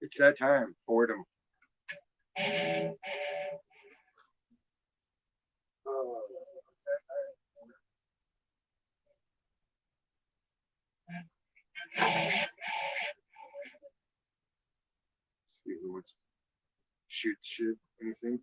It's that time, boredom. Oh, see who wants to shoot shit, anything.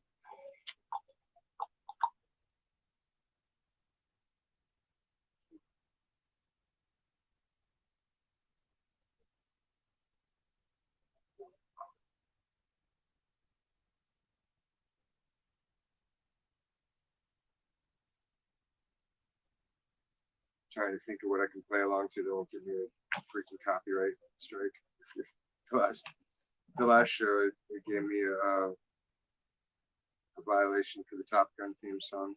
Trying to think of what I can play along to that won't give me a freaking copyright strike. The last show, it gave me a violation for the Top Gun theme song,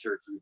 Turkey.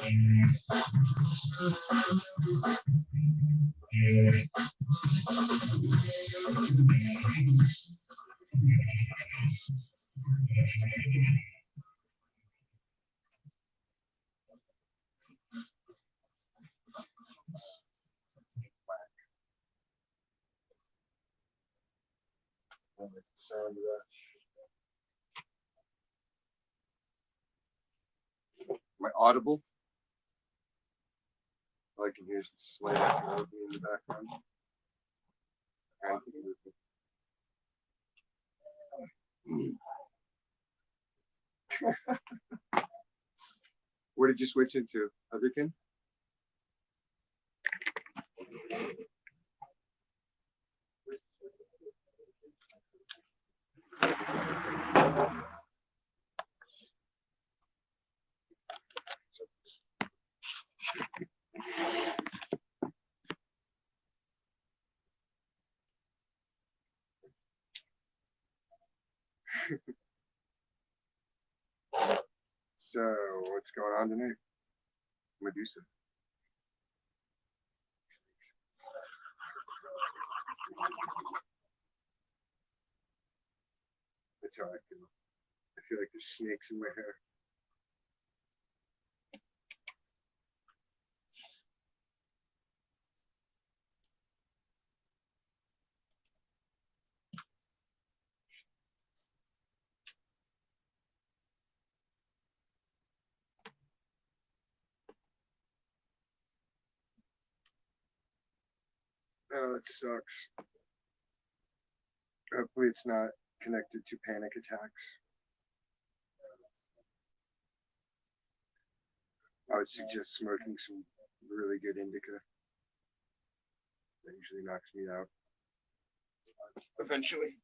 I like the sound of that. My audible. I can hear the slight echo in the background. What did you switch into? Otherkin? So, what's going on tonight? Medusa. That's how I feel. I feel like there's snakes in my hair. Oh, it sucks. Hopefully it's not connected to panic attacks. I would suggest smoking some really good indica. That usually knocks me out. Eventually.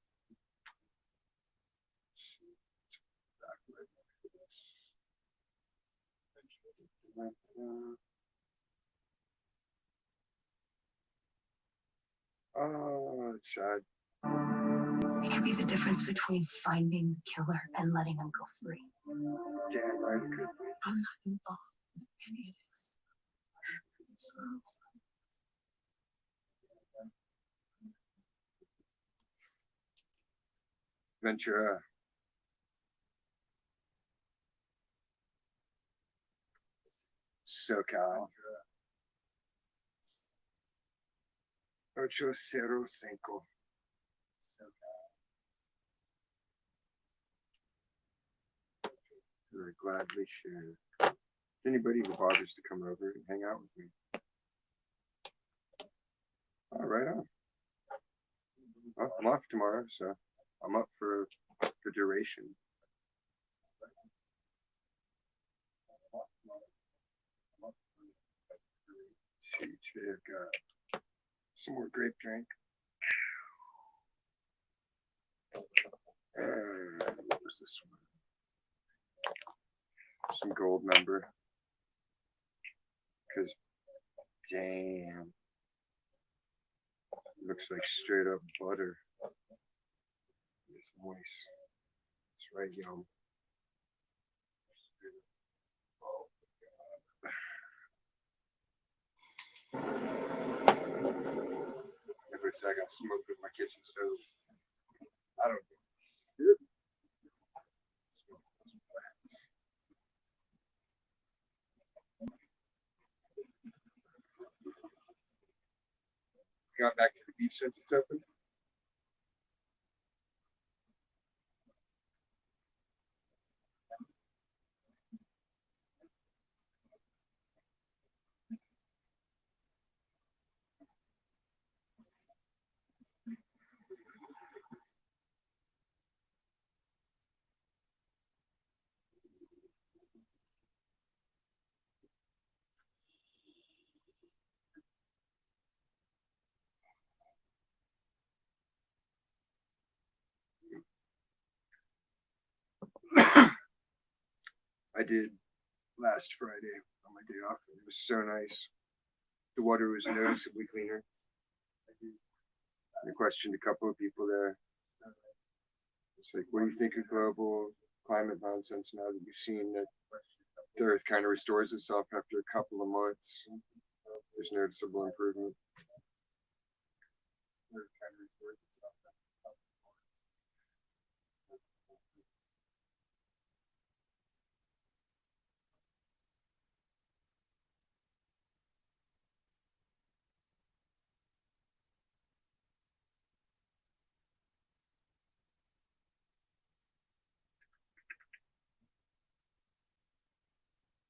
Oh, it's sad. It could be the difference between finding the killer and letting him go free. Damn right it could be. I'm not involved in any of this. Ventura. SoCal. 805. Very gladly share. Anybody who bothers to come over and hang out with me. Oh, right on. Oh, I'm off tomorrow, so I'm up for the duration. See, today I've got some more grape drink. What was this one? Some gold member. Because, damn. Looks like straight up butter. It's moist. It's right, yum. Every second smoke with my kitchen stove. I don't know. Got back to the beach since it's open. I did last Friday on my day off, and it was so nice. The water was noticeably cleaner. I questioned a couple of people there. It's like, what do you think of global climate nonsense now that you've seen that The earth kind of restores itself after a couple of months. There's noticeable improvement.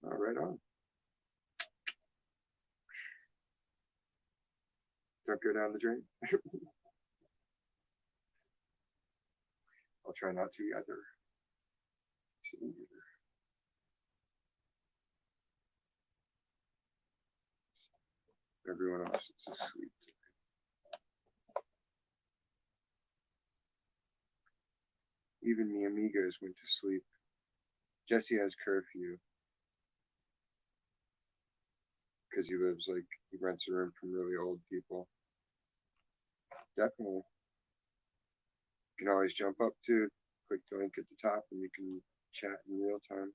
All right on. Don't go down the drain. I'll try not to either. Everyone else is asleep. Even the amigos went to sleep. Jesse has curfew because he lives like he rents a room from really old people. Definitely. You can always jump up to, click the link at the top, and you can chat in real time.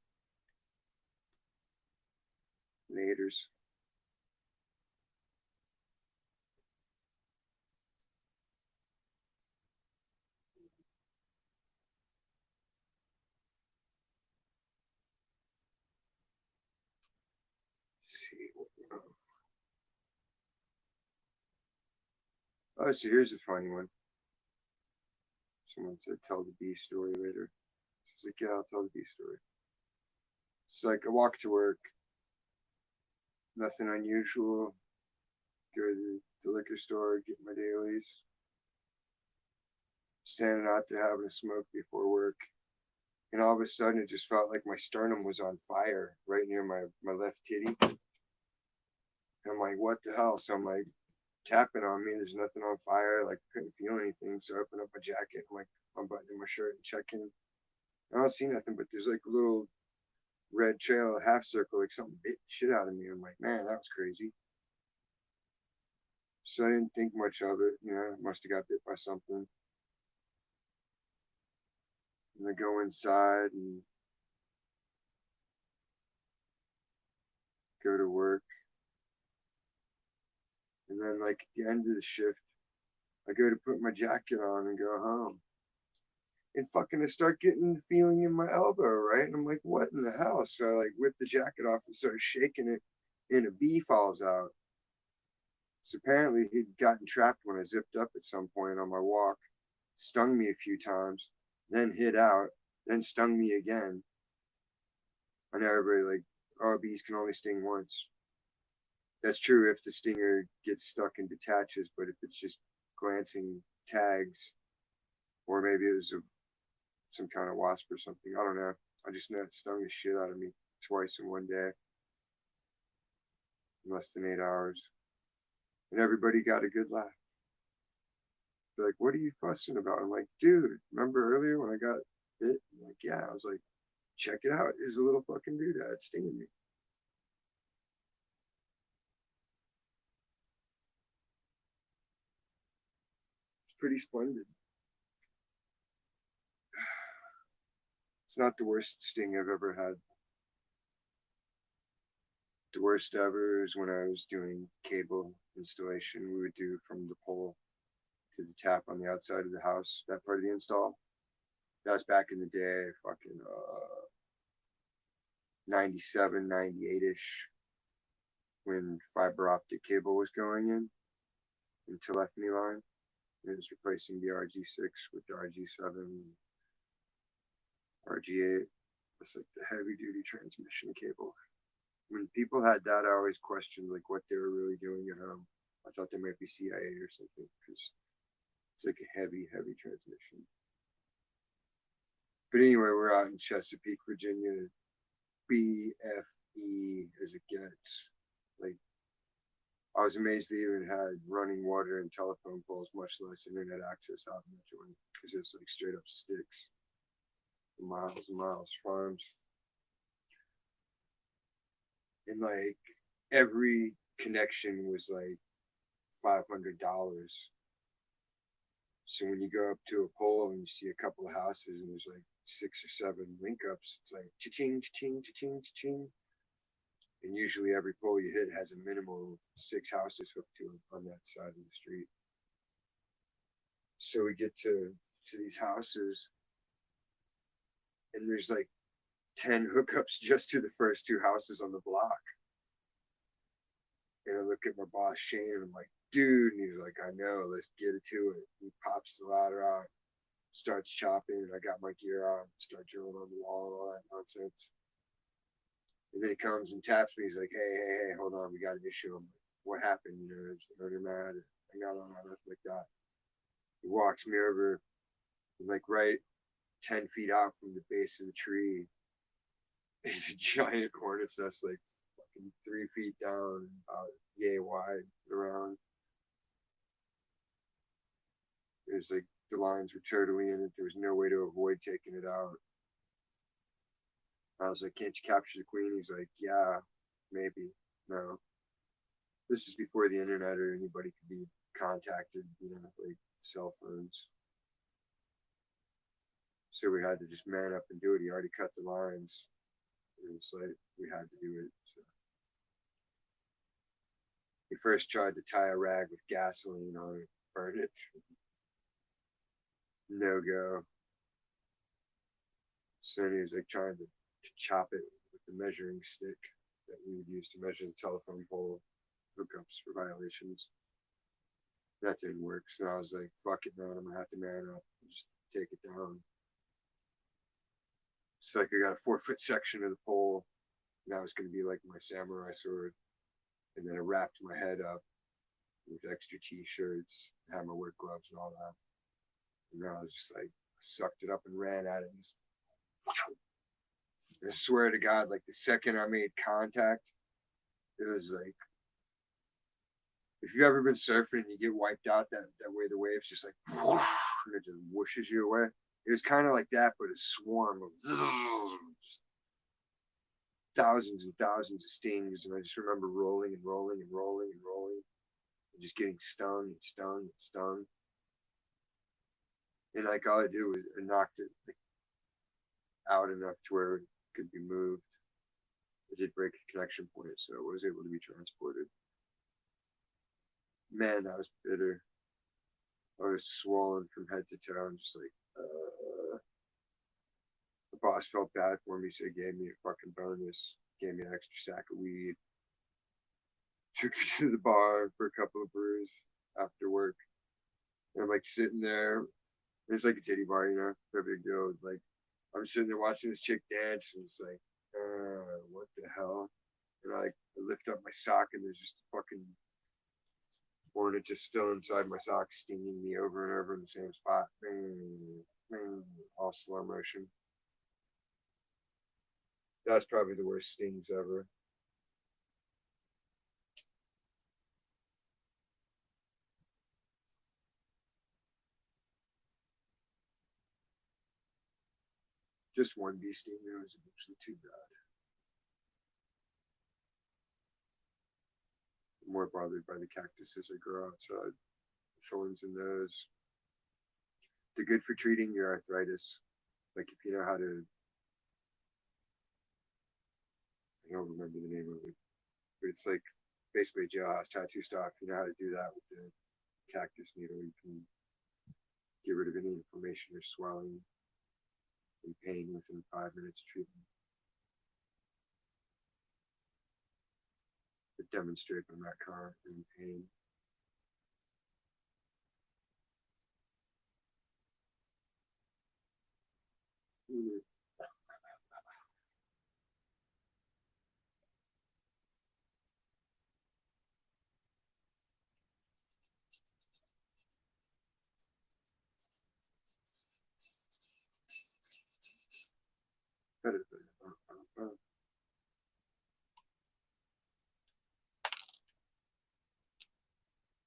Laters. See what oh, so here's a funny one. Someone said tell the B story later. She's like, yeah, I'll tell the B story. It's like I walk to work, nothing unusual. Go to the liquor store, get my dailies. Standing out there having a smoke before work. And all of a sudden it just felt like my sternum was on fire right near my left titty. I'm like, what the hell? So I'm like tapping on me. There's nothing on fire. Like couldn't feel anything. So I open up my jacket. I'm like unbuttoning my shirt and checking. I don't see nothing, but there's like a little red trail, a half circle, like something bit the shit out of me. I'm like, man, that was crazy. So I didn't think much of it. You know, must have got bit by something. And I go inside and go to work. And then like at the end of the shift, I go to put my jacket on and go home. And fucking I start getting the feeling in my elbow, right? And I'm like, what in the hell? So I like whip the jacket off and start shaking it, and a bee falls out. So apparently he'd gotten trapped when I zipped up at some point on my walk, stung me a few times, then hid out, then stung me again. I know everybody like, oh, bees can only sting once. That's true if the stinger gets stuck and detaches, but if it's just glancing tags, or maybe it was some kind of wasp or something, I don't know. I just know it stung the shit out of me twice in one day, in less than 8 hours. And everybody got a good laugh. They're like, what are you fussing about? I'm like, dude, remember earlier when I got bit? I'm like, yeah. I was like, check it out. There's a little fucking doodad stinging me. It's pretty splendid. It's not the worst sting I've ever had. The worst ever is when I was doing cable installation. We would do from the pole to the tap on the outside of the house, that part of the install. That was back in the day, fucking 97, 98-ish, when fiber optic cable was going in telephony line. It was replacing the RG6 with the RG7, RG8. It's like the heavy duty transmission cable. When people had that, I always questioned like what they were really doing at home. I thought they might be CIA or something because it's like a heavy, heavy transmission. But anyway, we're out in Chesapeake, Virginia, BFE as it gets. Like, I was amazed they even had running water and telephone poles, much less internet access out in that joint, because it's like straight up sticks, miles and miles, farms. And like every connection was like $500. So when you go up to a pole and you see a couple of houses and there's like 6 or 7 link ups. It's like cha-ching, cha-ching, cha-ching, cha-ching. And usually every pole you hit has a minimum of 6 houses hooked to it on that side of the street. So we get to these houses, and there's like 10 hookups just to the first 2 houses on the block. And I look at my boss Shane, and I'm like, dude, and he's like, I know, let's get it to it. He pops the ladder out, starts chopping, and I got my gear on, start drilling on the wall and all that nonsense. And then he comes and taps me. He's like, hey, hold on, we got an issue. I'm like, what happened? You know, is the owner mad? I got on nothing like that. He walks me over, and like right 10 feet out from the base of the tree is a giant hornet's nest, like fucking 3 feet down, about yay wide around. There's like the lines were totally in it. There was no way to avoid taking it out. I was like, can't you capture the queen? He's like, yeah, maybe. No. This is before the internet or anybody could be contacted, you know, like cell phones. So we had to just man up and do it. He already cut the lines. And it's like we had to do it. So he first tried to tie a rag with gasoline on it, burn it. No go. So then he was like trying to chop it with the measuring stick that we would use to measure the telephone pole hookups for violations. That didn't work. So I was like, fuck it, man, I'm gonna have to man up and just take it down. So like I got a 4 foot section of the pole, and that was gonna be like my samurai sword. And then I wrapped my head up with extra t-shirts, had my work gloves and all that. And I was just like sucked it up and ran at it. And just, I swear to God, like the second I made contact, it was like if you've ever been surfing and you get wiped out that way, the waves just like and it just whooshes you away. It was kind of like that, but a swarm of just thousands and thousands of stings, and I just remember rolling and rolling and rolling and rolling, and just getting stung and stung and stung. And like all I did was I knocked it like, out enough to where it could be moved. It did break the connection point, so it was able to be transported. Man, that was bitter. I was swollen from head to toe, and just like, the boss felt bad for me, so he gave me a fucking bonus, gave me an extra sack of weed, took me to the bar for a couple of brews after work. And I'm like sitting there. It's like a titty bar, you know, no big deal. Like I'm sitting there watching this chick dance, and it's like, what the hell? And I lift up my sock, and there's just a fucking hornet just still inside my sock, stinging me over and over in the same spot, all slow motion. That's probably the worst stings ever. Just one bee sting that was eventually too bad. I'm more bothered by the cactuses that grow outside, the thorns in those. They're good for treating your arthritis. Like if you know how to, I don't remember the name of it, but it's like basically a jailhouse tattoo stop. You know how to do that with the cactus needle. You can get rid of any inflammation or swelling and pain within 5 minutes of treatment. To demonstrate I'm not current in pain. Mm.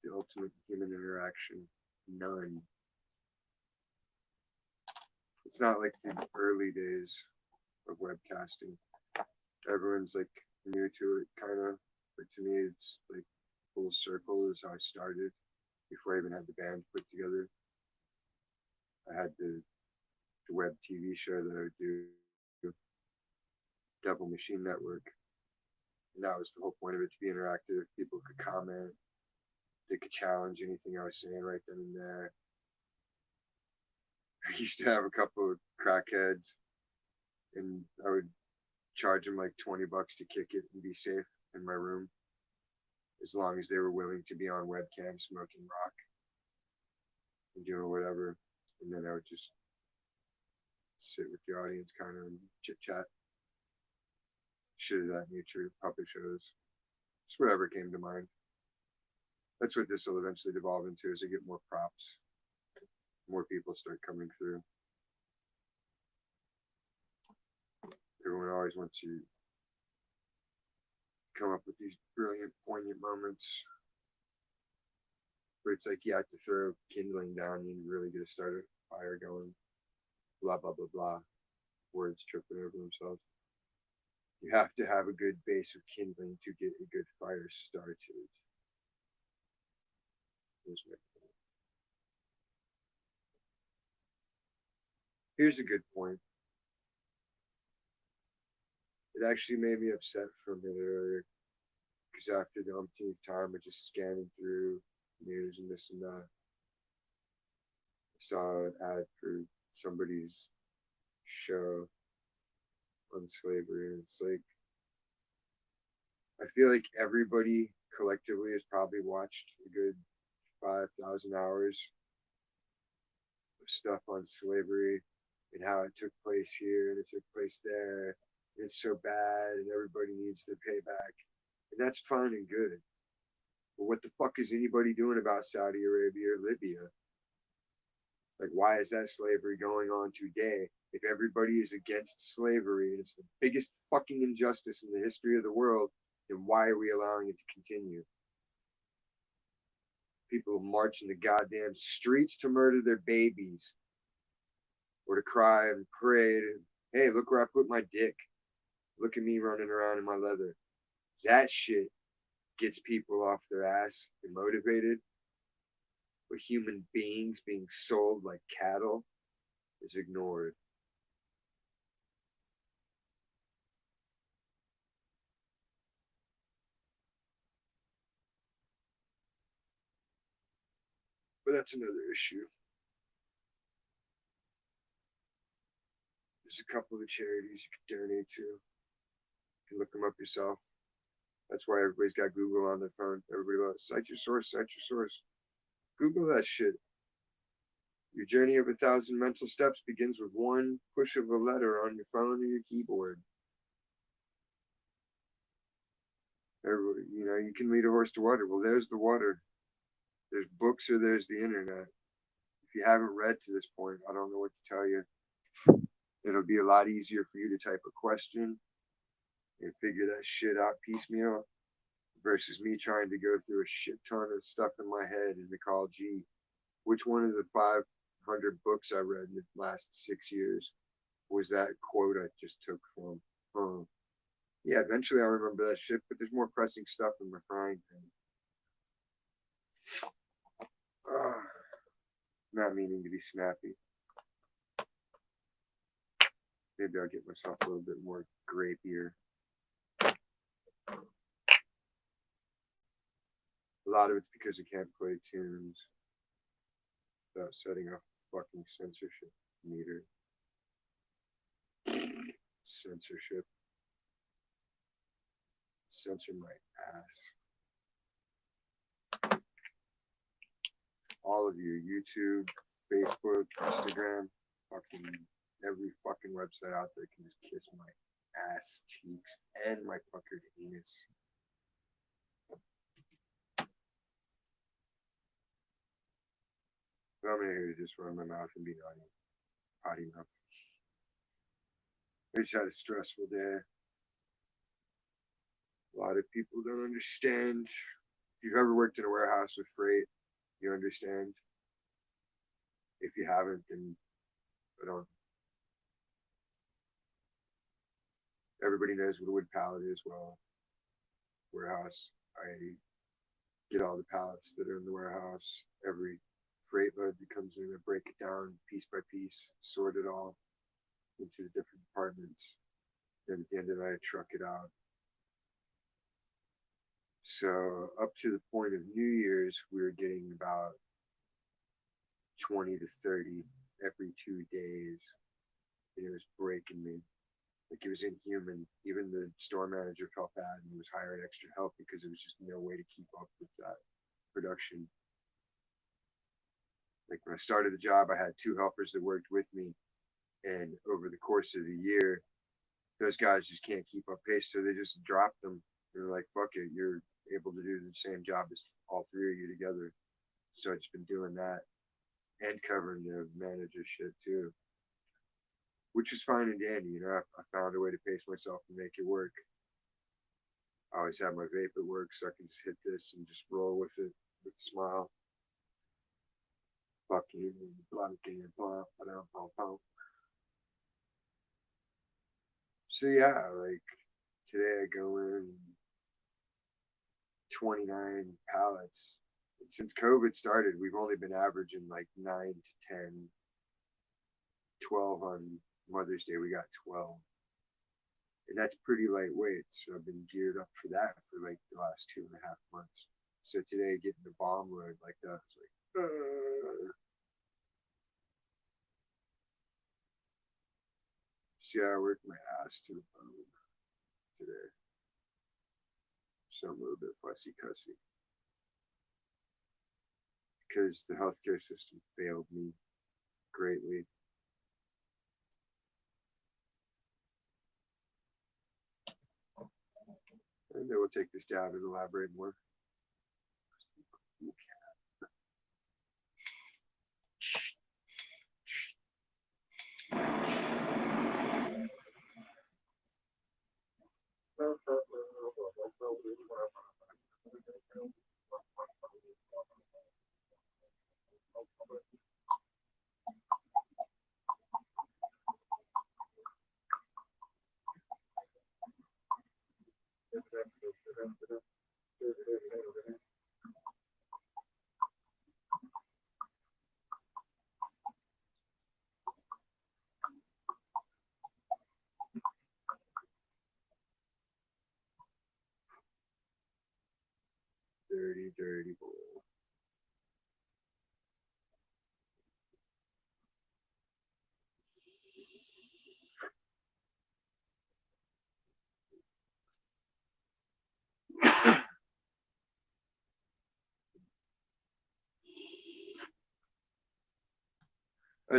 The ultimate human interaction, none. It's not like the early days of webcasting. Everyone's like new to it, kind of. But to me, it's like full circle is how I started before I even had the band put together. I had to the web TV show that I would do, Devil Machine Network. And that was the whole point of it, to be interactive. People could comment, they could challenge anything I was saying right then and there. I used to have a couple of crackheads, and I would charge them like $20 to kick it and be safe in my room, as long as they were willing to be on webcam smoking rock and doing whatever. And then I would just sit with the audience kind of and chit chat, shit of that nature, puppet shows, just whatever came to mind. That's what this will eventually devolve into as I get more props, more people start coming through. Everyone always wants to come up with these brilliant, poignant moments. But it's like you have to throw kindling down and really get a started fire going. Blah blah blah blah. Words tripping over themselves. You have to have a good base of kindling to get a good fire started. Here's a good point. It actually made me upset for a minute earlier, because after the umpteenth time of just scanning through news and this and that, I saw an ad for somebody's show on slavery, and it's like, I feel like everybody collectively has probably watched a good 5,000 hours of stuff on slavery and how it took place here and it took place there. And it's so bad and everybody needs their payback. And that's fine and good. But what the fuck is anybody doing about Saudi Arabia or Libya? Like, why is that slavery going on today? If everybody is against slavery and it's the biggest fucking injustice in the history of the world, then why are we allowing it to continue? People march in the goddamn streets to murder their babies or to cry and pray to, hey, look where I put my dick. Look at me running around in my leather. That shit gets people off their ass and motivated. But human beings being sold like cattle is ignored. But that's another issue. There's a couple of charities you can donate to. You can look them up yourself. That's why everybody's got Google on their phone. Everybody loves cite your source, cite your source. Google that shit. Your journey of 1,000 mental steps begins with one push of a letter on your phone or your keyboard. Everybody, you can lead a horse to water. Well, there's the water. There's books or there's the internet. If you haven't read to this point, I don't know what to tell you. It'll be a lot easier for you to type a question and figure that shit out piecemeal versus me trying to go through a shit ton of stuff in my head and recall, gee, which one of the 500 books I read in the last 6 years was that quote I just took from? Yeah, eventually I'll remember that shit, but there's more pressing stuff in my frying pan. Not meaning to be snappy. Maybe I'll get myself a little bit more grapier. A lot of it's because I can't play tunes without setting off fucking censorship meter. Censorship. Censor my ass. All of you, YouTube, Facebook, Instagram, fucking every fucking website out there can just kiss my ass cheeks and my puckered anus. But I'm here to just run my mouth and be naughty enough. I just had a stressful day. A lot of people don't understand. If you've ever worked in a warehouse with freight, you understand. If you haven't, then I don't. Everybody knows what a wood pallet is. Well, warehouse. I get all the pallets that are in the warehouse every freight load that comes in, I break it down piece by piece, sort it all into the different departments. Then at the end of the night, I truck it out. So up to the point of New Year's, we were getting about 20 to 30 every 2 days. And it was breaking me. Like it was inhuman. Even the store manager felt bad and was hiring extra help because there was just no way to keep up with that production. Like when I started the job, I had two helpers that worked with me, and over the course of the year, those guys just can't keep up pace, so they just dropped them. They're like, "Fuck it, you're able to do the same job as all three of you together." So I've just been doing that and covering the manager shit too, which is fine and dandy. You know, I found a way to pace myself and make it work. I always have my vape at work, so I can just hit this and just roll with it with a smile. Fuck you, blanking and blah, blah, blah, blah. So yeah, like today I go in 29 pallets. And since COVID started, we've only been averaging like 9 to 10, 12 on Mother's Day. We got 12. And that's pretty lightweight. So I've been geared up for that for like the last 2.5 months. So today getting the bomb load like that, it's like, see, I worked my ass to the bone today. So I'm a little bit fussy cussy because the healthcare system failed me greatly. And then we'll take this down and elaborate more. Dirty, dirty boy.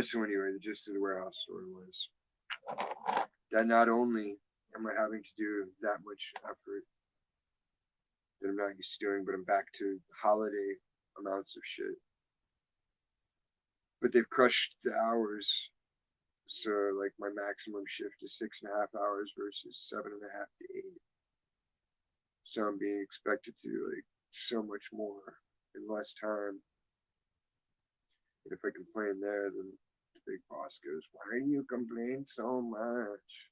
So anyway, the gist of the warehouse story was that not only am I having to do that much effort that I'm not used to doing, but I'm back to holiday amounts of shit. But they've crushed the hours. So like my maximum shift is 6.5 hours versus 7.5 to 8. So I'm being expected to do like so much more in less time. And if I complain there, then the big boss goes, "Why do you complain so much?"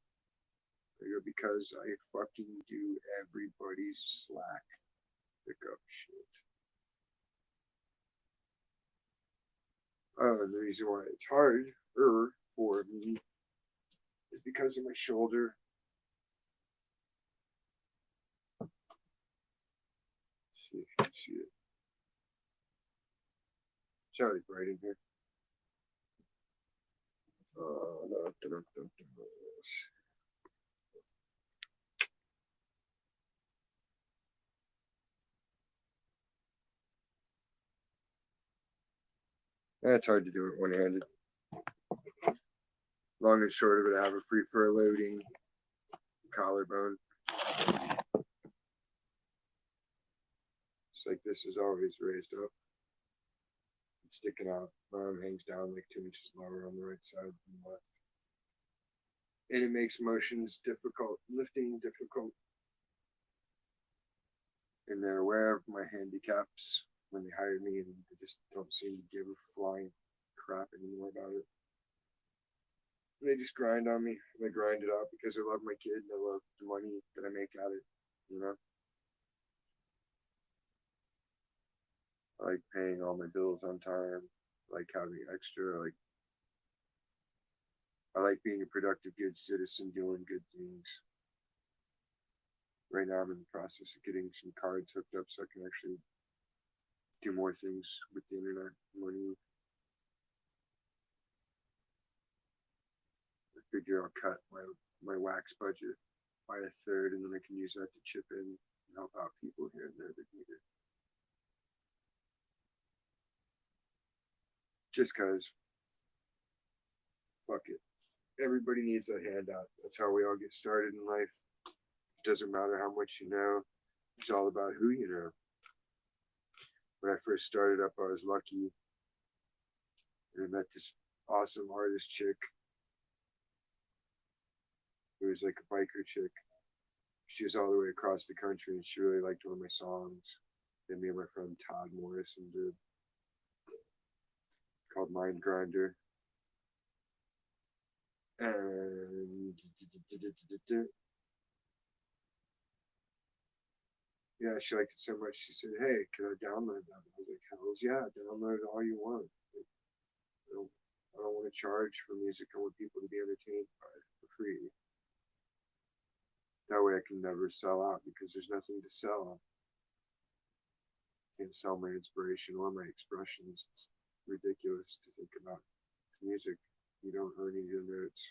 I go, "Because I fucking do everybody's slack pickup shit." And the reason why it's harder for me is because of my shoulder. Let's see if you can see it. It's really bright in here. No, it's hard to do it one-handed. Long and short of it, I have a free fur loading collarbone. It's like this is always raised up. It's sticking out. My arm hangs down like 2 inches lower on the right side than the left. And it makes motions difficult, lifting difficult. And they're aware of my handicaps when they hired me, and they just don't seem to give a flying crap anymore about it. And they just grind on me. They grind it out because I love my kid and I love the money that I make at it. You know, I like paying all my bills on time. I like having extra. I like being a productive, good citizen, doing good things. Right now, I'm in the process of getting some cards hooked up so I can actually do more things with the internet money. I figure I'll cut my wax budget by a third, and then I can use that to chip in and help out people here and there that need it. Just cause, fuck it. Everybody needs that handout. That's how we all get started in life. It doesn't matter how much you know. It's all about who you know. When I first started up, I was lucky and I met this awesome artist chick who was like a biker chick. She was all the way across the country and she really liked one of my songs that me and my friend Todd Morrison did called Mind Grinder. And yeah, she liked it so much. She said, "Hey, can I download that?" I was like, "Hell's yeah, download all you want. Like, I don't, I don't want to charge for music. I want people to be entertained by it for free. That way, I can never sell out because there's nothing to sell. I can't sell my inspiration or my expressions. It's ridiculous to think about music. You don't earn any notes,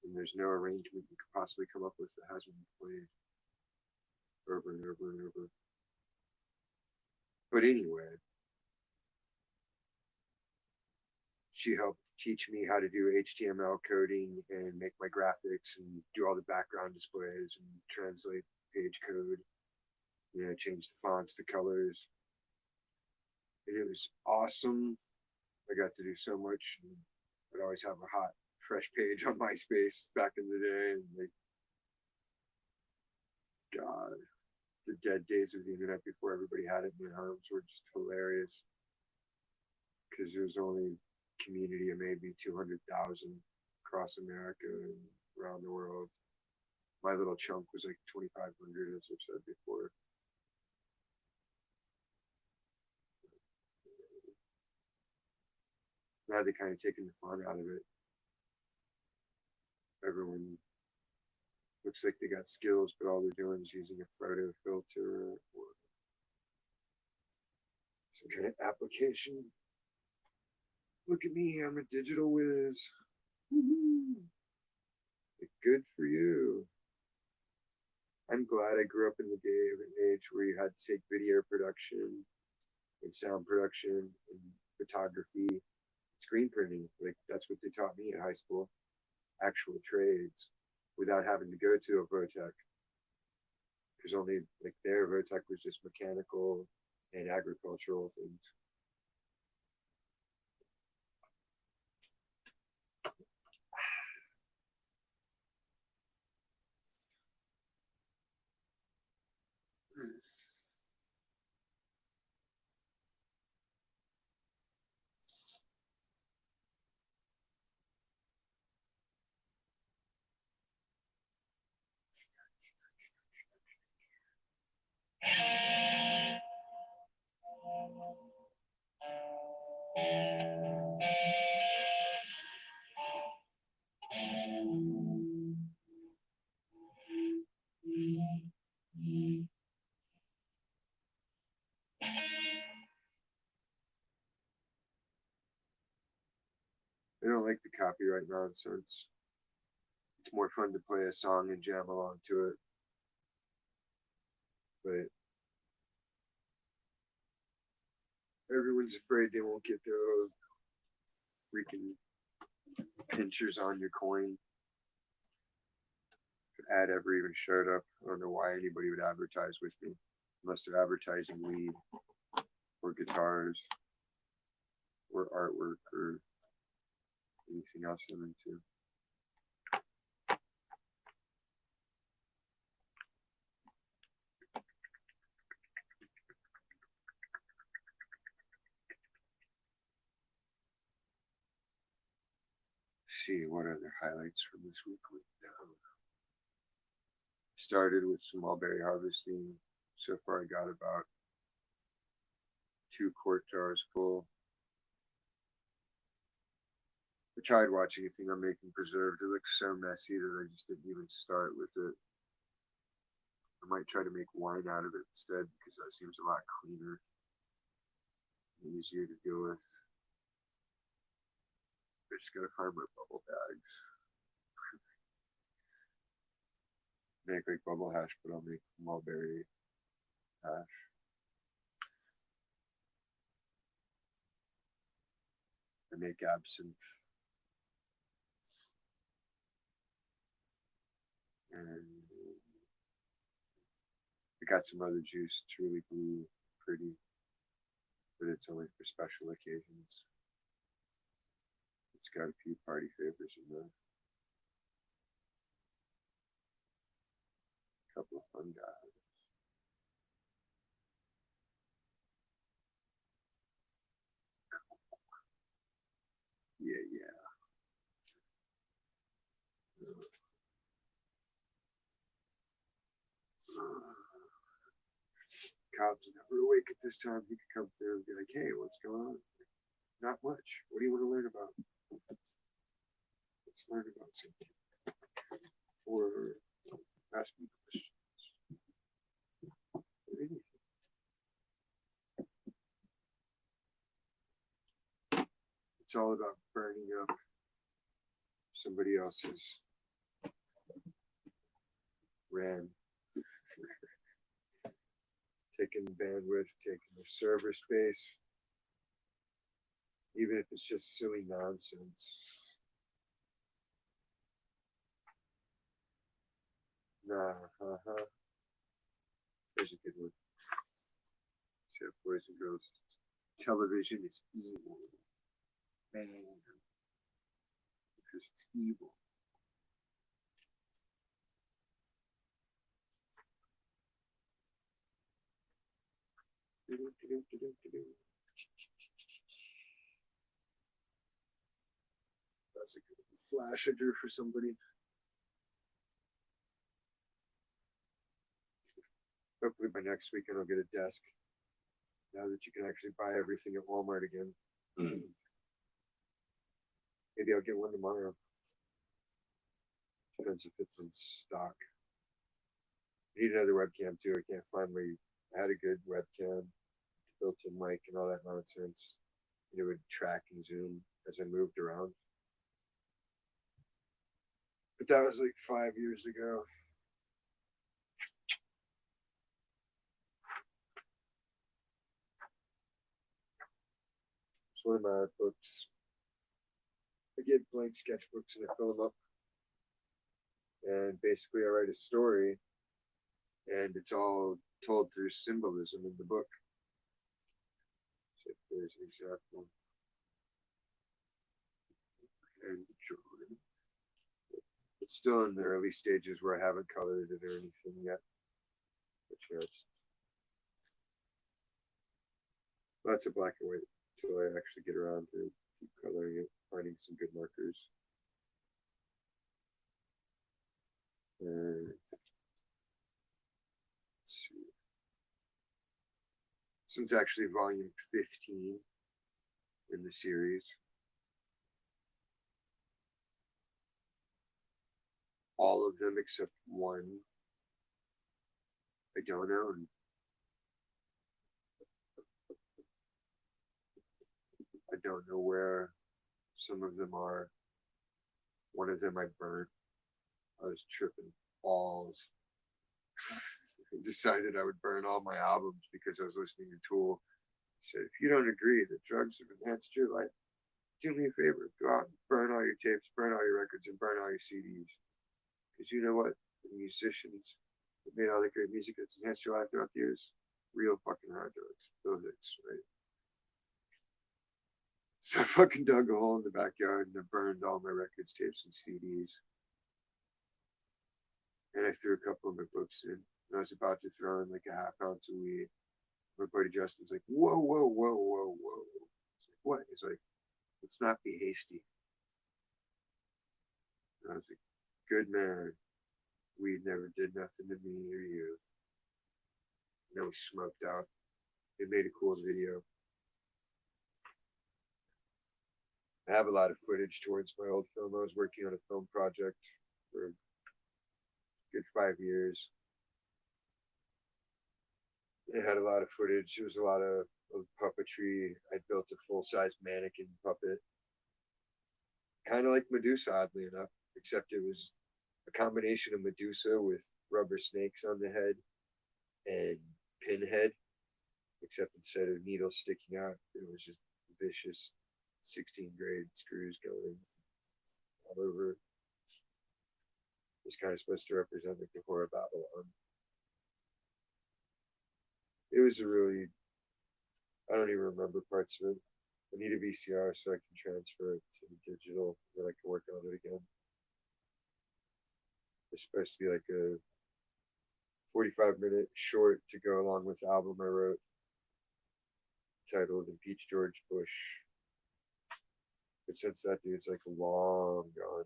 and there's no arrangement you could possibly come up with that hasn't been played over and over and over. But anyway, she helped teach me how to do HTML coding and make my graphics and do all the background displays and translate page code, change the fonts, the colors. And it was awesome. I got to do so much. And I'd always have a hot, fresh page on MySpace back in the day. And like, God, the dead days of the internet before everybody had it in their homes were just hilarious because there was only a community of maybe 200,000 across America and around the world. My little chunk was like 2,500, as I've said before. Now they kind of taken the fun out of it. Everyone looks like they got skills, but all they're doing is using a photo filter or some kind of application. Look at me, I'm a digital whiz. Woo-hoo. Good for you. I'm glad I grew up in the day of an age where you had to take video production and sound production and photography, screen printing. Like that's what they taught me at high school, actual trades, without having to go to a Votech. Because only like their Votech was just mechanical and agricultural things. I don't like the copyright nonsense. It's more fun to play a song and jam along to it. But everyone's afraid they won't get their freaking pinchers on your coin. If an ad ever even showed up, I don't know why anybody would advertise with me unless they're advertising weed or guitars or artwork or anything else I'm into. Let's see what other highlights from this week went down. Started with some mulberry harvesting. So far, I got about 2 quart jars full. I tried watching a thing on making preserved. It looks so messy that I just didn't even start with it. I might try to make wine out of it instead because that seems a lot cleaner and easier to deal with. I just gotta find my bubble bags. Make like bubble hash, but I'll make mulberry hash. I make absinthe. And I got some other juice. It's really blue, pretty, but it's only for special occasions. It's got a few party favors in there. A couple of fun guys. Yeah, yeah. Cops are never awake at this time. He could come through and be like, hey, what's going on? Not much. What do you want to learn about? Let's learn about something. Or ask me questions. Or anything. It's all about burning up somebody else's RAM, taking bandwidth, taking their server space, even if it's just silly nonsense. Nah, there's a good one. So, boys and girls, television is evil, man, because it's evil. That's a good flash I drew for somebody. Hopefully by next weekend I'll get a desk. Now that you can actually buy everything at Walmart again. Maybe I'll get one tomorrow. Depends if it's in stock. I need another webcam too. I can't find my. I had a good webcam, built-in mic, and all that nonsense. And it would track and zoom as I moved around. But that was like 5 years ago. It's one of my books. I get blank sketchbooks and I fill them up. And basically, I write a story, and it's all told through symbolism in the book. So there's an example. And Jordan. It's still in the early stages where I haven't colored it or anything yet. But lots of black and white until I actually get around to keep coloring it, finding some good markers. And let's see. This one's actually volume 15 in the series. All of them except one I don't own. I don't know where some of them are. One of them I burnt. I was tripping balls. I decided I would burn all my albums because I was listening to Tool. I said, if you don't agree that drugs have enhanced your life, do me a favor. Go out and burn all your tapes, burn all your records, and burn all your CDs. Because you know what? The musicians that made all that great music that's enhanced your life throughout the years, real fucking hard drugs. Those hits, right? So I fucking dug a hole in the backyard and I burned all my records, tapes, and CDs. And I threw a couple of my books in. And I was about to throw in like a half ounce of weed. My buddy Justin's like, whoa, whoa, whoa, whoa, whoa. It's like, what? He's like, let's not be hasty. And I was like, good man. Weed never did nothing to me or you. And then we smoked out. It made a cool video. I have a lot of footage towards my old film. I was working on a film project for a good 5 years. It had a lot of footage. It was a lot of puppetry. I built a full size mannequin puppet, kind of like Medusa, oddly enough, except it was a combination of Medusa with rubber snakes on the head and pinhead, except instead of needles sticking out, it was just vicious 16 grade screws going all over. It was kind of supposed to represent like the horror Babylon. It was a really, I don't even remember parts of it. I need a VCR so I can transfer it to the digital, then I can work on it again. It's supposed to be like a 45-minute short to go along with the album I wrote titled Impeach George Bush. But since that dude's like long gone,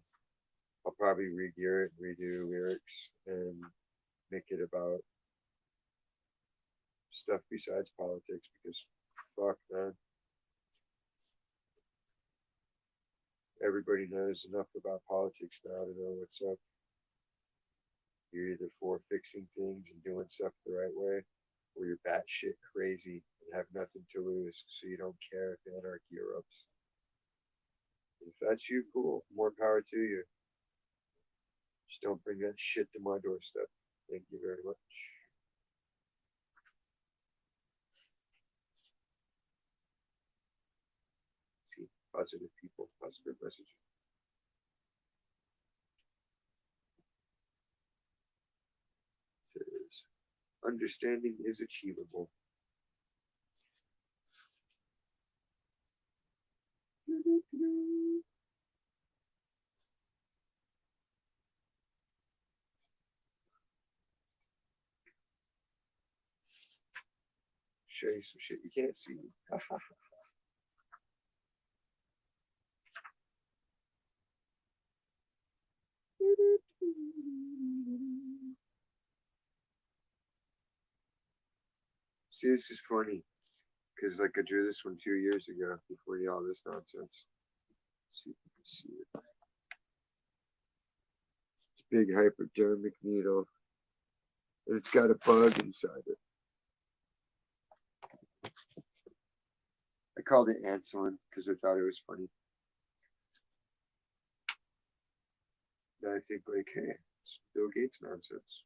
I'll probably re-gear it, redo lyrics, and make it about stuff besides politics because fuck, man. Everybody knows enough about politics now to know what's up. You're either for fixing things and doing stuff the right way, or you're batshit crazy and have nothing to lose, so you don't care if anarchy erupts. If that's you, cool. More power to you. Just don't bring that shit to my doorstep. Thank you very much. See, positive people, positive messages. It is. Understanding is achievable. Show you some shit you can't see. See, this is funny because like I drew this one 2 years ago before all this nonsense. Let's see if you can see it. It's a big hypodermic needle, and it's got a bug inside it. I called it Anselin because I thought it was funny. Then I think like, hey, it's Bill Gates nonsense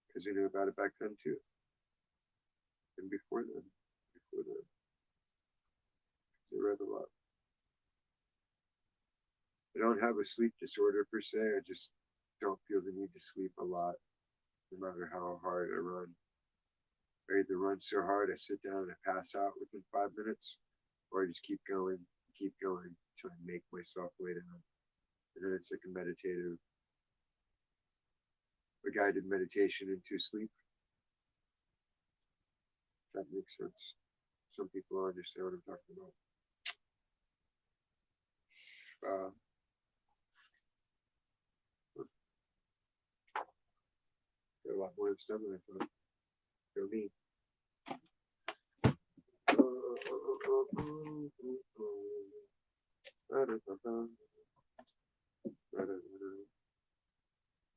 because I knew about it back then too, and before then, I read a lot. I don't have a sleep disorder per se. I just don't feel the need to sleep a lot, no matter how hard I run. I either run so hard I sit down and I pass out within 5 minutes, or I just keep going until I make myself lay down. And then it's like a guided meditation into sleep. If that makes sense. Some people don't understand what I'm talking about. Uh, got a lot more stuff than I thought. Go me. I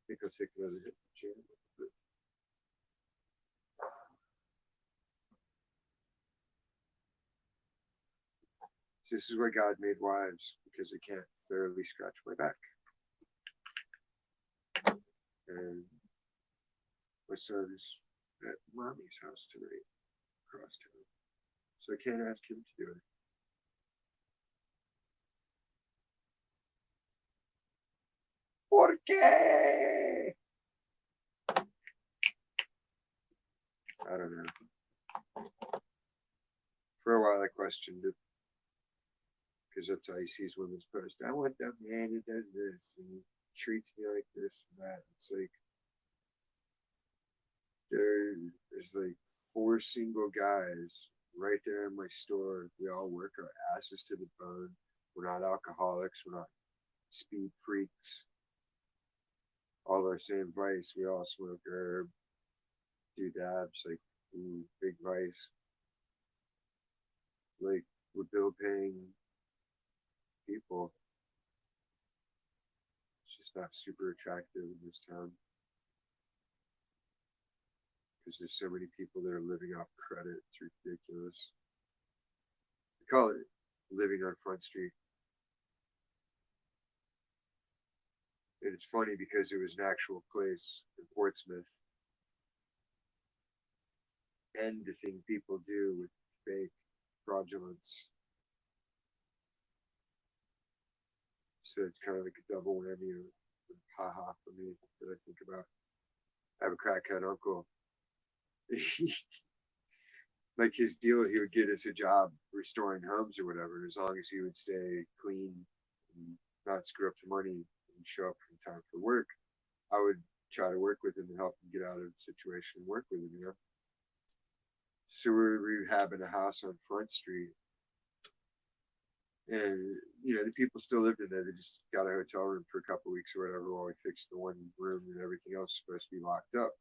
think I'll take another hit. This is why God made wives, because I can't thoroughly scratch my back. And my son is at mommy's house tonight, across town. So I can't ask him to do it. ¿Por qué? I don't know. For a while I questioned it, because that's how he sees women's post. I want that man who does this and treats me like this and that. It's like there's like 4 single guys right there in my store. We all work our asses to the bone. We're not alcoholics. We're not speed freaks. All our same vice. We all smoke herb, do dabs, like big vice. Like we're bill paying people. It's just not super attractive in this town because there's so many people that are living off credit. It's ridiculous. They call it living on Front Street. And it's funny because it was an actual place in Portsmouth. And the thing people do with fake fraudulence. So it's kind of like a double whammy of haha for me that I think about. I have a crackhead uncle. Like his deal, he would get us a job restoring homes or whatever, as long as he would stay clean and not screw up the money and show up from time for work. I would try to work with him and help him get out of the situation and work with him, you know. So we're rehabbing a house on Front Street, and you know the people still lived in there. They just got a hotel room for a couple of weeks or whatever while we fixed the one room, and everything else was supposed to be locked up.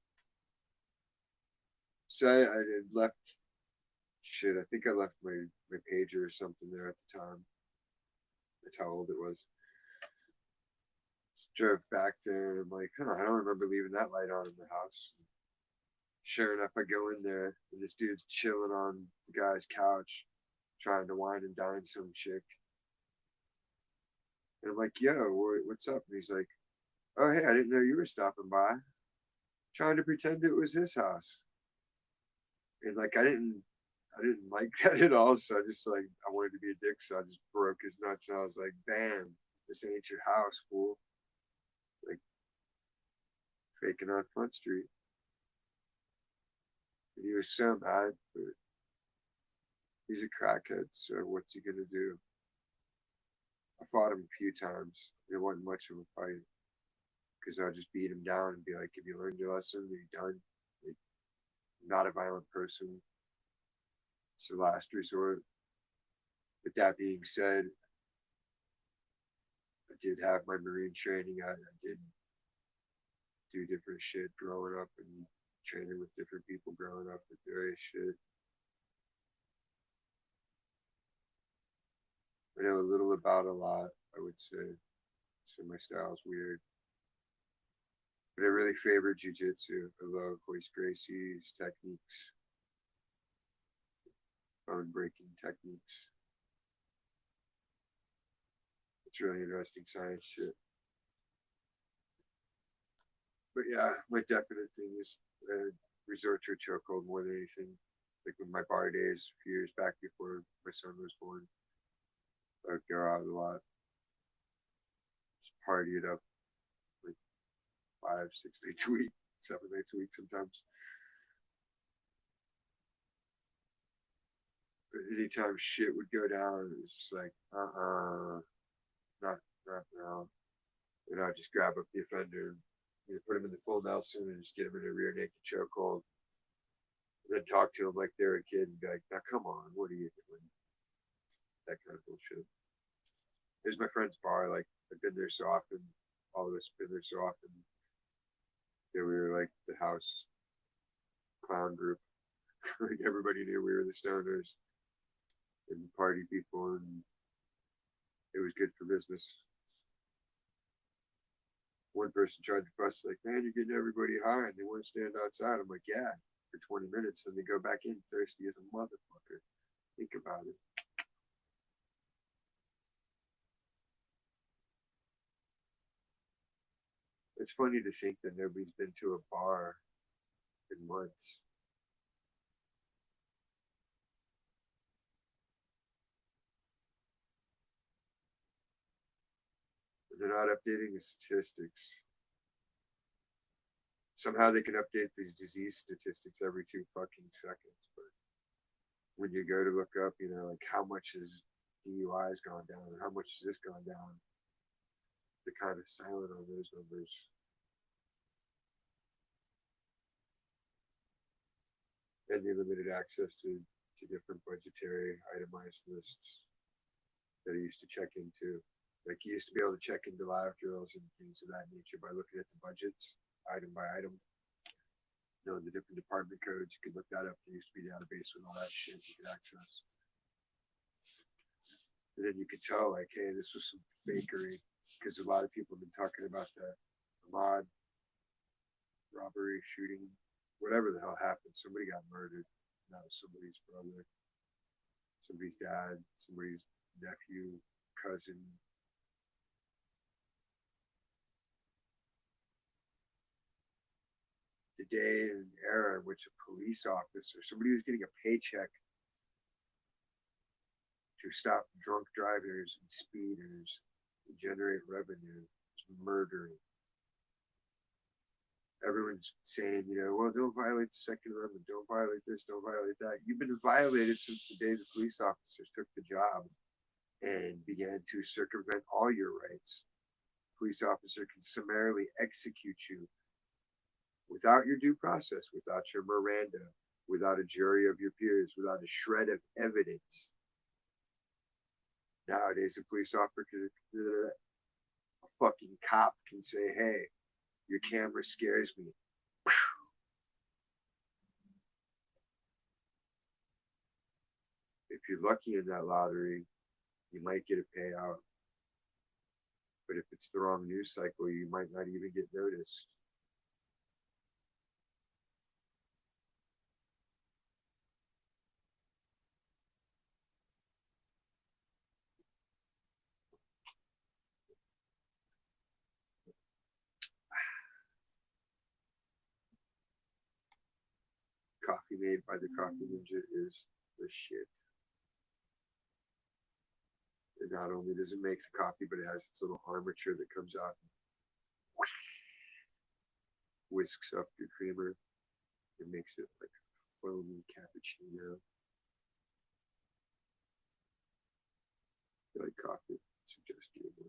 So I had left shit. I think I left my pager or something there at the time. That's how old it was. Just drove back there, and I'm like, huh, I don't remember leaving that light on in the house. Sure enough, I go in there, and this dude's chilling on the guy's couch, trying to wine and dine some chick. And I'm like, yo, what's up? And he's like, oh, hey, I didn't know you were stopping by. Trying to pretend it was his house. And like, I didn't like that at all. So I just like, I wanted to be a dick. So I just broke his nuts. And I was like, bam, this ain't your house, fool. Like, faking on Front Street. And he was so mad, but he's a crackhead. So what's he going to do? I fought him a few times. It wasn't much of a fight because I'd just beat him down and be like, "Have you learned your lesson? Are you done? Like, not a violent person. It's the last resort." With that being said, I did have my Marine training. I did do different shit growing up and training with different people growing up with various shit. I know a little about a lot, I would say. So my style's weird. But I really favor jujitsu. I love Hoist Gracie's techniques, bone breaking techniques. It's really interesting science shit. But yeah, my definite thing is resort to a chokehold more than anything. Like with my bar days a few years back before my son was born, I would go out a lot, just party it up like 5, 6 nights a week, 7 nights a week sometimes. But anytime shit would go down, it was just like, not, not now. And I'd just grab up the offender, put him in the full Nelson and just get him in a rear naked chokehold. And then talk to him like they're a kid and be like, now come on, what are you doing? That kind of bullshit. There's my friend's bar. Like, I've been there so often. All of us have been there so often that we were like the house clown group. Like, everybody knew we were the stoners and party people, and it was good for business. One person tried to fuss, like, man, you're getting everybody high, and they want to stand outside. I'm like, yeah, for 20 minutes, and they go back in thirsty as a motherfucker. Think about it. It's funny to think that nobody's been to a bar in months. They're not updating the statistics. Somehow they can update these disease statistics every 2 fucking seconds. But when you go to look up, like how much has DUIs gone down or how much has this gone down, they're kind of silent on those numbers. And the limited access to different budgetary itemized lists that I used to check into. Like you used to be able to check into live drills and things of that nature by looking at the budgets, item by item, knowing the different department codes. You could look that up. There used to be a database with all that shit you could access. And then you could tell, like, hey, this was some fakery because a lot of people have been talking about the Ahmad robbery, shooting, whatever the hell happened. Somebody got murdered. That was somebody's brother, somebody's dad, somebody's nephew, cousin. The day and era in which a police officer, somebody who's getting a paycheck to stop drunk drivers and speeders and generate revenue, is murdering. Everyone's saying, well, don't violate the Second Amendment, don't violate this, don't violate that. You've been violated since the day the police officers took the job and began to circumvent all your rights. Police officer can summarily execute you without your due process, without your Miranda, without a jury of your peers, without a shred of evidence. Nowadays, a police officer, a fucking cop can say, hey, your camera scares me. If you're lucky in that lottery, you might get a payout. But if it's the wrong news cycle, you might not even get noticed. Coffee made by the Coffee Ninja is the shit. And not only does it make the coffee, but it has its little armature that comes out and whisks up your creamer. It makes it like a foamy cappuccino. If you like coffee, I suggest you one.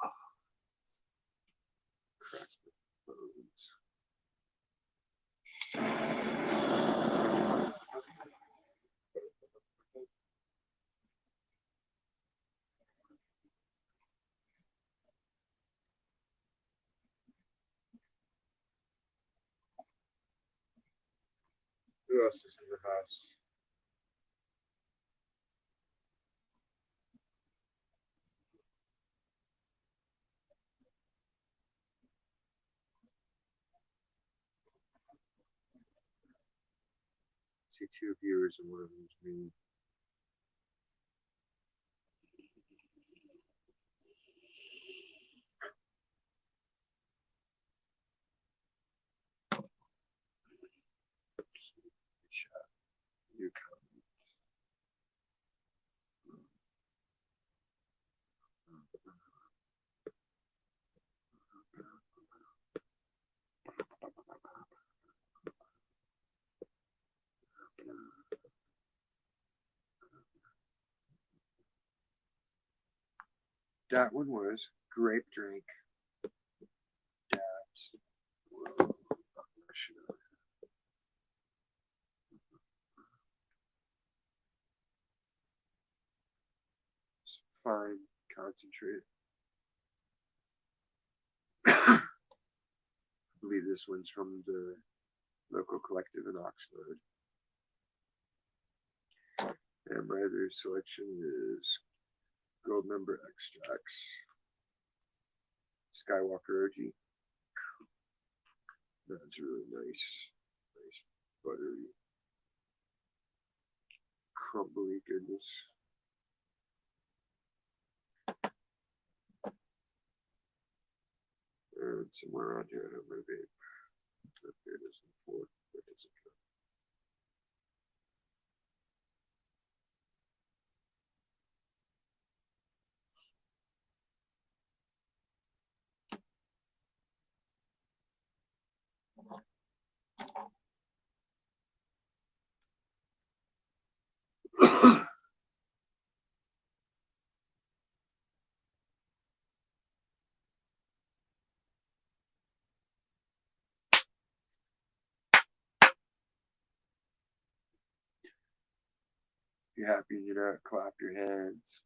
Oh, crack the bones. Who else is in the house? I see two viewers and one of them is me. Shot. You comment. That one was grape drink. Dabs. Whoa. Fine, concentrate. I believe this one's from the local collective in Oxford. And my other selection is gold member extracts. Skywalker OG. That's really nice. Nice buttery, crumbly goodness. And somewhere around here, I have my vape. There it is in four. That doesn't count. If you're happy and you're not, clap your hands.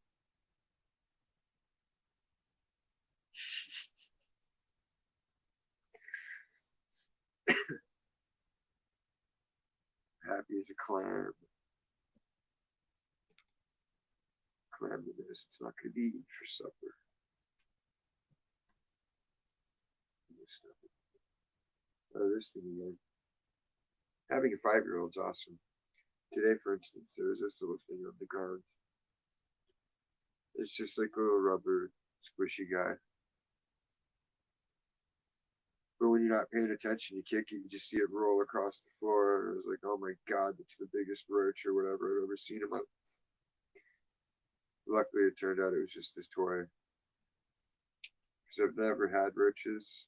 clam. Clam to this. It's not going to be eaten for supper. Oh, this thing again. Having a 5-year-old's awesome. Today, for instance, there was this little thing on the ground. It's just like a little rubber squishy guy. But when you're not paying attention, you kick it, you just see it roll across the floor. And it was like, oh my god, that's the biggest roach or whatever I've ever seen in my. Luckily, it turned out it was just this toy. Because I've never had roaches,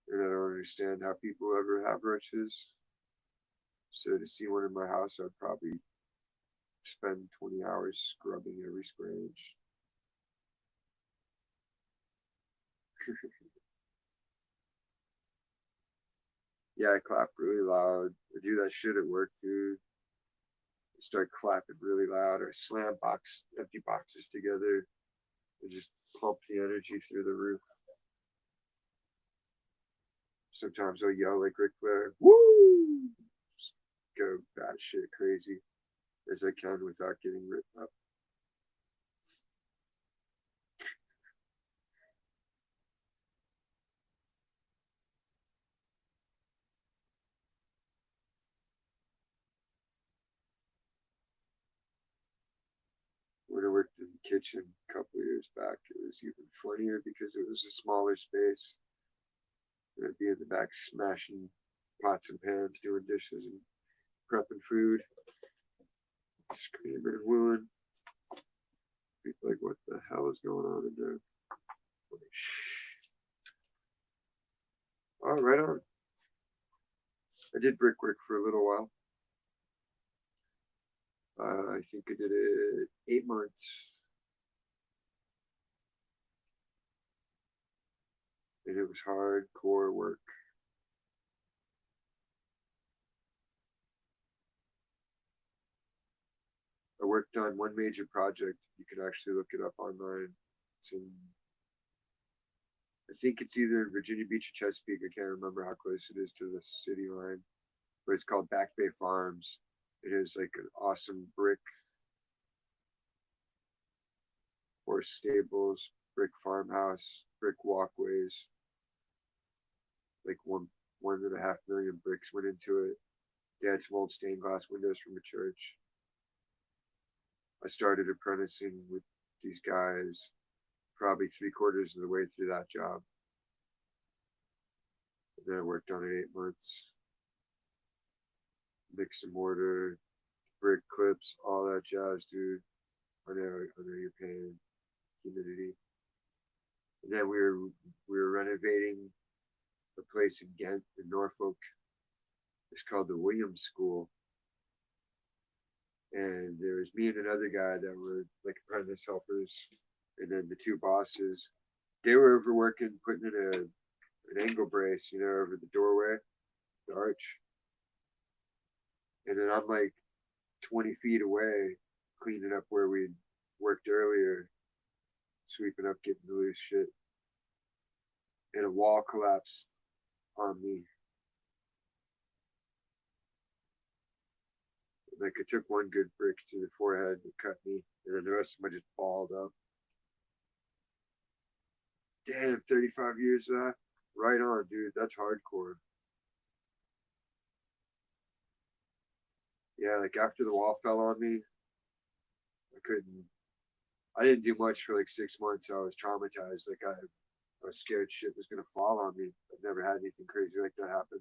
and I don't understand how people ever have roaches. So to see one in my house, I'd probably spend 20 hours scrubbing every square inch. Yeah, I clap really loud. I do that shit at work, dude. I start clapping really loud, or slam empty boxes together, and just pump the energy through the roof. Sometimes I'll yell like Ric Flair, woo! Just go batshit crazy as I can without getting ripped up. When I worked in the kitchen a couple of years back, it was even funnier because it was a smaller space. And I'd be in the back smashing pots and pans, doing dishes and prepping food, screaming and wooing. People like, what the hell is going on in there? Like, shh. Oh, right on. I did brickwork for a little while. I think I did it 8 months, and it was hardcore work. I worked on one major project. You can actually look it up online. It's in, I think it's either in Virginia Beach or Chesapeake. I can't remember how close it is to the city line, but it's called Back Bay Farms. It is like an awesome brick horse stables, brick farmhouse, brick walkways. Like 1.5 million bricks went into it. They had some old stained glass windows from a church. I started apprenticing with these guys probably 3/4 of the way through that job. And then I worked on it 8 months. Mix and mortar, brick clips, all that jazz, dude. I know you're paying humidity. And then we were renovating a place in Ghent in Norfolk. It's called the Williams School. And there was me and another guy that were like apprentice helpers, and then the two bosses. They were overworking, putting in an angle brace, over the doorway, the arch. And then I'm like 20 feet away, cleaning up where we'd worked earlier, sweeping up, getting the loose shit. And a wall collapsed on me. Like it took one good brick to the forehead and cut me, and then the rest of them I just balled up. Damn, 35 years of that. Right on, dude. That's hardcore. Yeah, like after the wall fell on me, I couldn't. I didn't do much for like 6 months. I was traumatized. I was scared shit was gonna fall on me. I've never had anything crazy like that happen.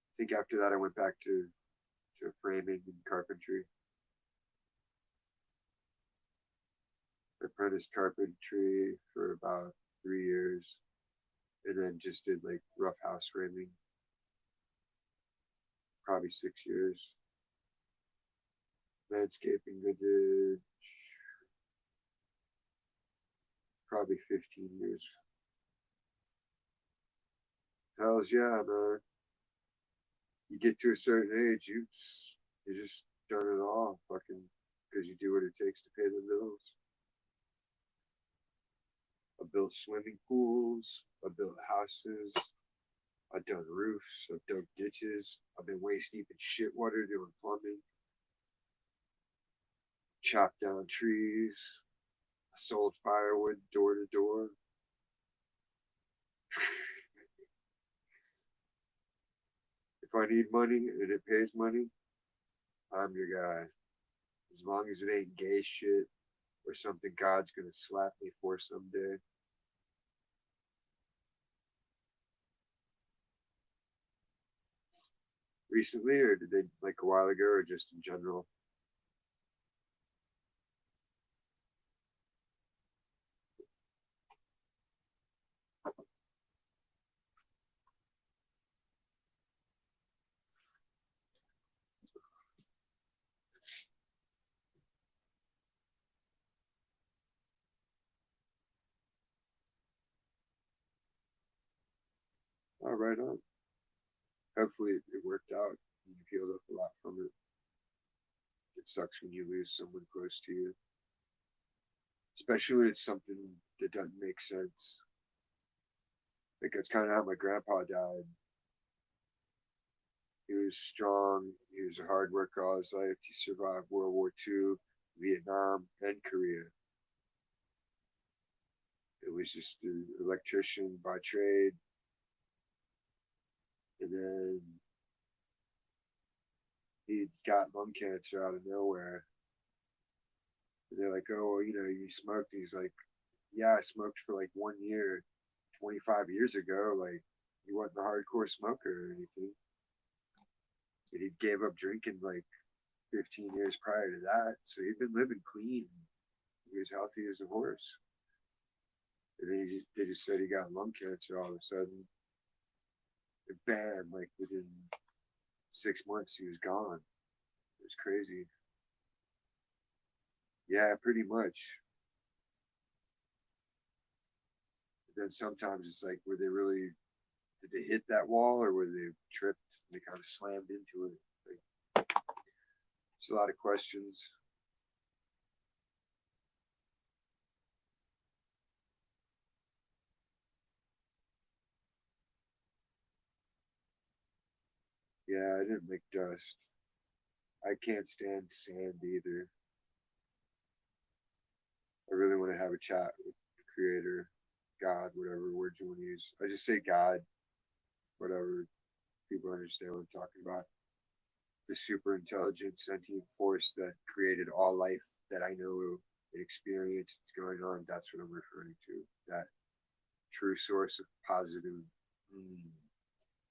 I think after that I went back to framing and carpentry. I apprenticed carpentry for about 3 years, and then just did like rough house framing, probably 6 years. Landscaping I did probably 15 years. Hells yeah, man. You get to a certain age, you just done it all, fucking, because you do what it takes to pay the bills. I built swimming pools. I built houses. I've done roofs, I've dug ditches, I've been waist deep in shit water doing plumbing, chopped down trees, I sold firewood door to door. If I need money and it pays money, I'm your guy. As long as it ain't gay shit or something God's gonna slap me for someday. Recently, or did they like a while ago, or just in general? Oh, right on. Hopefully, it worked out and you healed up a lot from it. It sucks when you lose someone close to you, especially when it's something that doesn't make sense. Like that's kind of how my grandpa died. He was strong. He was a hard worker all his life. He survived World War II, Vietnam, and Korea. It was just an electrician by trade. And then he got lung cancer out of nowhere. And they're like, oh, well, you smoked. He's like, yeah, I smoked for like 1 year, 25 years ago. Like, he wasn't a hardcore smoker or anything. But he gave up drinking like 15 years prior to that. So he'd been living clean. He was healthy as a horse. And then they just said he got lung cancer all of a sudden. And bam, like within 6 months, he was gone. It was crazy. Yeah, pretty much. And then sometimes it's like, were they really, did they hit that wall or were they tripped and they kind of slammed into it? Like, there's a lot of questions. Yeah, I didn't make dust. I can't stand sand either. I really want to have a chat with the creator, God, whatever word you want to use. I just say God, whatever people understand what I'm talking about. The super intelligent sentient force that created all life that I know and experience that's going on. That's what I'm referring to. That true source of positive, mm,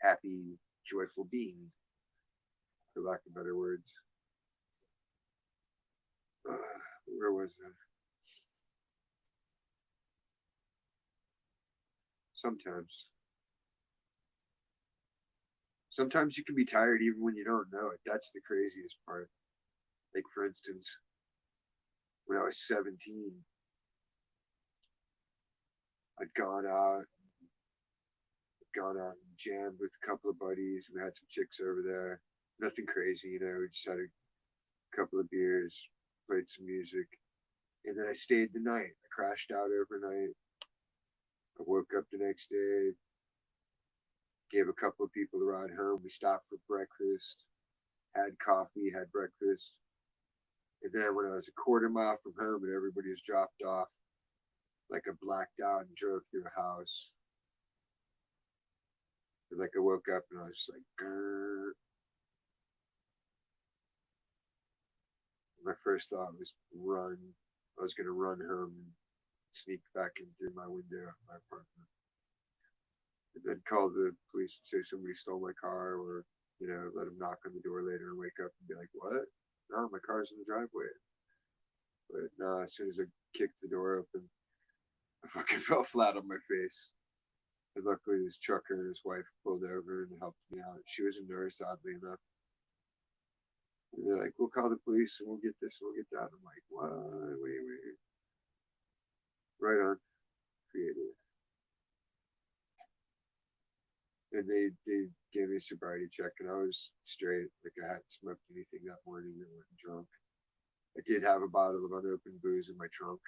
happy, joyful being, for lack of better words. Where was I? Sometimes. Sometimes you can be tired even when you don't know it. That's the craziest part. Like, for instance, when I was 17, I'd gone out and jammed with a couple of buddies. We had some chicks over there. Nothing crazy, We just had a couple of beers, played some music, and then I stayed the night. I crashed out overnight. I woke up the next day, gave a couple of people a ride home. We stopped for breakfast, had coffee, had breakfast. And then when I was a quarter mile from home and everybody was dropped off, like I blacked out and drove through a house. And like I woke up and I was just like, grr. My first thought was run. I was gonna run home and sneak back in through my window of my apartment. And then call the police and say somebody stole my car, or let them knock on the door later and wake up and be like, "What? No, my car's in the driveway." But no, as soon as I kicked the door open, I fucking fell flat on my face. And luckily, this trucker and his wife pulled over and helped me out. She was a nurse, oddly enough. And they're like, "We'll call the police and we'll get this and we'll get that." I'm like, "What? Wait. Right on, creative." And they gave me a sobriety check, and I was straight. Like I hadn't smoked anything that morning and wasn't drunk. I did have a bottle of unopened booze in my trunk,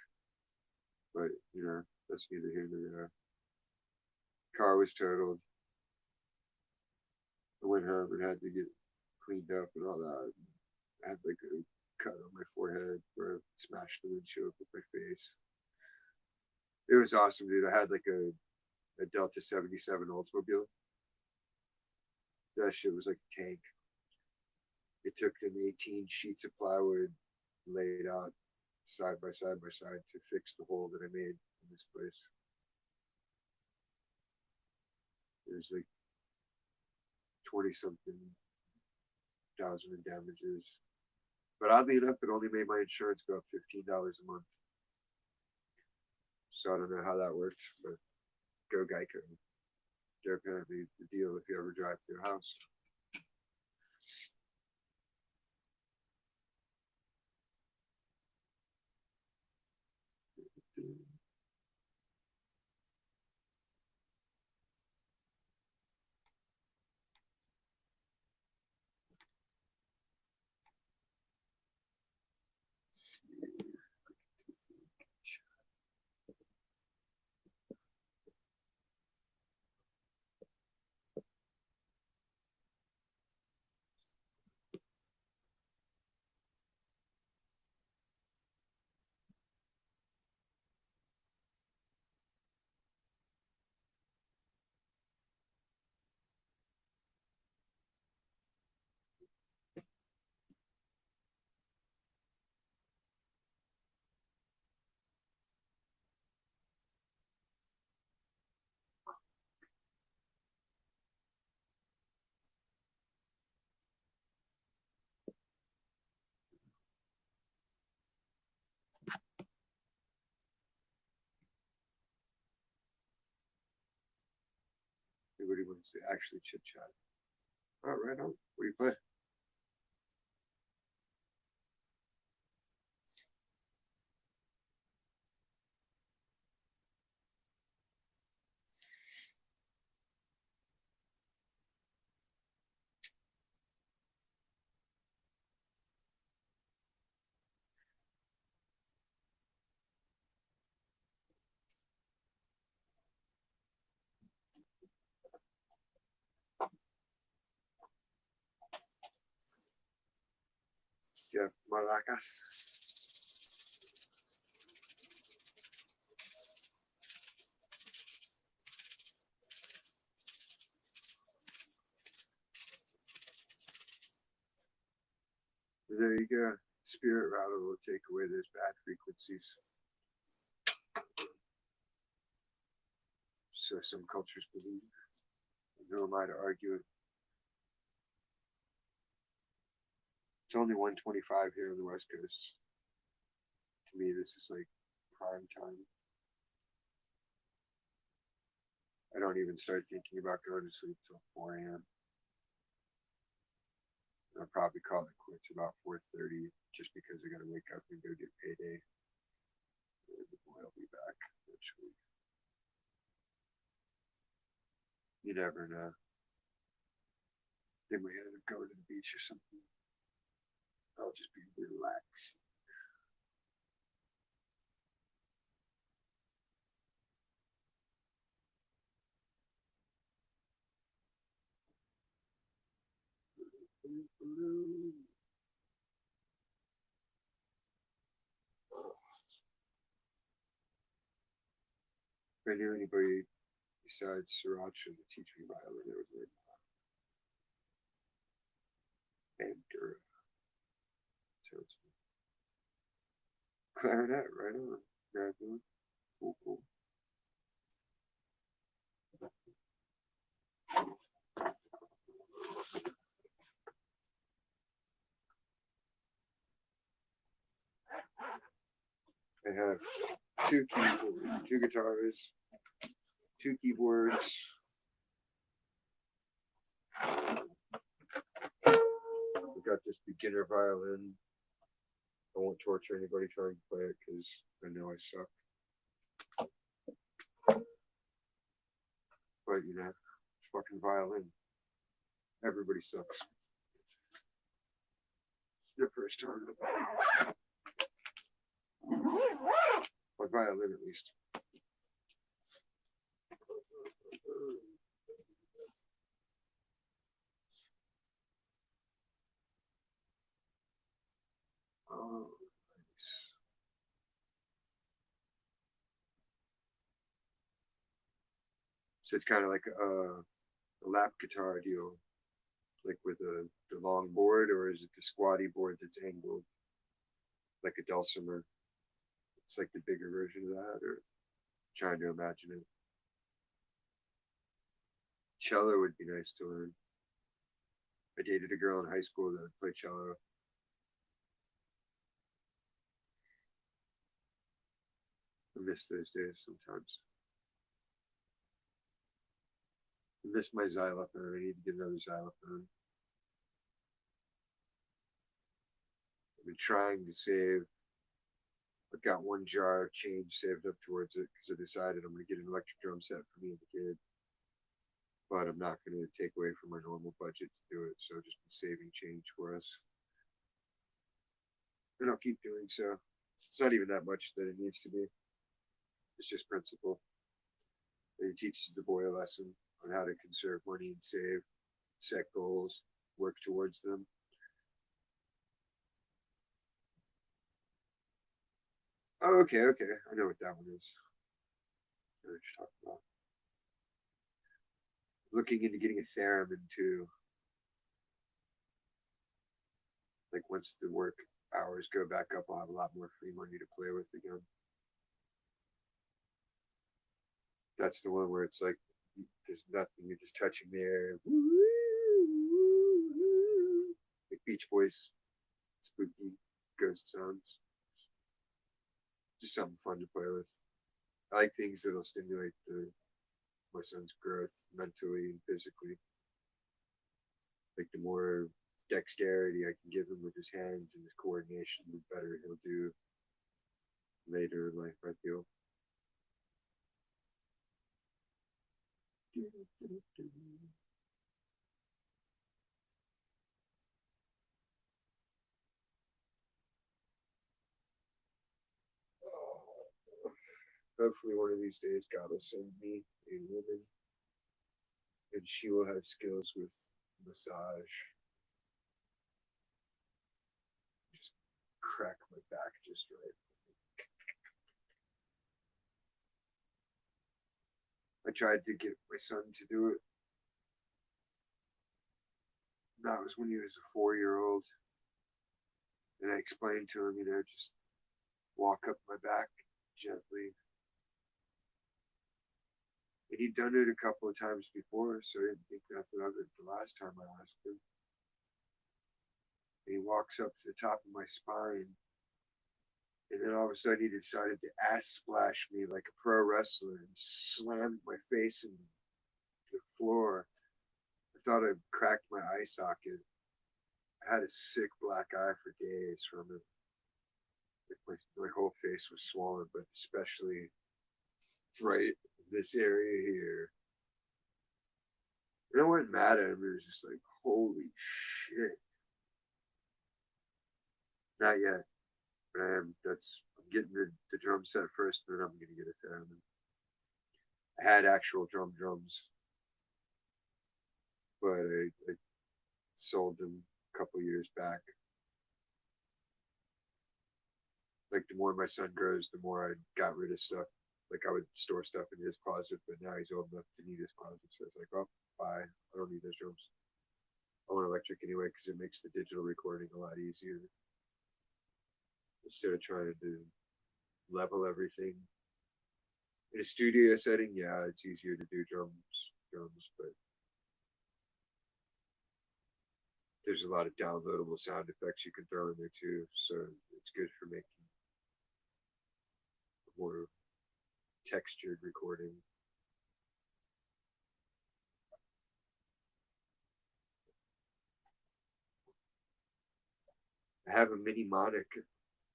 but that's neither here nor there. Car was totaled. I went home and had to get cleaned up and all that. I had like a cut on my forehead where I smashed the windshield with my face. It was awesome, dude. I had like a Delta 77 Oldsmobile. That shit was like a tank. It took them 18 sheets of plywood laid out side by side to fix the hole that I made in this place. It was like 20 something thousand in damages. But oddly enough, it only made my insurance go up $15 a month. So I don't know how that worked, but go Geico. They're apparently the deal if you ever drive to their house. Everybody wants to actually chit chat. All right, on. What do you play? Yeah, maracas. There you go. Spirit rattle will take away those bad frequencies. So some cultures believe. Who am I to argue it? It's only 1:25 here on the West Coast. To me, this is like prime time. I don't even start thinking about going to sleep till 4 a.m. I'll probably call it quits about 4:30 just because I got to wake up and go get payday. And the boy will be back eventually. You never know. They might end up going to the beach or something. I'll just be relaxed. If I knew anybody besides Sriracha to teach me violin, it was like Bandura. Sounds clarinet, right on. Graduate. Cool, cool. I have two keyboards, two guitars, two keyboards. I've got this beginner violin. I won't torture anybody trying to play it because I know I suck. But you know, it's fucking violin. Everybody sucks. It's the first time. But violin at least. Oh, nice. So it's kind of like a lap guitar deal, like with the long board, or is it the squatty board that's angled like a dulcimer? It's like the bigger version of that, or trying to imagine it. Cello would be nice to learn. I dated a girl in high school that would play cello. I miss those days sometimes. I miss my xylophone. I need to get another xylophone. I've been trying to save. I've got one jar of change saved up towards it because I decided I'm going to get an electric drum set for me and the kid. But I'm not going to take away from my normal budget to do it. So I've just been saving change for us. And I'll keep doing so. It's not even that much that it needs to be. It's just principle. And it teaches the boy a lesson on how to conserve money and save, set goals, work towards them. Oh, okay, okay. I know what that one is. I know what you're talking about. Looking into getting a theremin too. Like once the work hours go back up, I'll have a lot more free money to play with again. That's the one where it's like there's nothing, you're just touching the air. Like Beach Boys, spooky ghost sounds. Just something fun to play with. I like things that'll stimulate my son's growth mentally and physically. Like the more dexterity I can give him with his hands and his coordination, the better he'll do later in life, I feel. Hopefully, one of these days, God will send me a woman and she will have skills with massage. Just crack my back just right. I tried to get my son to do it. That was when he was a 4 year old. And I explained to him, just walk up my back gently. And he'd done it a couple of times before, so I didn't think nothing of it the last time I asked him. And he walks up to the top of my spine, and then all of a sudden he decided to ass splash me like a pro wrestler and slammed my face into the floor. I thought I cracked my eye socket. I had a sick black eye for days from it. Like my whole face was swollen, but especially right in this area here. And I wasn't mad at him. It was just like, holy shit. Not yet. But I'm getting the drum set first, and then I'm gonna get a theremin. I had actual drums, but I sold them a couple years back. Like the more my son grows, the more I got rid of stuff. Like I would store stuff in his closet, but now he's old enough to need his closet. So it's like, oh, bye. I don't need those drums. I want electric anyway because it makes the digital recording a lot easier. Instead of trying to level everything in a studio setting, yeah, it's easier to do drums, but there's a lot of downloadable sound effects you can throw in there too. So it's good for making more textured recording. I have a mini monic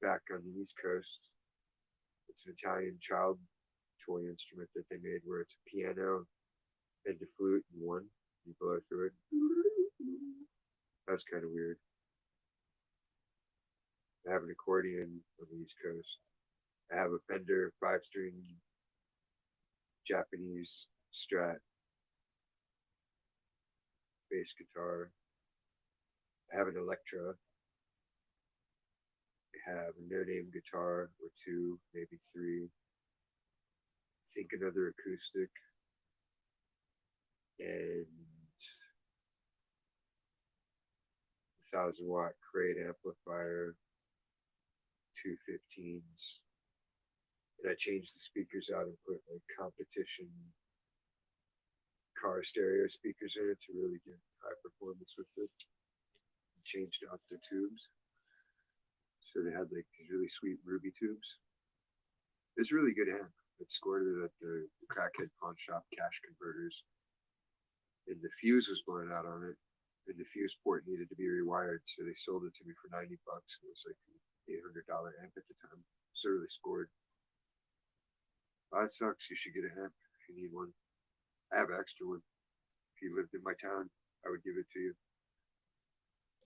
back on the East Coast. It's an Italian child toy instrument that they made where it's a piano and a flute in one. You blow through it. That's kind of weird. I have an accordion on the East Coast. I have a Fender 5 string Japanese Strat bass guitar. I have an Electra. I have a no-name guitar or two, maybe three. I think another acoustic and 1,000 watt crate amplifier, two 15s. And I changed the speakers out and put like competition car stereo speakers in it to really get high performance with it. Changed out the tubes. So they had like these really sweet ruby tubes. It's a really good amp. I scored it at the crackhead pawn shop cash converters. And the fuse was blown out on it. And the fuse port needed to be rewired. So they sold it to me for $90. It was like an $800 amp at the time. So really scored. Oh, that sucks. You should get an amp if you need one. I have an extra one. If you lived in my town, I would give it to you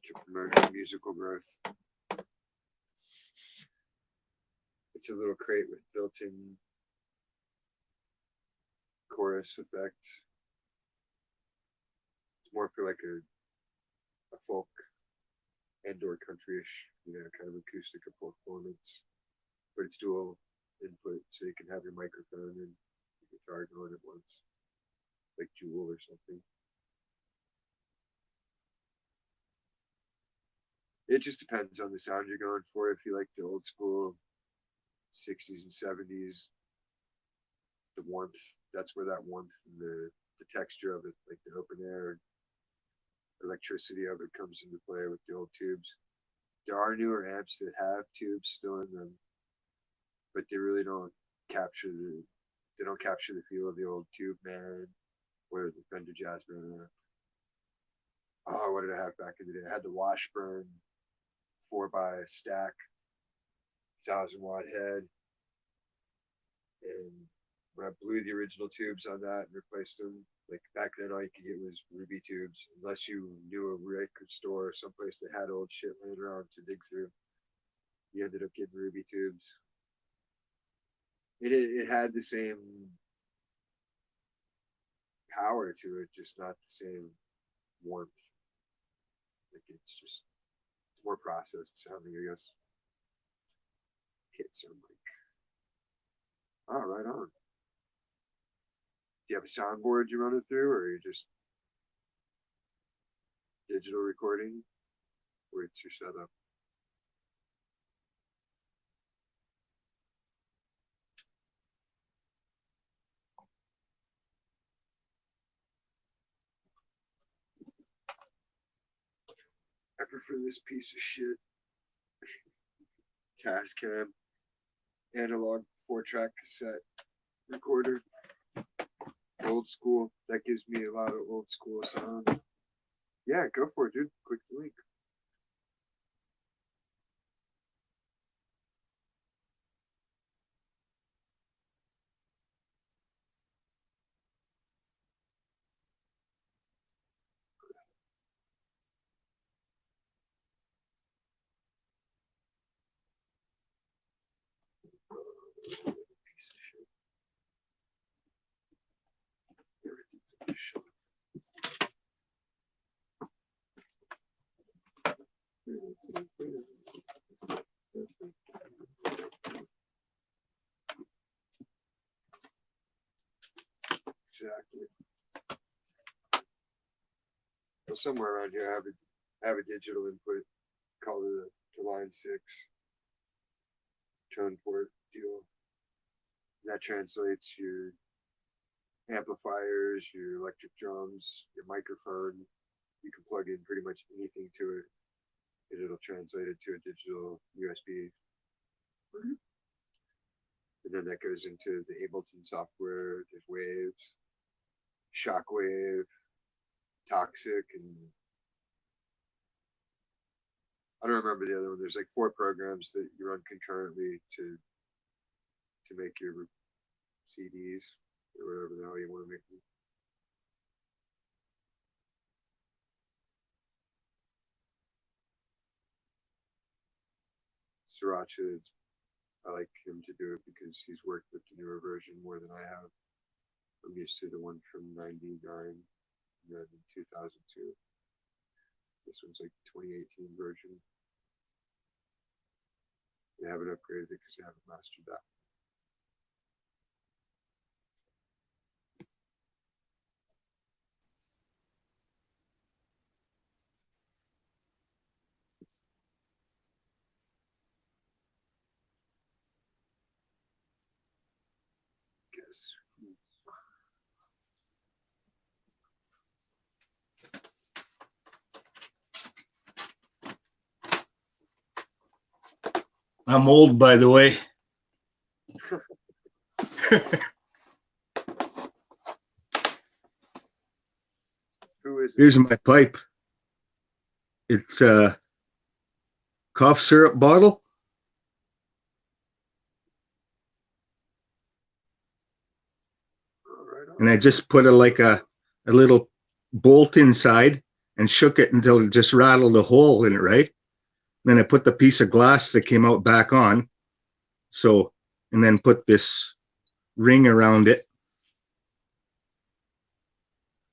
to promote musical growth. It's a little crate with built-in chorus effect. It's more for like a folk and or countryish, kind of acoustic performance. But it's dual input, so you can have your microphone and your guitar going at once, like Jewel or something. It just depends on the sound you're going for. If you like the old school 60s and 70s, the warmth, that's where that warmth and the texture of it, like the open air electricity of it comes into play with the old tubes. There are newer amps that have tubes still in them, but they really don't capture they don't capture the feel of the old tube man or the Fender Jazzman amp. Oh, what did I have back in the day? I had the Washburn 4x stack, 1,000 watt head, and when I blew the original tubes on that and replaced them, like back then all you could get was ruby tubes, unless you knew a record store or someplace that had old shit laying around to dig through. You ended up getting ruby tubes. It had the same power to it, just not the same warmth. Like it's more processed sounding, I guess. Hits are like, oh, right on. Do you have a soundboard you run it through, or are you just digital recording? Where it's your setup? I prefer this piece of shit Tascam analog 4-track cassette recorder. Old school. That gives me a lot of old school sound. Yeah, go for it, dude. Click the link. Piece of shit. Everything's a shit. Exactly. Well, somewhere around here, I have a digital input called the line 6 tone port deal. And that translates your amplifiers, your electric drums, your microphone. You can plug in pretty much anything to it, and it'll translate it to a digital USB. And then that goes into the Ableton software. There's Waves, Shockwave, Toxic, and I don't remember the other one. There's like 4 programs that you run concurrently to make your CDs or whatever the hell you want to make them. Sriracha, I like him to do it because he's worked with the newer version more than I have. I'm used to the one from '99 and then 2002. This one's like 2018 version. They haven't upgraded it because they haven't mastered that. Guess. I'm old, by the way. Who is it? Here's my pipe. It's a cough syrup bottle. And I just put a little bolt inside and shook it until it just rattled a hole in it, right? Then I put the piece of glass that came out back on. So, and then put this ring around it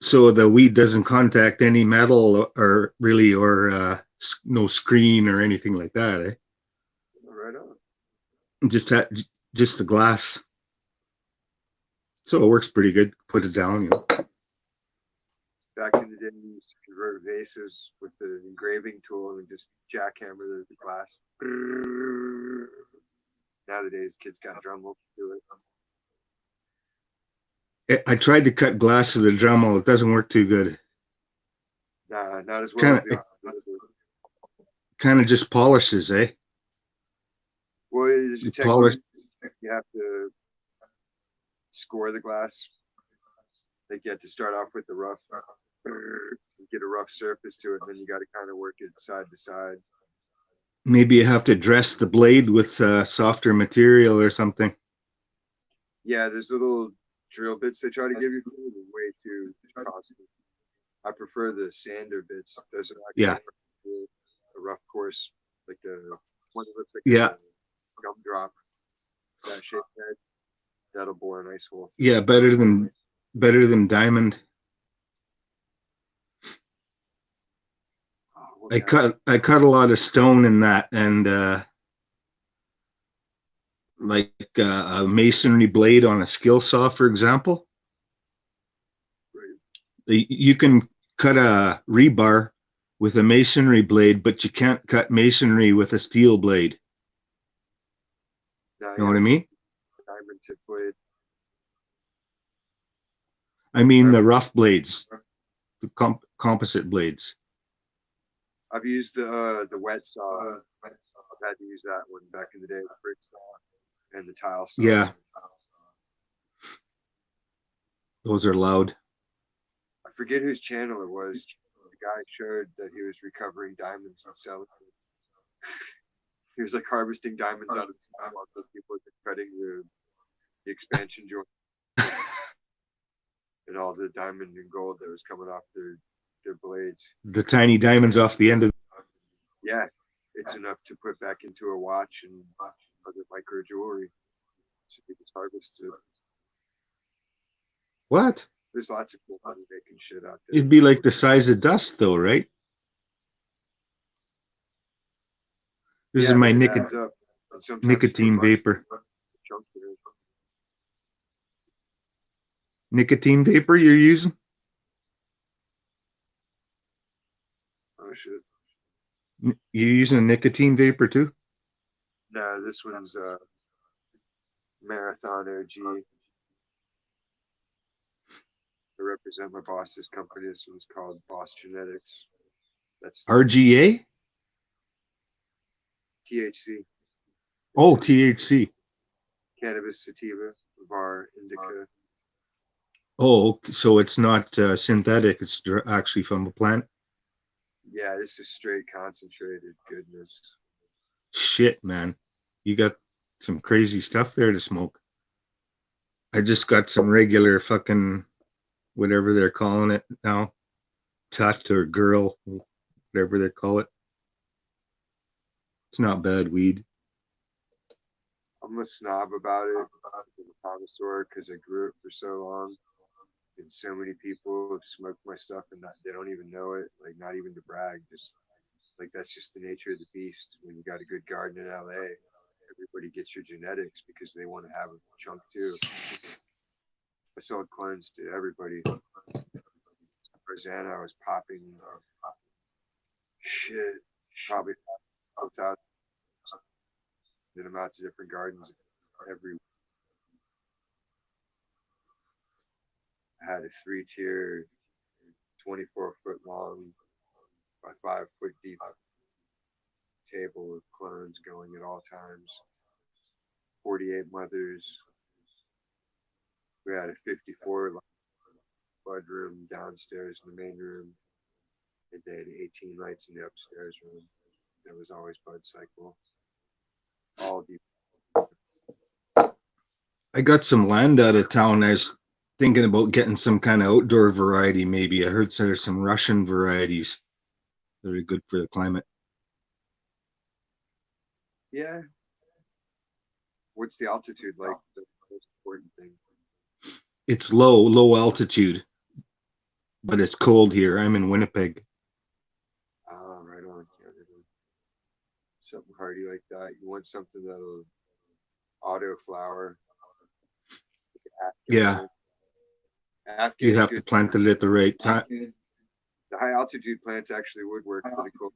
so the weed doesn't contact any metal or really, or no screen or anything like that. Eh? Right on. Just the glass. So it works pretty good. Put it down, you know. Back in the day, we used to convert vases with the engraving tool and just jackhammer the glass. Nowadays, kids got Dremel to do it. I tried to cut glass with a Dremel. It doesn't work too good. Nah, not as well as the. Kind of just polishes, eh? Well, there's a technique. Polish. You have to score the glass. Like you have to start off with the rough, get a rough surface to it, and then you got to kind of work it side to side. Maybe you have to dress the blade with softer material or something. Yeah, there's little drill bits they try to give you for it. They're way too costly. I prefer the sander bits. Those are actually a rough course, like the one that looks like a gumdrop. That shape head, that'll bore a nice hole. Yeah, better than diamond. Oh, I cut a lot of stone in that, and like a masonry blade on a skill saw, for example. Right. You can cut a rebar with a masonry blade, but you can't cut masonry with a steel blade. You know what I mean? Diamond tip blade. I mean the rough blades, the composite blades. I've used the wet saw. I've had to use that one back in the day, the brick saw and the tile saw. Yeah. Those are loud. I forget whose channel it was. The guy showed that he was recovering diamonds and selling them. He was like harvesting diamonds out of the sky while those people were cutting the expansion joint and all the diamond and gold that was coming off their blades. The tiny diamonds off the end of. Yeah, it's enough to put back into a watch and other micro jewelry. So you just harvest it. What? There's lots of cool money making shit out there. It'd be like the size of dust, though, right? This is my nicotine vapor. Nicotine vapor you're using? Oh shit. You're using a nicotine vapor too? No, this one's Marathon OG. I represent my boss's company. This one's called Boss Genetics. That's RGA? THC. Oh, THC. Cannabis sativa, var indica. Oh, so it's not synthetic. It's actually from a plant? Yeah, this is straight concentrated goodness. Shit, man. You got some crazy stuff there to smoke. I just got some regular fucking whatever they're calling it now. Tut or girl, whatever they call it. It's not bad weed. I'm a snob about it. I'm a connoisseur because I grew it for so long. And so many people have smoked my stuff and they don't even know it. Like, not even to brag. Just like that's just the nature of the beast when you got a good garden in LA. everybody gets your genetics because they want to have a chunk too. I sold clones to everybody. Rosanna, I was popping shit, probably 5,000, did them out to different gardens every. I had a 3-tier, 24-foot long by 5-foot deep table with clones going at all times. 48 mothers. We had a 54 bud room downstairs in the main room. And they had 18 lights in the upstairs room. There was always bud cycle. All deep. I got some land out of town. I was thinking about getting some kind of outdoor variety. Maybe I heard there's some Russian varieties that are good for the climate. Yeah. What's the altitude like? The most important thing. It's low altitude, but it's cold here. I'm in Winnipeg. Ah, right on. Something hardy like that. You want something that'll auto flower. Yeah, you Afghan's have to good. plant it at the right time. The high altitude plants actually would work pretty cool.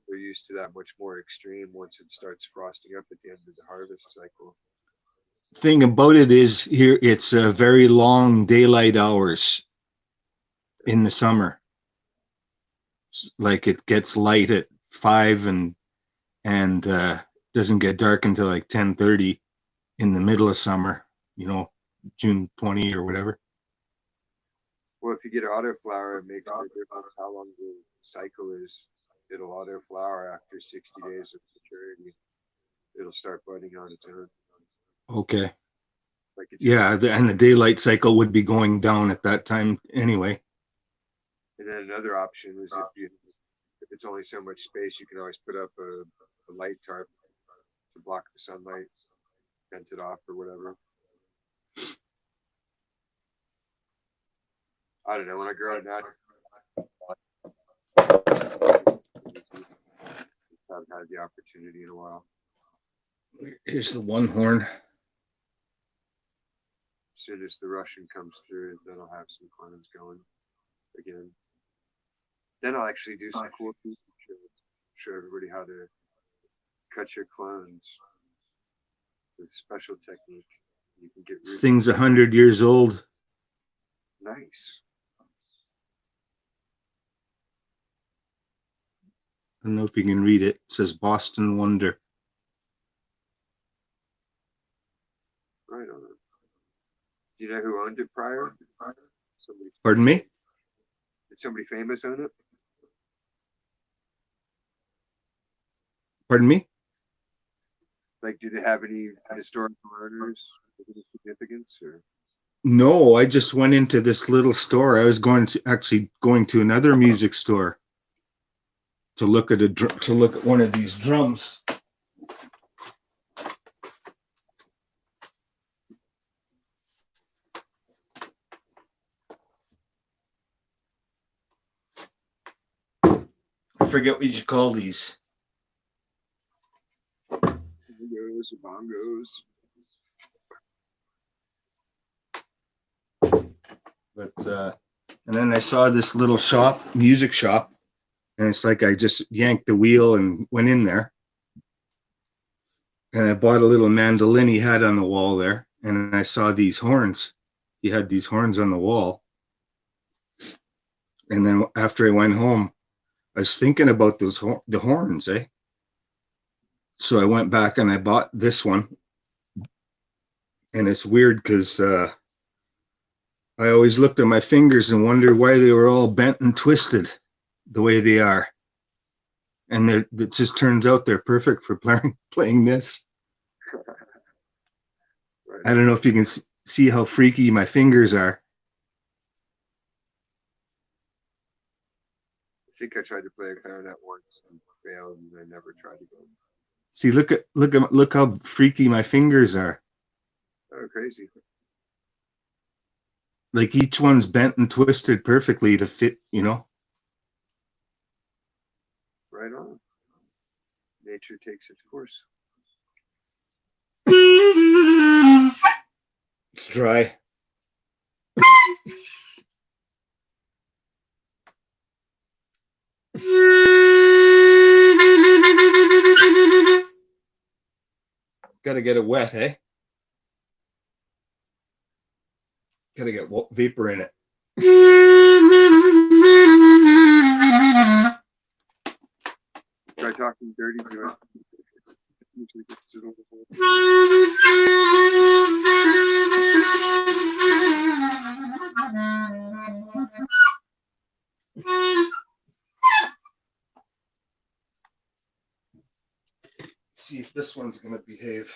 They're used to that much more extreme once it starts frosting up at the end of the harvest cycle. Thing about it is here it's very long daylight hours in the summer. Like it gets light at 5 and doesn't get dark until like 10:30 in the middle of summer, June 20 or whatever. Well, if you get auto flower, it makes no difference how long the cycle is. It'll auto flower after 60 days of maturity. It'll start budding on its own. Okay. Like it's Yeah, and the daylight cycle would be going down at that time anyway. And then another option is if it's only so much space, you can always put up a light tarp to block the sunlight, vent it off or whatever. I don't know. When I grow it now, I haven't had the opportunity in a while. Here's the one horn. As soon as the Russian comes through, then I'll have some clones going again. Then I'll actually do some cool things. Show everybody how to cut your clones with special technique. You can get This thing's 100 years old. Nice. I don't know if you can read it. It says Boston Wonder. Right on. Do you know who owned it prior? Pardon me? Did somebody famous own it? Pardon me? Like, did it have any historical owners of any significance? Or? No, I just went into this little store. I was going to another music store to look at one of these drums. I forget what you call these. Bongos or bongos. But and then I saw this little music shop, and it's like I just yanked the wheel and went in there. And I bought a little mandolin he had on the wall there, and I saw these horns. He had these horns on the wall. And then after I went home, I was thinking about the horns, eh? So I went back and I bought this one. And it's weird because I always looked at my fingers and wondered why they were all bent and twisted the way they are. And it just turns out they're perfect for playing this. Right. I don't know if you can see how freaky my fingers are. I think I tried to play a clarinet once and failed, and I never tried again. See, look how freaky my fingers are. Oh, crazy. Like each one's bent and twisted perfectly to fit, Right on. Nature takes its course. It's dry. Gotta get it wet, eh? Gotta get vapor in it. Try talking dirty to it. Usually gets it over there. See if this one's gonna behave.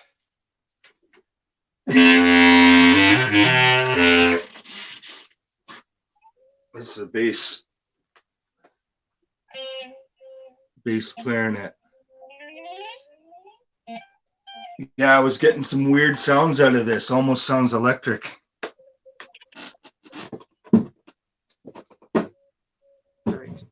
This is a bass clarinet. Yeah, I was getting some weird sounds out of this. Almost sounds electric. Nice.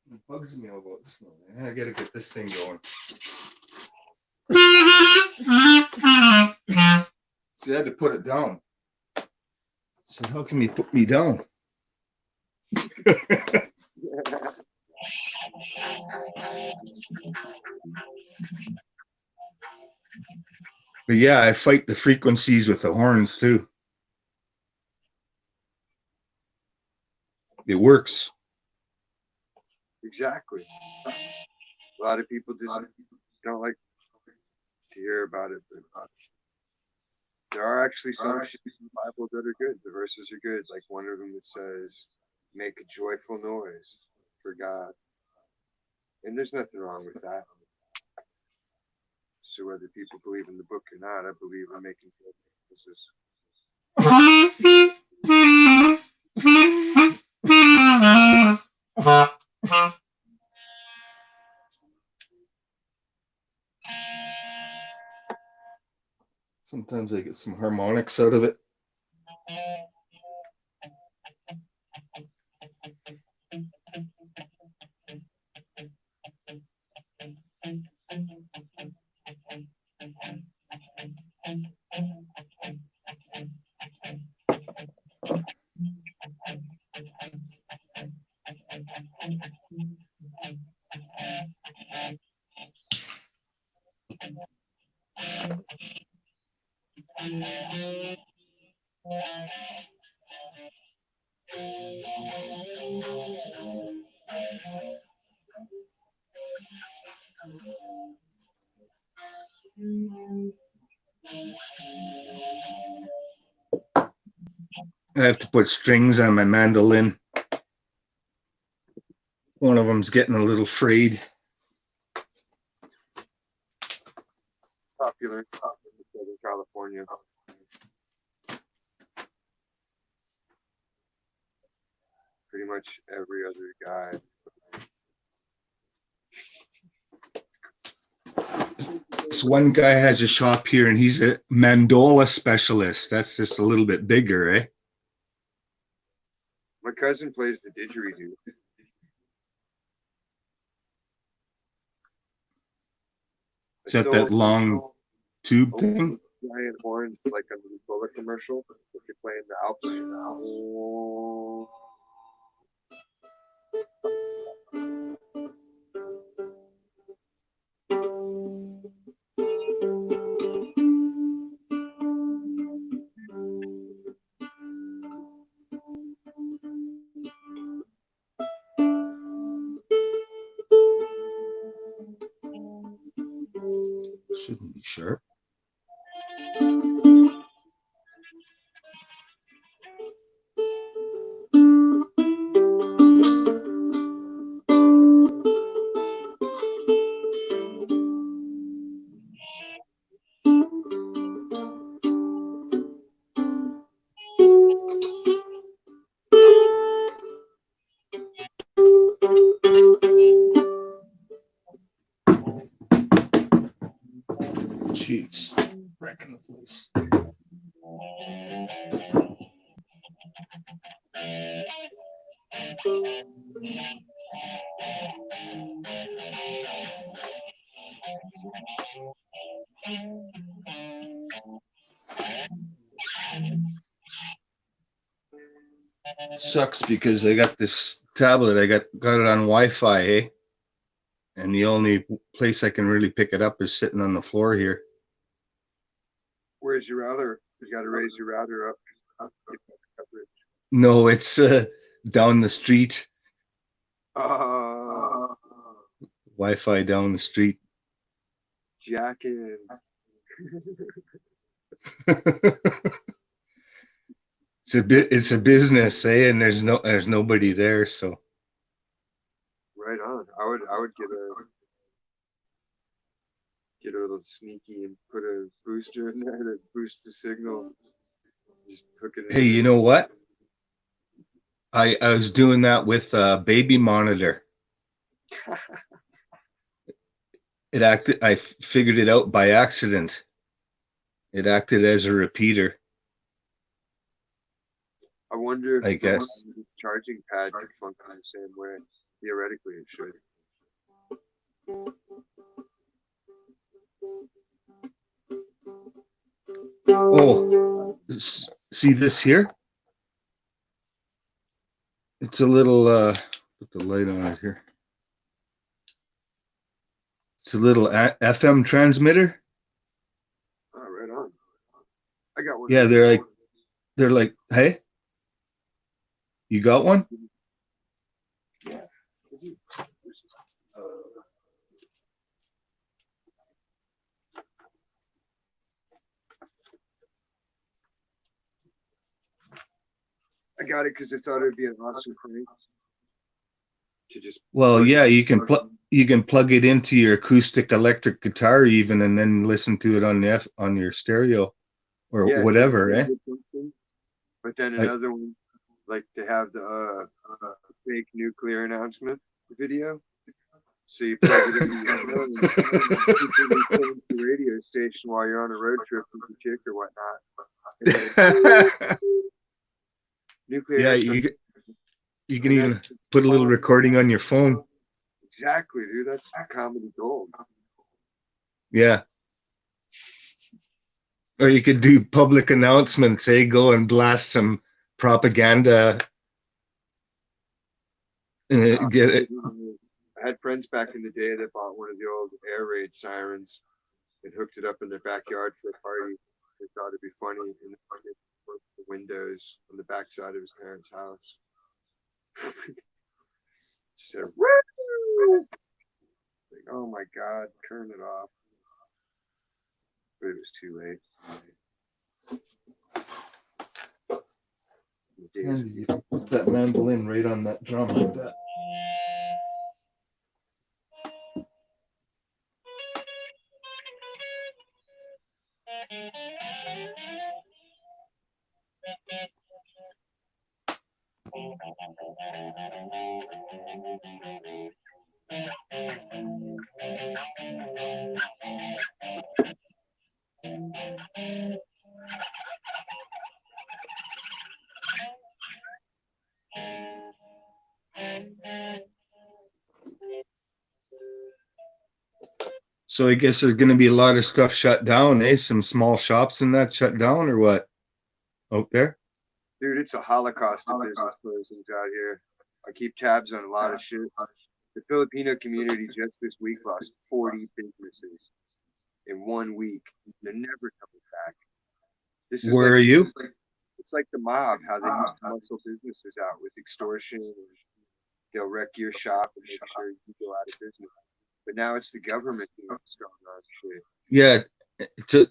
It bugs me about this one. I gotta get this thing going. See, I had to put it down. So how can you put me down? But yeah, I fight the frequencies with the horns too. It works. Exactly. A lot of people just don't like to hear about it, but there are actually some shit in the Bible that are good. The verses are good. Like one of them that says, "Make a joyful noise for God," and there's nothing wrong with that. So whether people believe in the book or not, I believe in making joyful noises. Sometimes I get some harmonics out of it. I have to put strings on my mandolin. One of them's getting a little frayed. Popular in Southern California. Pretty much every other guy. This one guy has a shop here, and he's a mandola specialist. That's just a little bit bigger, eh? My cousin plays the didgeridoo. I Is that still that long tube own thing? giant horns like on the Cola commercial. If you're playing the Alps. Shouldn't be sharp. Jeez, wrecking the place. Sucks because I got this tablet. I got it on Wi-Fi, eh? And the only place I can really pick it up is sitting on the floor here. Where's your router? You got to raise your router up. Get that coverage. No, it's down the street. Wi-Fi down the street. Jacking. It's a business, eh? And there's nobody there, so. Right on. I would get a little sneaky and put a booster in there to boost the signal. Just hook it Hey, into you this. know what? I was doing that with a baby monitor. I figured it out by accident. It acted as a repeater. I wonder if I guess. this charging pad could function the same way. Theoretically, it should. Oh, see this here? It's a little, put the light on it here. It's a little FM transmitter. Oh, right on. I got one. Yeah, they're like, hey, you got one? Yeah. I got it because I thought it would be an awesome prank to just. Well, yeah, you can plug it into your acoustic electric guitar even, and then listen to it on your stereo or Yeah, whatever, eh? But then another one, like they have the fake nuclear announcement video. So you plug it in the radio station while you're on a road trip with your chick or whatnot. Nuclear. Yeah, you can even put a little recording on your phone. Exactly, dude. That's comedy gold. Yeah. Or you could do public announcements, eh? Go and blast some propaganda. Get it. I had friends back in the day that bought one of the old air raid sirens and hooked it up in their backyard for a party. They thought it'd be funny, and the windows on the backside of his parents' house. She said, "Woo!" Like, oh my God, turn it off. But it was too late. You put that mandolin right on that drum like that. So I guess there's going to be a lot of stuff shut down, eh? Some small shops and that shut down or what? Out there? Dude, it's a holocaust of business closings out here. I keep tabs on a lot of shit. The Filipino community just this week lost 40 businesses in 1 week. They're never coming back. This is Where like are you? it's like the mob, how they used to muscle businesses out with extortion, and they'll wreck your shop and make sure you go out of business. But now it's the government doing strong arm shit. Yeah,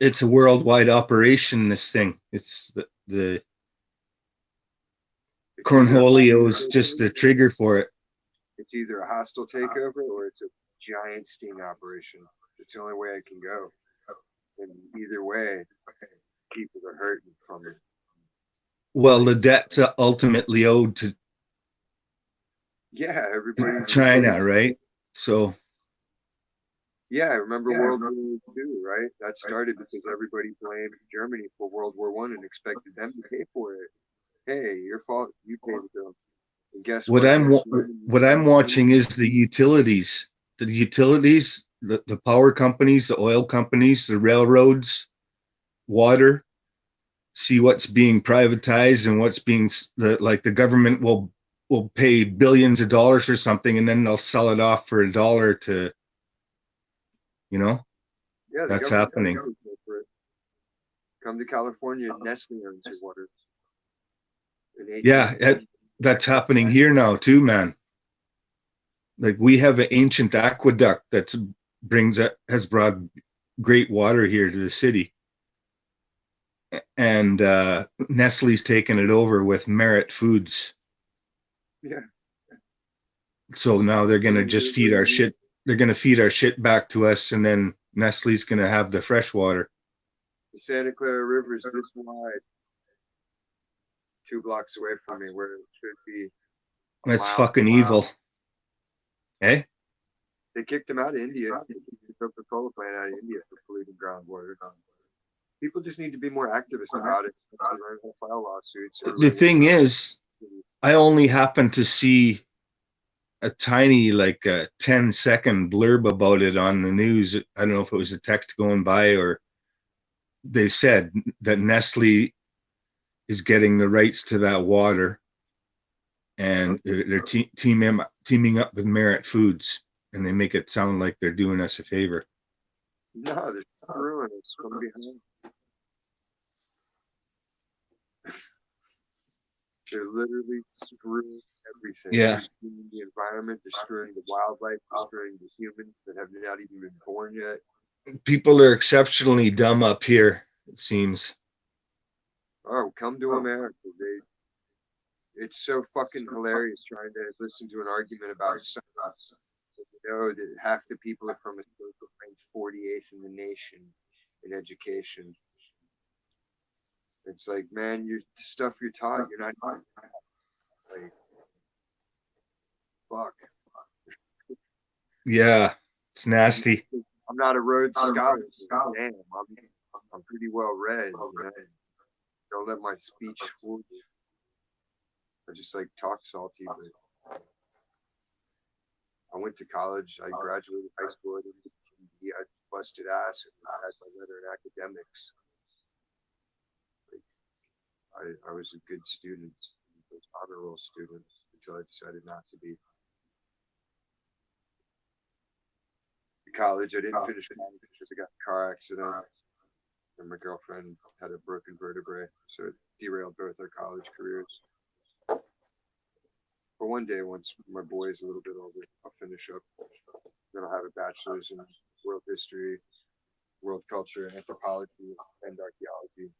it's a worldwide operation. This thing, it's the It's either Cornholio is just the trigger for it. it's either a hostile takeover or it's a giant sting operation. It's the only way it can go. And either way, people are hurting from it. Well, the debt's ultimately owed to Yeah, everybody's China, right? So yeah, I remember World War II, right? That started because everybody blamed Germany for World War One and expected them to pay for it. Hey, your fault. You paid the bill. And guess what what? I'm watching is the utilities, the power companies, the oil companies, the railroads, water. See what's being privatized and what's being the government will pay billions of dollars for something and then they'll sell it off for $1 to, you know, Yeah, the that's government happening. for it. Come to California, Nestle owns your water. Yeah, that's happening here now too, man. Like we have an ancient aqueduct has brought great water here to the city, and Nestle's taken it over with Merit Foods. Yeah. So now they're gonna just feed our shit. They're gonna feed our shit back to us, and then Nestle's gonna have the fresh water. The Santa Clara River is this wide, 2 blocks away from me, where it should be That's fucking evil. Eh? They kicked him out of India. They kicked the Coca-Cola plant out of India for polluting groundwater. People just need to be more activist about it. File lawsuits. The thing is, I only happened to see a tiny, like a 10-second blurb about it on the news. I don't know if it was a text going by or they said that Nestle is getting the rights to that water and they're teaming up with Merit Foods, and they make it sound like they're doing us a favor. No, they're screwing us from behind. They're literally screwing everything. Yeah. They're screwing the environment. They're screwing the wildlife. They're screwing the humans that have not even been born yet. People are exceptionally dumb up here, it seems. Oh, come to America. It's so fucking hilarious trying to listen to an argument about science. You know that half the people are from a state that ranked 48th in the nation in education. It's like, man, the stuff you're taught, you're not like, fuck. Yeah, it's nasty. I'm not a Rhodes Scholar. Damn, I'm pretty well read. You know? Don't let my speech fool you. I just like talk salty, but I went to college. I graduated high school. I didn't get a GED. I busted ass and I had my letter in academics. I was a good student, I was an honor roll student until I decided not to be. In college, I didn't finish college because I got in a car accident, and my girlfriend had a broken vertebrae, so it derailed both our college careers. But one day, once my boy is a little bit older, I'll finish up. Then I'll have a bachelor's in world history, world culture, anthropology, and archaeology.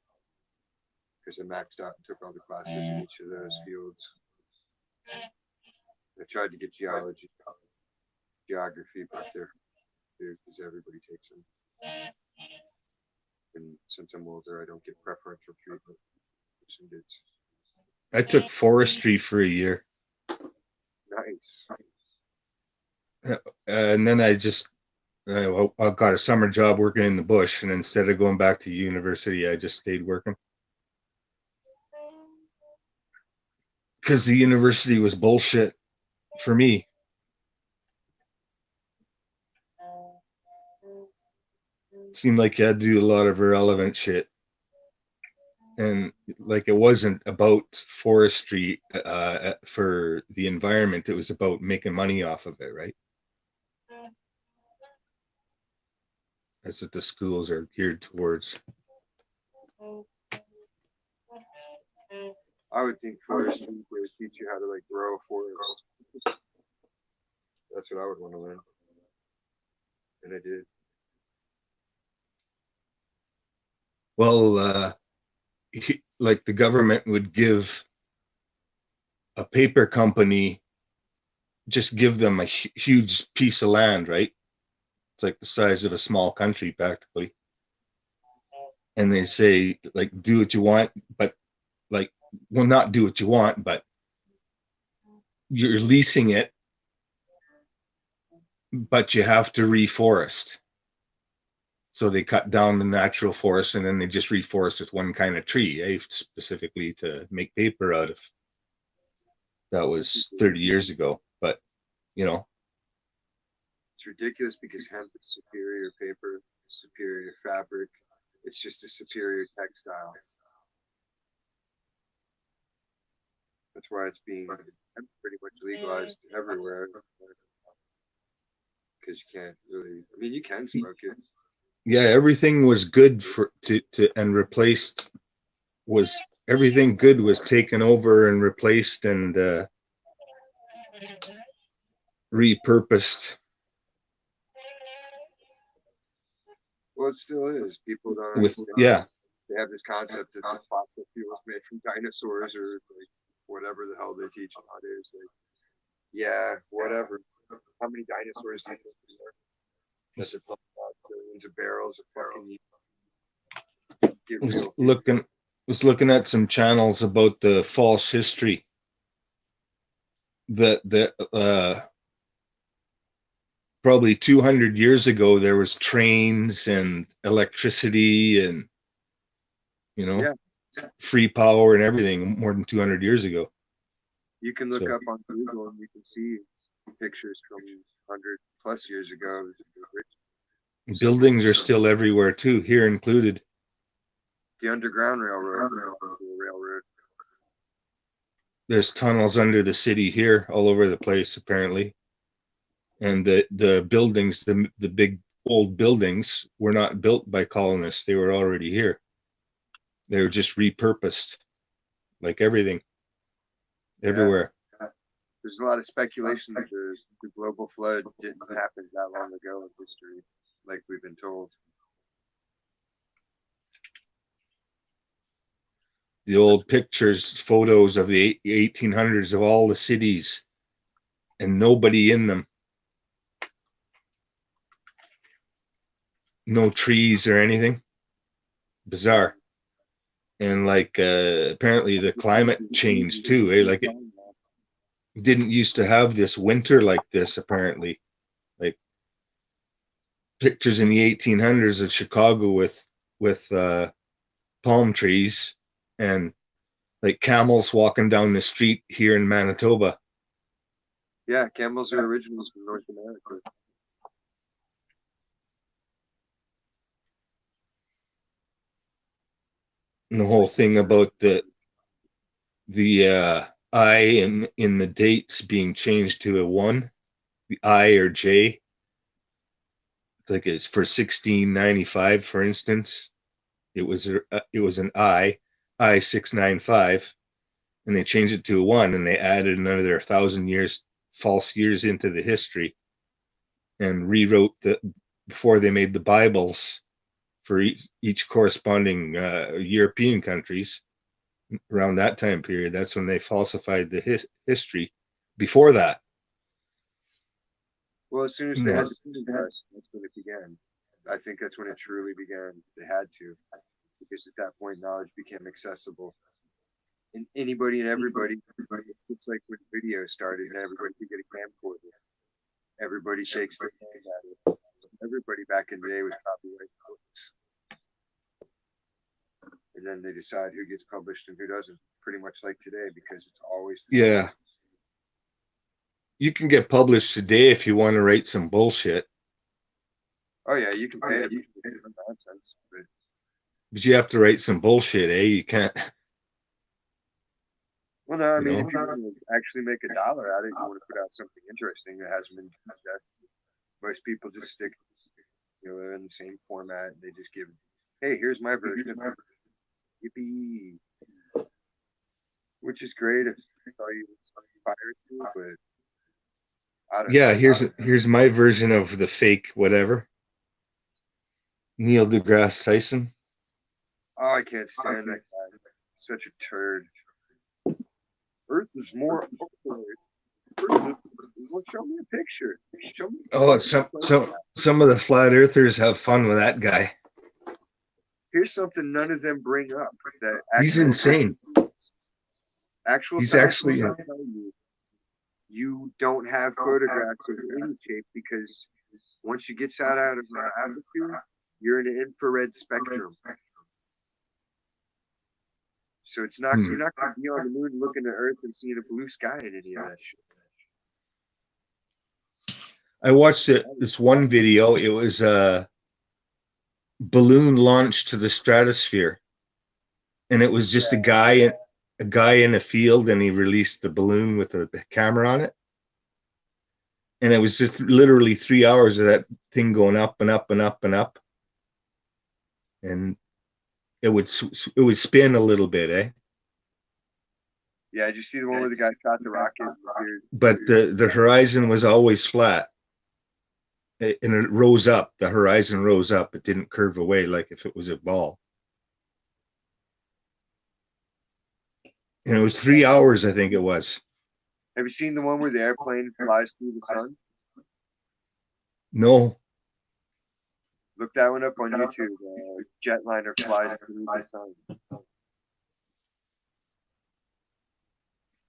Because I maxed out and took all the classes in each of those fields. I tried to get geology, geography, but they're because everybody takes them. And since I'm older, I don't get preferential treatment. I took forestry for a year. Nice. And then I got a summer job working in the bush, and instead of going back to university, I just stayed working. Because the university was bullshit for me. seemed like you had to do a lot of irrelevant shit. And like it wasn't about forestry for the environment. It was about making money off of it, right? That's what the schools are geared towards. I would think forestry would teach you how to like grow a forest. That's what I would want to learn. And I did. Well, like the government would give a paper company, just give them a huge piece of land, right? It's like the size of a small country practically. And they say, like, do what you want, but like, well, not do what you want, but you're leasing it, but you have to reforest. So they cut down the natural forest and then they just reforest with one kind of tree, specifically to make paper out of. That was 30 years ago, but you know. It's ridiculous because hemp is superior paper, superior fabric. It's just a superior textile. That's why it's hemp's pretty much legalized everywhere. Because you can't really, I mean, you can smoke it. Yeah, everything was good for to and replaced was everything good was taken over and replaced and repurposed. Well, it still is. People don't With understand. yeah, They have this concept that the fossil fuels made from dinosaurs or like whatever the hell they teach nowadays. Like, yeah, whatever. How many dinosaurs do you think there are? That they're pumping out billions of barrels of fucking. Get real. Was looking at some channels about the false history. The probably 200 years ago there was trains and electricity and Yeah. free power and everything more than 200 years ago. You can look up on Google and you can see pictures from 100+ years ago. Buildings are still everywhere too, here included. The Underground Railroad. There's tunnels under the city here all over the place apparently. And the buildings, the big old buildings were not built by colonists. They were already here. They were just repurposed, like everything, everywhere. Yeah. There's a lot of speculation that the global flood didn't happen that long ago in history, like we've been told. The old pictures, photos of the 1800s of all the cities and nobody in them. No trees or anything. Bizarre. And like apparently the climate changed too, eh? Like it didn't used to have this winter like this apparently. Like pictures in the 1800s of Chicago with palm trees and like camels walking down the street here in Manitoba. Yeah, camels are originally from North America. And the whole thing about the I in the dates being changed to a 1, the I or J, like it's for 1695, for instance, it was an I 695, and they changed it to a 1, and they added another 1,000 years false years into the history, and rewrote before they made the Bibles for each corresponding European countries. Around that time period, that's when they falsified the history. Before that, well, as soon as they had the printing press, that's when it began. I think that's when it truly began. They had to, because at that point, knowledge became accessible. And anybody and everybody, it's just like when video started and everybody could get a camcorder. Everybody takes their hand at it. Everybody back in the day was copyright books. And then they decide who gets published and who doesn't, pretty much like today, because it's always the yeah. same. You can get published today if you want to write some bullshit. Oh yeah, you can pay to be nonsense, But you have to write some bullshit, eh? You can't, well, no, I you mean, know. if you want to actually make a dollar out of it, you want to put out something interesting that hasn't been discussed. Most people just stick, in the same format. They just give, hey, here's my version of yippee, which is great if that's all you aspire to, but I don't Yeah, know. here's my version of the fake whatever. Neil deGrasse Tyson. Oh, I can't stand that guy. Such a turd. Earth is more. Well, show me a picture. Show me. Oh, some of the flat earthers have fun with that guy. Here's something none of them bring up. That He's insane. actual He's scientists actually will tell you don't have photographs of any shape because once you get out of our atmosphere, you're in an infrared spectrum. So it's not you're not going to be on the moon looking at Earth and seeing a blue sky in any of that shit. I watched this one video. It was a balloon launched to the stratosphere, and it was just a guy in a field, and he released the balloon with a camera on it, and it was just literally 3 hours of that thing going up and up and up and up, and it would spin a little bit, eh? Yeah, did you see the one where the guy shot the rocket? But the horizon was always flat, and it rose up. The horizon rose up. It didn't curve away like if it was a ball. And it was 3 hours, I think it was. Have you seen the one where the airplane flies through the sun? No. Look that one up on YouTube. Jetliner flies through the sun.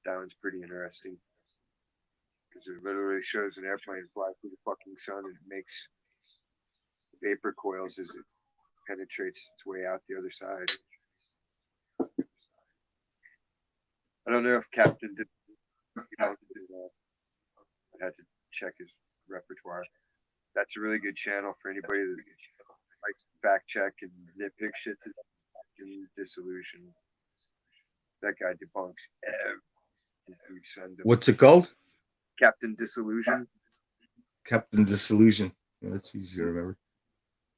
That one's pretty interesting because it literally shows an airplane fly through the fucking sun and it makes vapor coils as it penetrates its way out the other side. I don't know if Captain did, I had to check his repertoire. That's a really good channel for anybody that likes to fact check and nitpick shit to Disillusion. That guy debunks every. What's it called? Captain Disillusion. Captain Disillusion. Yeah, that's easy to remember.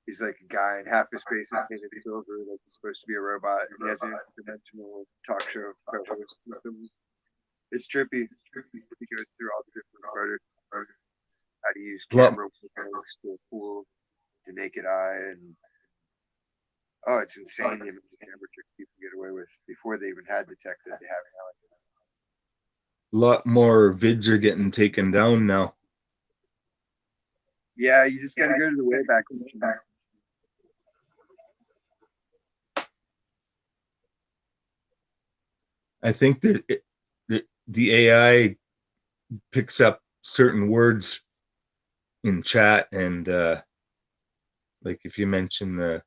He's like a guy, and half his face is painted silver, like he's supposed to be a robot. And he has an interdimensional talk show co-host with him. It's trippy. He goes through all the different parts, how to use camera angles to fool the naked eye, and it's insane the amount of camera tricks people get away with before they even had the tech that they have nowadays. A lot more vids are getting taken down now. Yeah, you just got to go to the Wayback Machine. I think that the AI picks up certain words in chat, and like if you mention the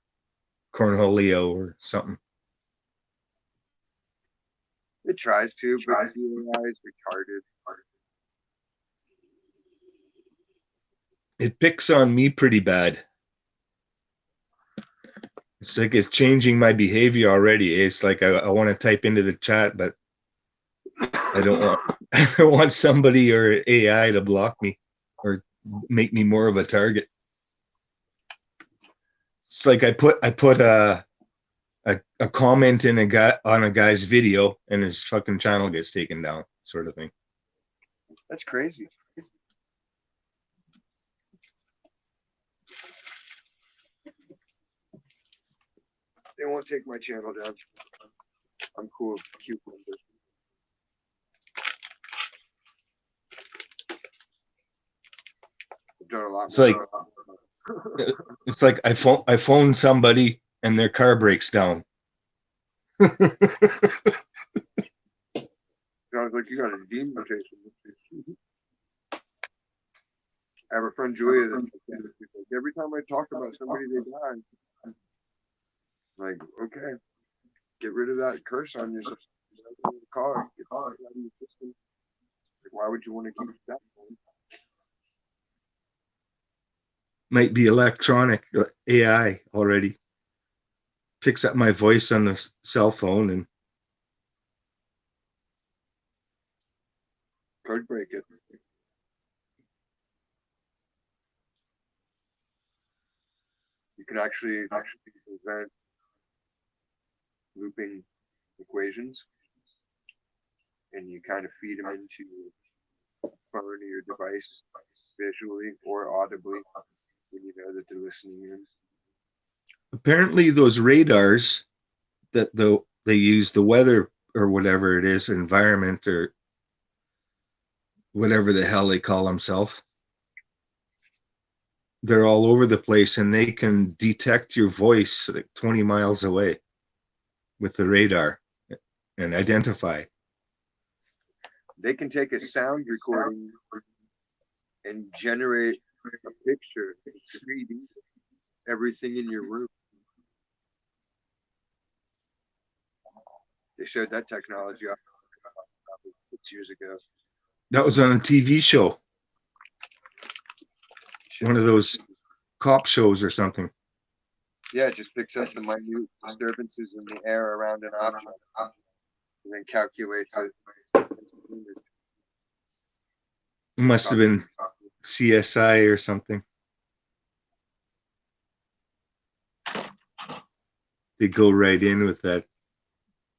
cornholio or something. It tries to, but the AI is retarded. It picks on me pretty bad. It's like it's changing my behavior already. It's like I want to type into the chat, but I don't want somebody or AI to block me or make me more of a target. It's like I put a comment in on a guy's video and his fucking channel gets taken down, sort of thing. That's crazy. They won't take my channel down. I'm cool. Cute member. I've done a lot. It's like I phone somebody and their car breaks down. Sounds like you got a demonetization. I have a friend Julia that every time I talk about somebody they died, I'm like, okay, get rid of that curse on your car. Get it out of your system. Like, why would you want to keep that one? Might be electronic AI already. Picks up my voice on the cell phone and Code break it. You can actually prevent looping equations, and you kind of feed them into your phone or your device visually or audibly when you know that they're listening in. apparently those radars that they use the weather or whatever it is, environment or whatever the hell they call themselves. They're all over the place and they can detect your voice like 20 miles away with the radar and identify. They can take a sound recording and generate a picture in 3D, everything in your room. They showed that technology off probably 6 years ago. That was on a TV show, one of those cop shows or something. Yeah, it just picks up the minute disturbances in the air around an object and then calculates it. It must have been CSI or something. They go right in with that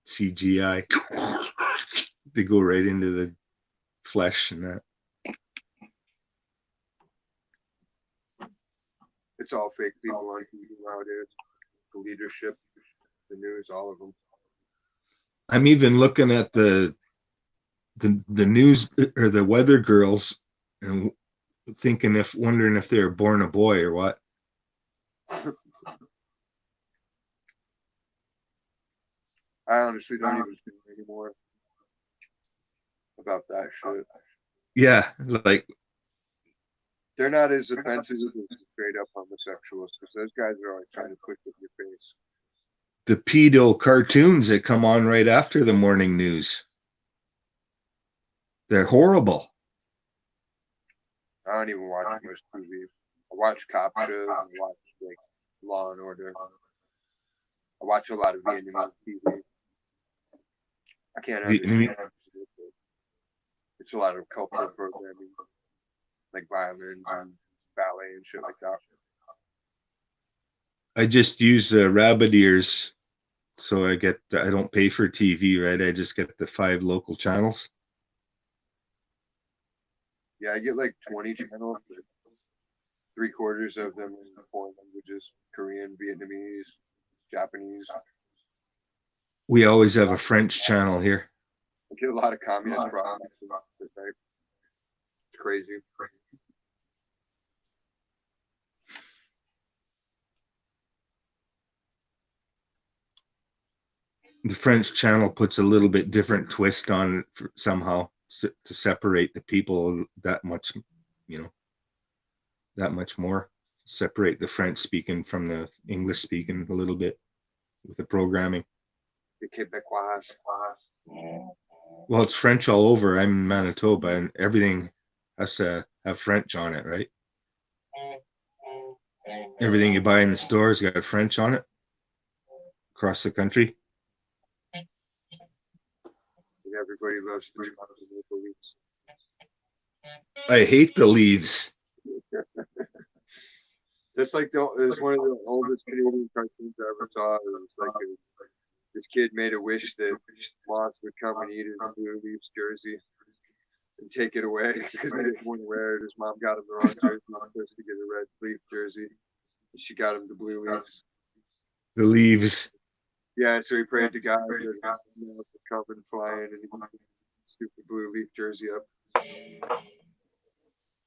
CGI. They go right into the flesh and that. It's all fake people on TV nowadays. The leadership, the news, all of them. I'm even looking at the news or the weather girls and wondering if they were born a boy or what. I honestly don't even think anymore about that shit. Yeah, like they're not as offensive as straight up homosexuals because those guys are always trying to push it in your face. the pedo cartoons that come on right after the morning news. They're horrible. I don't even watch most TV. I watch cop shows. I watch like Law and Order. I watch a lot of Vietnamese TV. I can't understand it. It's a lot of cultural programming, like violins and ballet and shit like that. I just use rabbit ears, so I don't pay for TV, right? I just get the 5 local channels. Yeah, I get like 20 channels, but 3/4 of them in foreign languages: Korean, Vietnamese, Japanese. We always have a French channel here. I get a lot of communist products. It's crazy. The French channel puts a little bit different twist on it somehow to separate the people that much, that much more. Separate the French speaking from the English speaking a little bit with the programming. The Quebecois. Well, it's French all over. I'm in Manitoba and everything has to have French on it, right? Everything you buy in the stores got French on it across the country. And everybody loves the Maple Leafs. I hate the Leaves. That's like it's one of the oldest Canadian cartoons I ever saw. It was like this kid made a wish that Moss would come and eat his Blue Leafs jersey and take it away because he didn't want to wear it. His mom got him the wrong jersey. He was supposed to get a red Leaf jersey. She got him the Blue Leafs. The Leaves. Yeah, so he prayed to God that Moss would come and fly in and he put the stupid Blue Leaf jersey up. I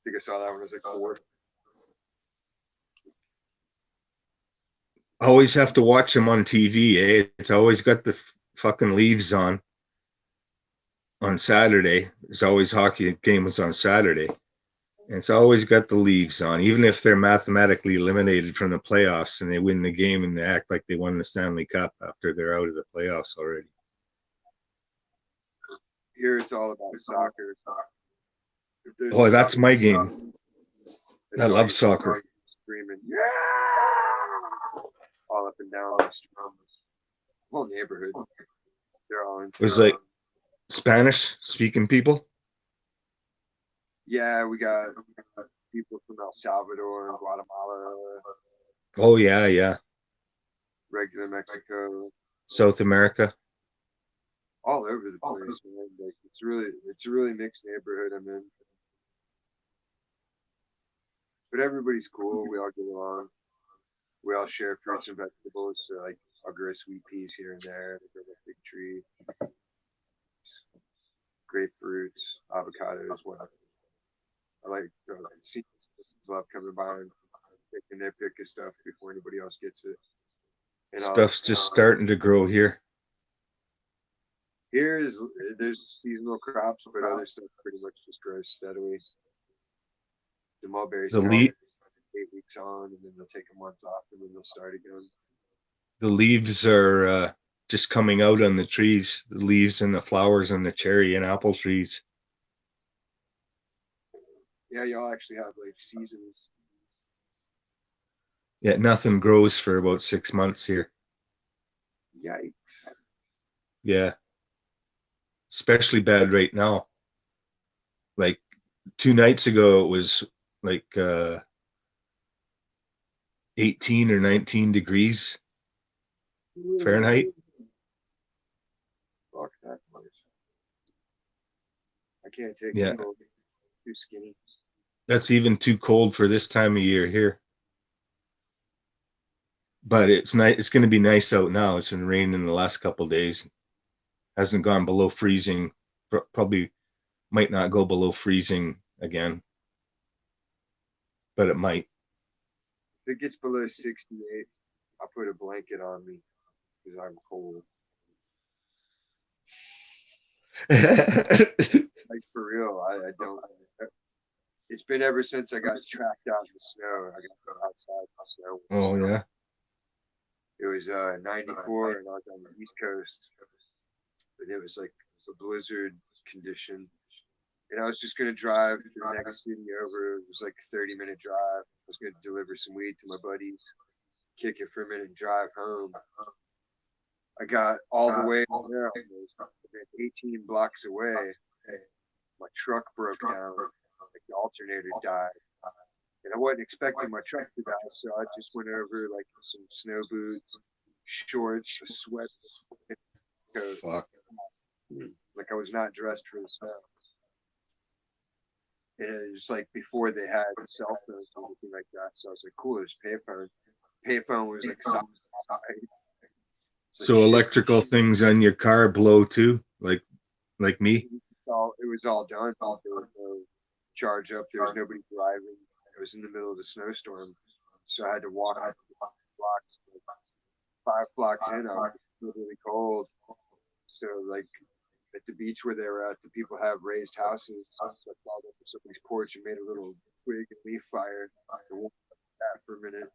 think I saw that when I was like 4. Always have to watch them on TV, eh? It's always got the fucking Leaves on Saturday. There's always hockey games on Saturday. And it's always got the Leaves on, even if they're mathematically eliminated from the playoffs and they win the game and they act like they won the Stanley Cup after they're out of the playoffs already. Here it's all about soccer. Oh, that's my game. I love soccer. screaming, yeah, all up and down the street. Whole neighborhood. They're all into Was like Spanish speaking people. Yeah, we got people from El Salvador and Guatemala, Oh yeah, yeah. regular Mexico, South America. all over the place, man. Like it's a really mixed neighborhood I'm in. But everybody's cool. We all get along. We all share fruits and vegetables. So like I'll grow sweet peas here and there. I grow a big tree, grapefruits, avocados, whatever. I like senior citizens love coming by and taking their pick of stuff before anybody else gets it. And Stuff's just starting to grow here. There's seasonal crops, but other stuff pretty much just grows steadily. The mulberries The now le- 8 weeks on, and then they'll take a month off, and then they'll start again. the leaves are just coming out on the trees. The leaves and the flowers on the cherry and apple trees. Yeah, y'all actually have like seasons. Yeah, nothing grows for about 6 months here. Yikes! Yeah, especially bad right now. Like 2 nights ago, it was like 18 or 19 degrees Fahrenheit. Fuck that place. I can't take Yeah, the cold. Too skinny. that's even too cold for this time of year here. But it's nice. It's going to be nice out now. It's been raining the last couple of days. Hasn't gone below freezing. Probably might not go below freezing again, but it might. If it gets below 68, I'll put a blanket on me because I'm cold. Like for real, I don't. It's been ever since I got trapped out in the snow. I got put outside in the snow. Oh yeah. It was 94 and I was on the East Coast. And it was like a blizzard condition. And I was just gonna drive to the next city over. It was like a 30-minute drive. I was gonna deliver some weed to my buddies, kick it for a minute, and drive home. I got all the way there, almost 18 blocks away. My truck broke down. Like the alternator died. And I wasn't expecting my truck to die, so I just went over like some snow boots, shorts, a sweat coat. Fuck. Like I was not dressed for the snow. And it was like before they had cell phones or anything like that. So I was like, cool, there's payphone. Payphone was like size. So electrical things on your car blow too, like me. It was all done. There was no charge up. There was nobody driving. It was in the middle of the snowstorm, so I had to walk blocks. 5 blocks in, I was really cold. So like at the beach where they were at, the people have raised houses. So I crawled up to somebody's porch and made a little twig and leaf fire and walked that for a minute.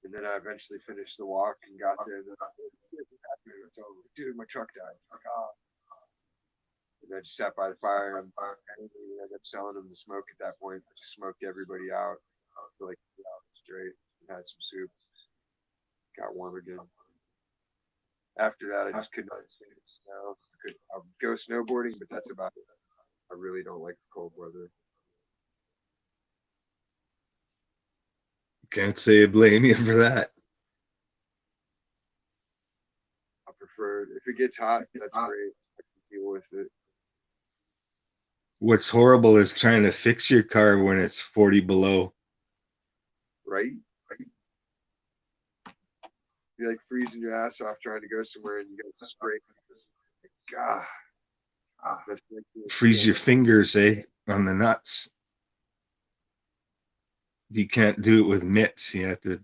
And then I eventually finished the walk and got there. And then, it's over. Dude, my truck died. Like, oh. And I just sat by the fire and I didn't even end up selling them the smoke at that point. I just smoked everybody out for like 2 hours straight and had some soup. Got warm again. After that, I just could not stand the snow. I would go snowboarding, but that's about it. I really don't like the cold weather. Can't say I blame you for that. I prefer if it gets hot, that's great. I can deal with it. What's horrible is trying to fix your car when it's 40 below. Right? You're like freezing your ass off trying to go somewhere and you got to spray. God. Freeze your fingers, on the nuts. You can't do it with mitts. You have to.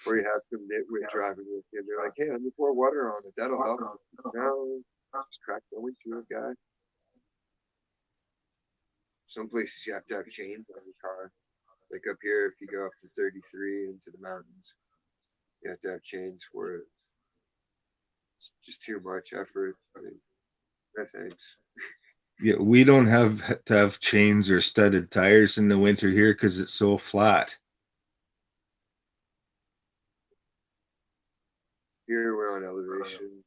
Or you have some nitwit driving with you and they're like, hey, let me pour water on it. That'll help. No, just crack the windshield, guy. Some places you have to have chains on your car. Like up here, if you go up to 33 into the mountains, you have to have chains for it. It's just too much effort. I mean, no thanks. Yeah, we don't have to have chains or studded tires in the winter here because it's so flat. Here we're on elevation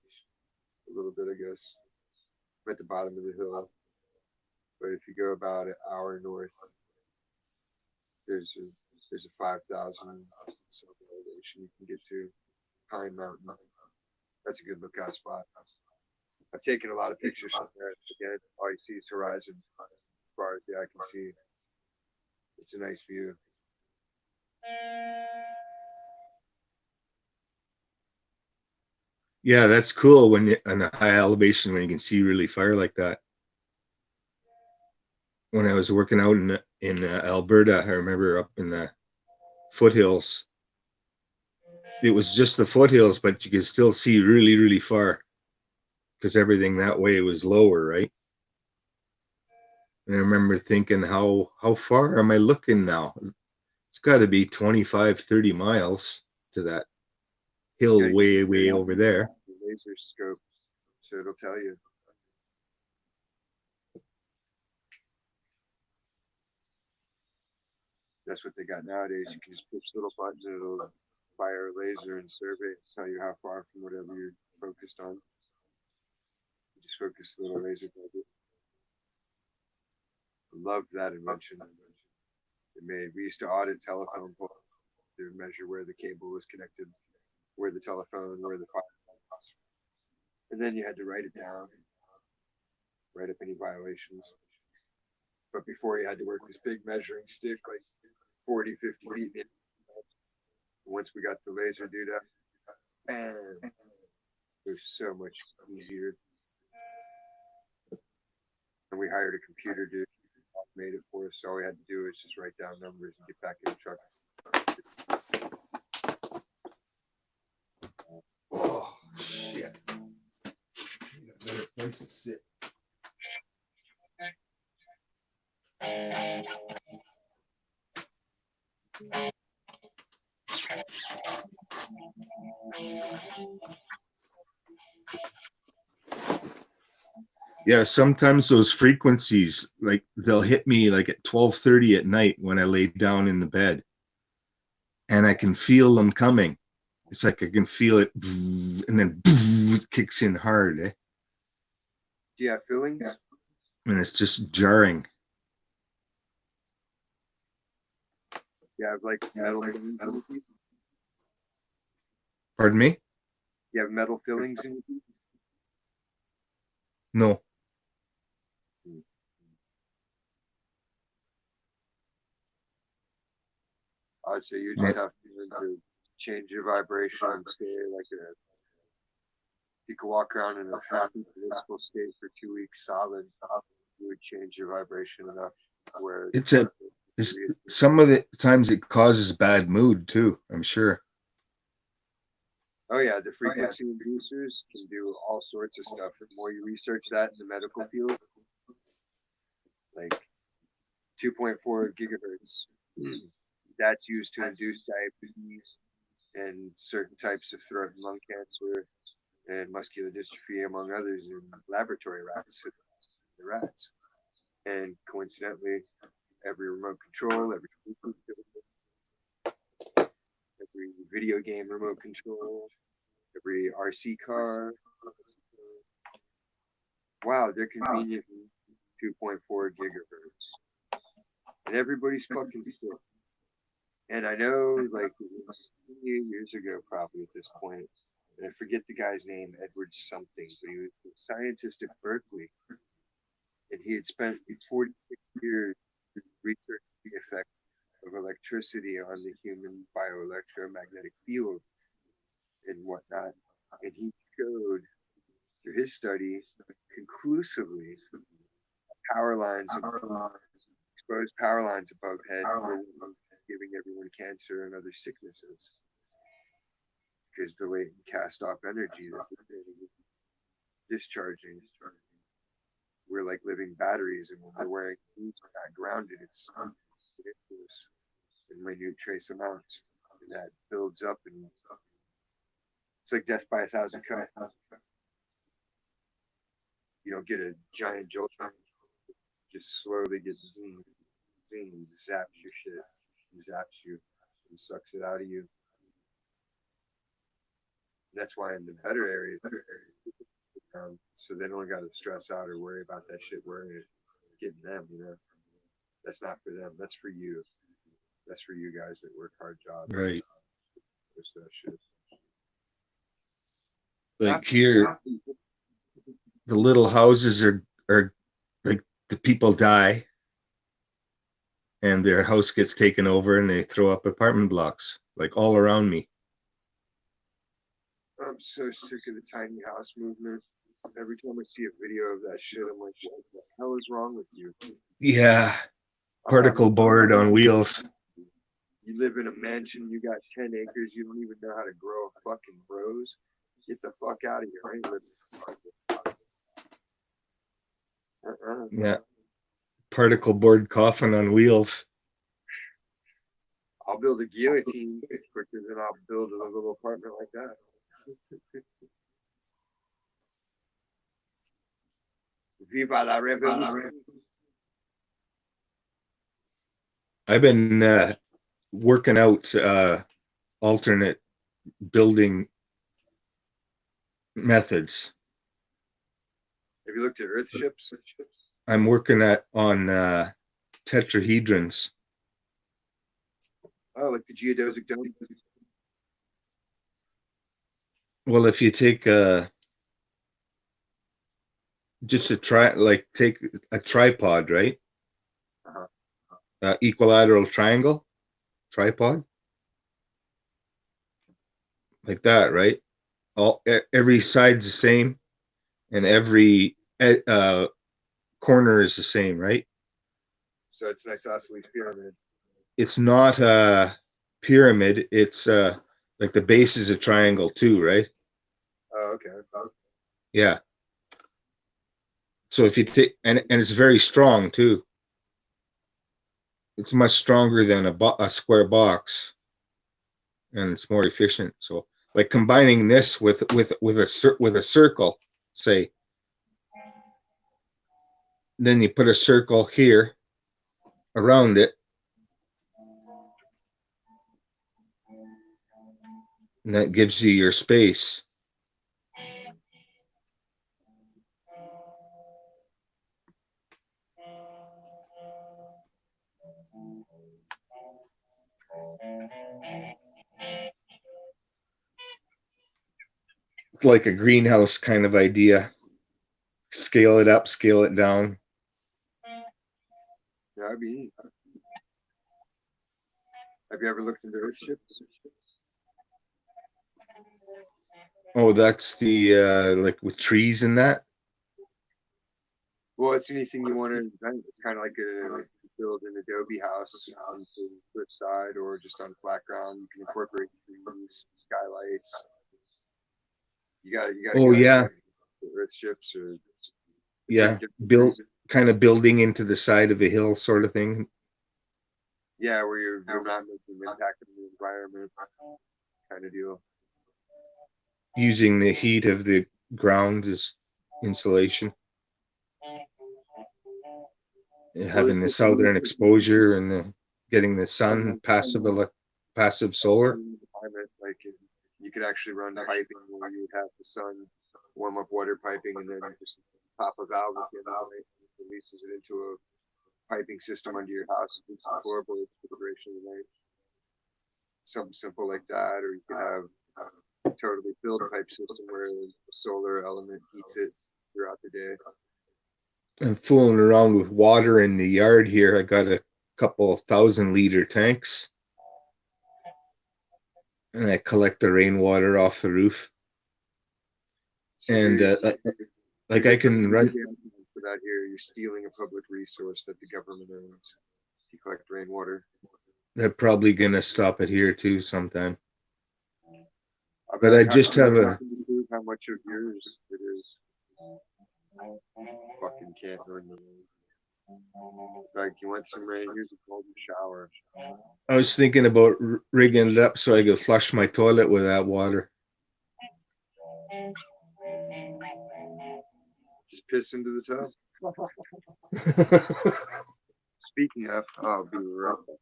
a little bit, I guess. I'm at the bottom of the hill, but if you go about an hour north, there's a there's a 5,000 some elevation you can get to Pine Mountain. That's a good lookout spot. I've taken a lot of pictures from there. Again, all you see is horizon as far as the eye can see. It's a nice view. Yeah, that's cool when you on a high elevation when you can see really far like that. When I was working out in Alberta, I remember up in the foothills. It was just the foothills, but you could still see really, really far because everything that way was lower, right? And I remember thinking, how far am I looking now? It's got to be 25, 30 miles to that You hill gotta use way, way over there. the laser scope, so it'll tell you. That's what they got nowadays. You can just push little buttons and it'll fire a laser and survey, tell you how far from whatever you're focused on. You just focus the little laser target. I loved that invention. We used to audit telephone poles to measure where the cable was connected, where the telephone, where the fire was. And then you had to write it down, write up any violations. But before you had to work this big measuring stick, like 40, 50 feet in. Once we got the laser dude up, bam, it was so much easier. And we hired a computer dude, made it for us. So all we had to do was just write down numbers and get back in the truck. Oh, shit. Better place to sit. Yeah, sometimes those frequencies, like they'll hit me like at 12:30 at night when I lay down in the bed, and I can feel them coming. It's like I can feel it, and then it kicks in hard, eh? Do you have feelings? And it's just jarring. You have like metal fillings in your teeth? Pardon me? You have metal fillings in your teeth? No. I'd say you just have to learn to change your vibration, stay like a. You could walk around in a happy, blissful state for 2 weeks solid. You would change your vibration enough where It's a it's, some of the times it causes bad mood too, I'm sure. oh yeah, the frequency inducers can do all sorts of stuff. The more you research that in the medical field, like 2.4 gigahertz, that's used to induce diabetes and certain types of throat and lung cancer and muscular dystrophy, among others, in laboratory rats. The rats, and coincidentally, every remote control, every video game remote control, every RC car. Wow, they're conveniently 2.4 gigahertz. And everybody's fucking sick. And I know, like, it was years ago, probably at this point, and I forget the guy's name, Edward something, but he was a scientist at Berkeley, and he had spent 46 years researching the effects of electricity on the human bioelectromagnetic field and whatnot. And he showed through his study conclusively power lines, exposed power lines above head, giving everyone cancer and other sicknesses because the latent cast off energy that they're discharging. We're like living batteries, and when we're wearing boots, we're not grounded. It's ridiculous in minute trace amounts, and that builds up, and it's like death by a thousand cuts. You don't get a giant jolt just slowly gets zing, zing, zaps your shit, zaps you, and sucks it out of you. That's why in the better areas, so they don't got to stress out or worry about that shit worrying getting them. You know, that's not for them. That's for you. That's for you guys that work hard jobs. Right. Just that shit. Like here, the little houses are like the people die and their house gets taken over and they throw up apartment blocks like all around me. I'm so sick of the tiny house movement. Every time I see a video of that shit, I'm like, what the hell is wrong with you? Yeah. I'm Particle board on wheels. You live in a mansion, you got 10 acres, you don't even know how to grow a fucking rose. Get the fuck out of here. I ain't living. Yeah. Particle board coffin on wheels. I'll build a guillotine quicker than I'll build a little apartment like that. Viva la revolution. I've been working out alternate building methods. Have you looked at earth ships? I'm working on tetrahedrons. Oh, like the geodesic dome? Well, if you take just take a tripod, right? Equilateral triangle tripod, like that, right? Every side's the same, and every corner is the same, right? So it's an isosceles pyramid. It's not a pyramid. It's like the base is a triangle too, right? Oh, okay. Yeah. So if you take and it's very strong too. It's much stronger than a square box, and it's more efficient. So, like combining this with a circle, say, then you put a circle here around it, and that gives you your space. It's like a greenhouse kind of idea. Scale it up, scale it down. Yeah, that'd be neat. Have you ever looked into earth ships? Oh, that's the like with trees and that. Well, it's anything you want to invent. It's kind of like build an adobe house on the cliffside or just on flat ground. You can incorporate trees, skylights. You got to Oh yeah, earth ships or yeah. Building into the side of a hill, sort of thing. Yeah, where you're not making an impact on the environment, kind of deal. Using the heat of the ground as insulation. Having the southern exposure and getting the sun, passive solar. Like you could actually run piping where you would have the sun warm up water piping and then just pop a valve within it, releases it into a piping system under your house, and some floorboards for the duration of the night. Something simple like that, or you could have a totally filled pipe system where the solar element heats it throughout the day. I'm fooling around with water in the yard here. I got a couple of 1,000-liter tanks, and I collect the rainwater off the roof. So and like I can run for that here. You're stealing a public resource that the government owns. You collect rainwater. They're probably gonna stop it here too sometime. But I just have how much of yours it is. Fucking can't earn the rain. Like you want some rain, here's a golden shower. I was thinking about rigging it up so I could flush my toilet with that water. Just piss into the tub. Speaking of, I'll be right back.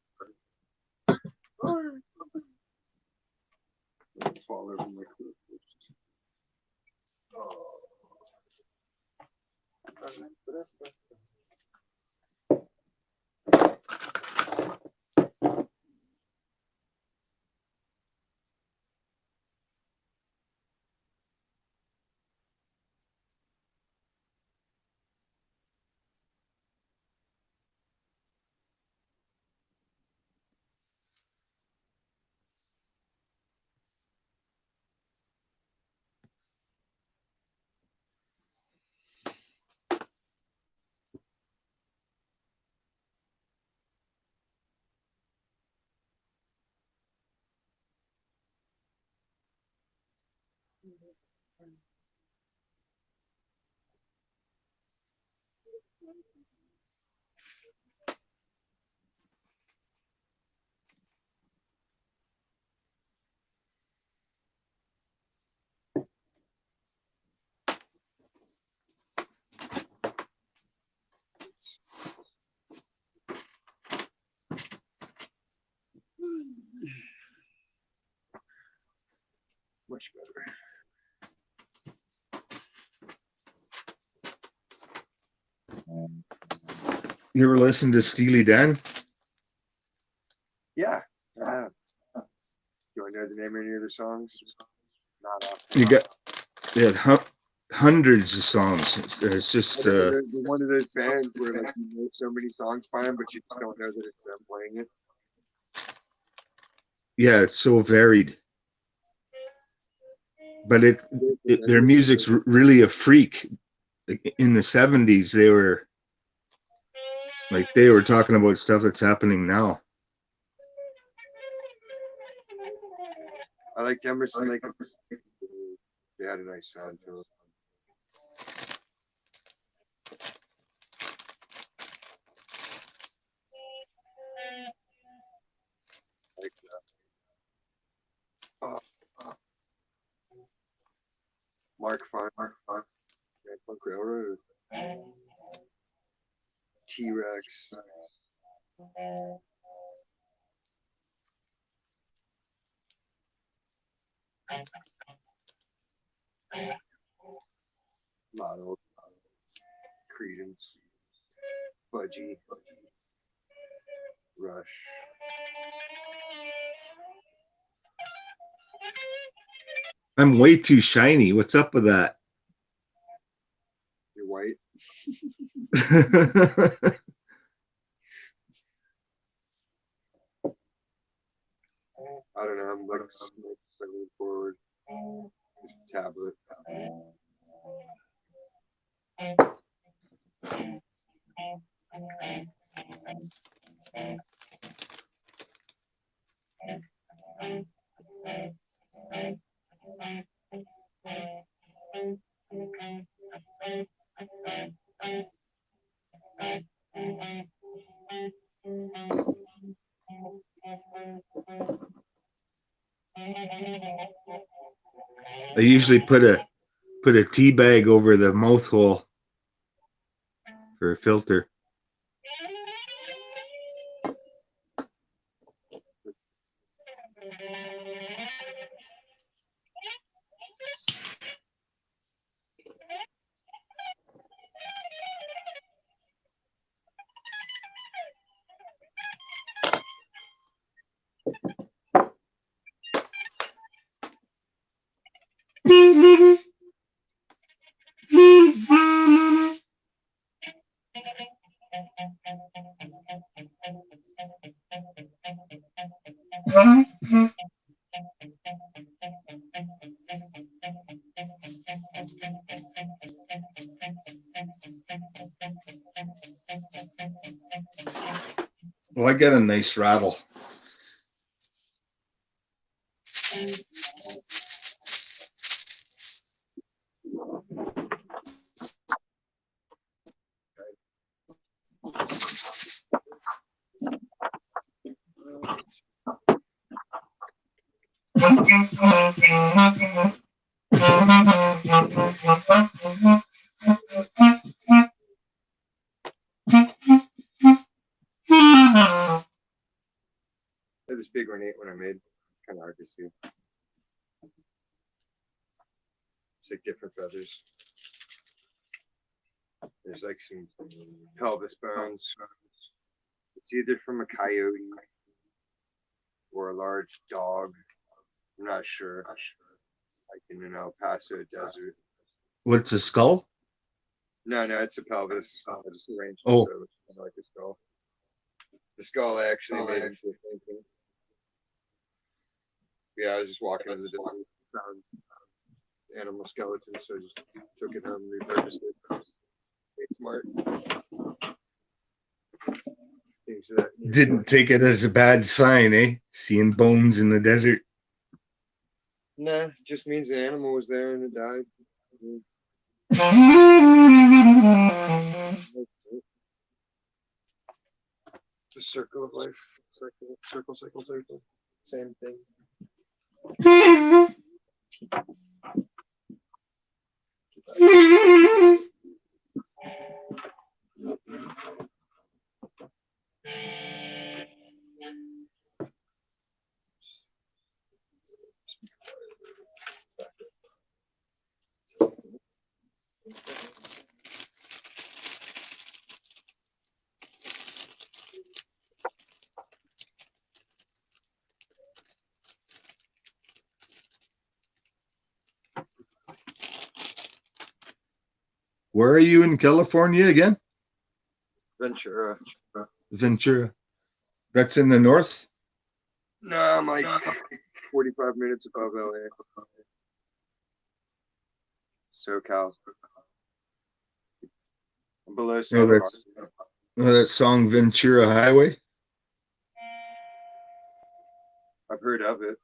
Fall over my foot. Much better. You ever listen to Steely Dan? Yeah. Do I know the name of any of the songs? Not often. You got hundreds of songs. It's just They're one of those bands where like you know so many songs by them, but you just don't know that it's them playing it. yeah, it's so varied. But their music's really a freak. In the 70s, they were talking about stuff that's happening now. I like Emerson. Like they had a nice sound to it. Like Mark Fine, Punk Railroad, T-Rex. Lotto, Credence, Budgie, Rush. I'm way too shiny. What's up with that? You're white. I don't know. I'm like moving forward. Just a tablet. I usually put a tea bag over the mouth hole for a filter. Well, I got a nice rattle. had this big ornate one I made. Kind of hard to see. It's like different feathers. There's like some pelvis bones. It's either from a coyote or a large dog. I'm not sure. Like in an El Paso desert. What's a skull? No, it's a pelvis. I just arranged it Oh. so it's kind of like a skull. The skull I actually made into a painting. Yeah, I was just walking in the desert, found animal skeletons, so I just took it home and repurposed it. It's smart. Things of that nature. Didn't take it as a bad sign, eh? Seeing bones in the desert. Nah, just means the animal was there and it died. The circle of life. Circle. Same thing. Where are you in California again? Ventura. Ventura. That's in the north? No, I'm like 45 minutes above LA. SoCal. I'm below Santa Oh, that's that song Ventura Highway. I've heard of it.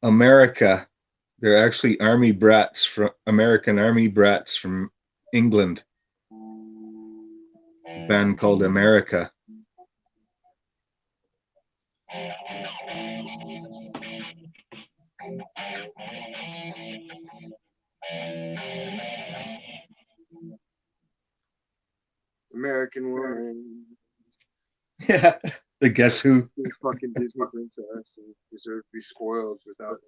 America. They're actually army brats from American army brats from England. A band called America. American woman. Yeah. The Guess Who. This fucking Disney princess and deserve to be spoiled without.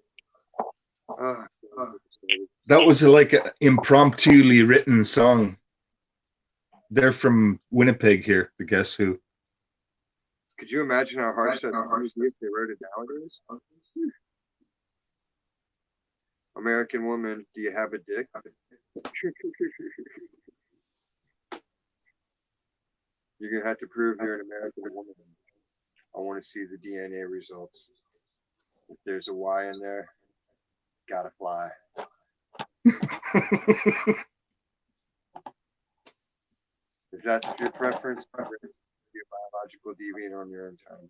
That was like an impromptu written song. They're from Winnipeg here, the Guess Who. Could you imagine how harsh that song would be if they wrote it nowadays? American woman, do you have a dick? You're gonna have to prove you're an American woman. I want to see the DNA results. If there's a Y in there, gotta fly. If that's your preference, be a biological deviant on your own time.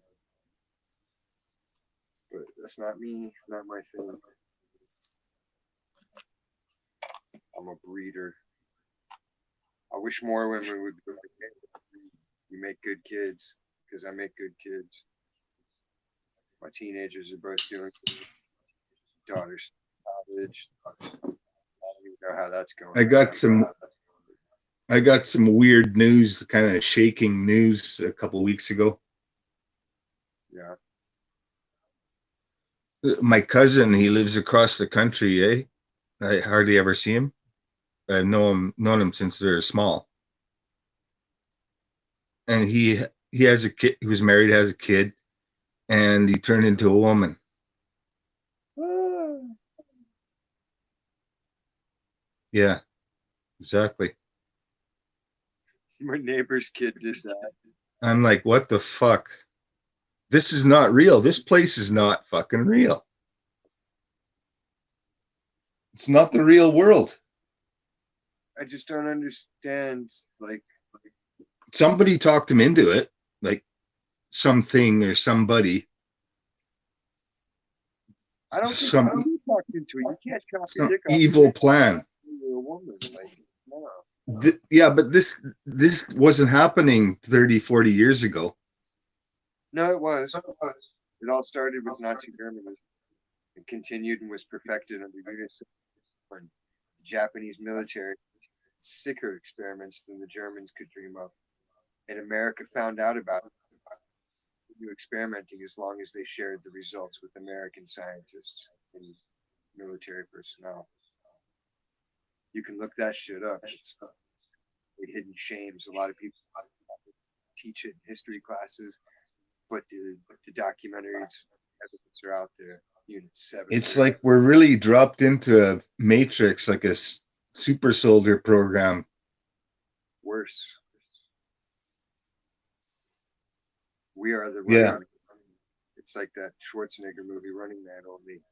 But that's not me, not my thing. I'm a breeder. I wish more women would be like, hey, you make good kids, because I make good kids. My teenagers are both doing good. Daughters college. I don't even know how that's going. I got some weird news, kind of shaking news a couple weeks ago. Yeah. My cousin, he lives across the country, eh? I hardly ever see him. I've known him since they're small. And he has a kid. He was married, has a kid, and he turned into a woman. Yeah, exactly. My neighbor's kid did that. I'm like, what the fuck? This is not real. This place is not fucking real. It's not the real world. I just don't understand. Like somebody talked him into it, like something or somebody. I don't think you talked into it. You can't chop your dick off. Evil plan. You're a woman. Like, no. Yeah, but this wasn't happening 30, 40 years ago. No, it was. It all started with Nazi Germany. It continued and was perfected under UNICEF and the Japanese military. Sicker experiments than the Germans could dream of. And America found out about new experimenting as long as they shared the results with American scientists and military personnel. You can look that shit up. It's hidden shames. A lot of people teach it in history classes, but the documentaries evidence are out there. Unit 7. It's like we're really dropped into a matrix, like a super soldier program. Worse. We are the Yeah. running. It's like that Schwarzenegger movie Running Man, only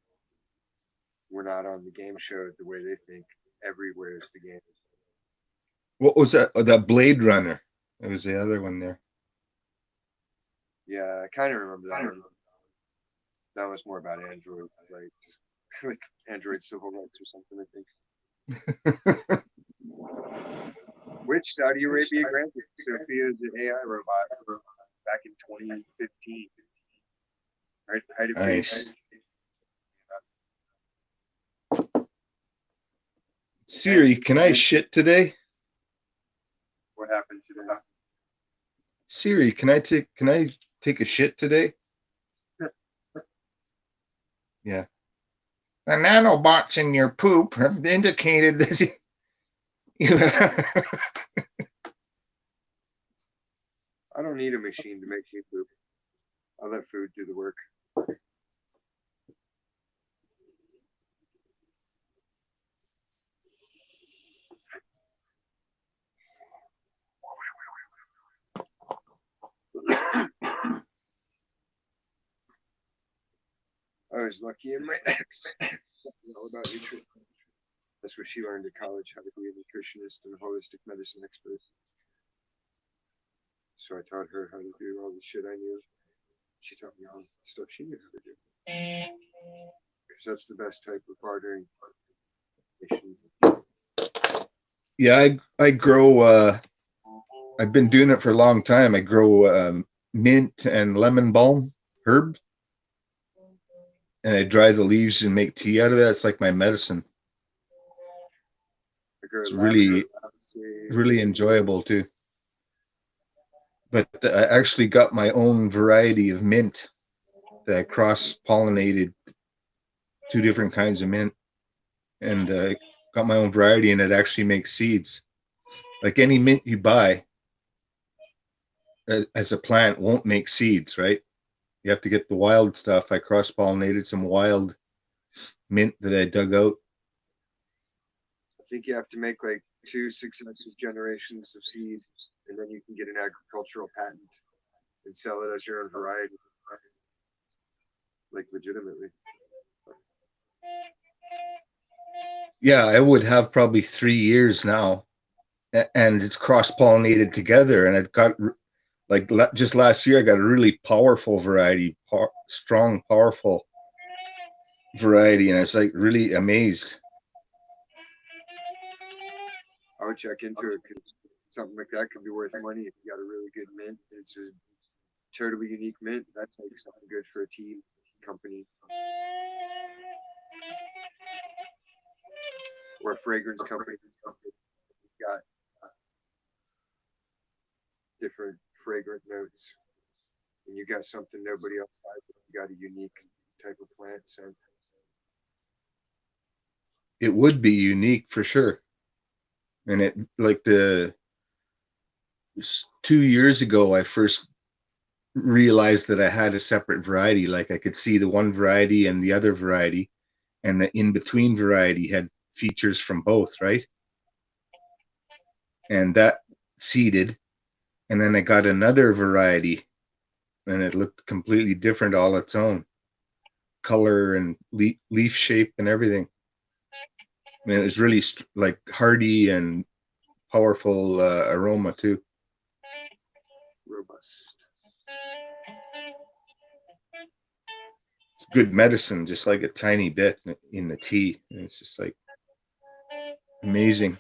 we're not on the game show the way they think. Everywhere is the game. What was that? Oh, that Blade Runner. It was the other one there. Yeah, I kind of remember that one. That was more about Android, right? Like Android civil rights or something, I think. Which Saudi Arabia granted Sophia the AI robot back in 2015. Right, height of Nice. change. Siri, can I shit today? What happened to that? Siri, can I take a shit today? Yeah. The nanobots in your poop have indicated that you I don't need a machine to make me poop. I'll let food do the work. I was lucky in my ex. All about nutrition. That's what she learned at college, how to be a nutritionist and a holistic medicine expert. So I taught her how to do all the shit I knew. She taught me all the stuff she knew how to do. Because that's the best type of bartering. Yeah, I grow I've been doing it for a long time. I grow mint and lemon balm herb, and I dry the leaves and make tea out of it. It's like my medicine. It's really enjoyable too. But I actually got my own variety of mint that I cross-pollinated 2 different kinds of mint, and got my own variety, and it actually makes seeds. Like any mint you buy as a plant won't make seeds, right? You have to get the wild stuff. I cross-pollinated some wild mint that I dug out. I think you have to make like 2 successive generations of seed, and then you can get an agricultural patent and sell it as your own variety, like legitimately. Yeah, I would have probably 3 years now, and it's cross-pollinated together, and it got like just last year I got a really powerful variety, strong, powerful variety, and I was like really amazed. I would check into it because something like that could be worth money if you got a really good mint. It's a totally unique mint. That's like something good for a tea company or a fragrance company. Got different fragrant notes, and you got something nobody else has. You got a unique type of plant scent. It would be unique for sure. And it like 2 years ago I first realized that I had a separate variety. Like I could see the one variety and the other variety, and the in between variety had features from both, right? And that seeded, and then I got another variety, and it looked completely different all its own color and leaf shape and everything. I mean, it was really like hardy and powerful aroma too. Robust. It's good medicine, just like a tiny bit in the tea. And it's just like amazing.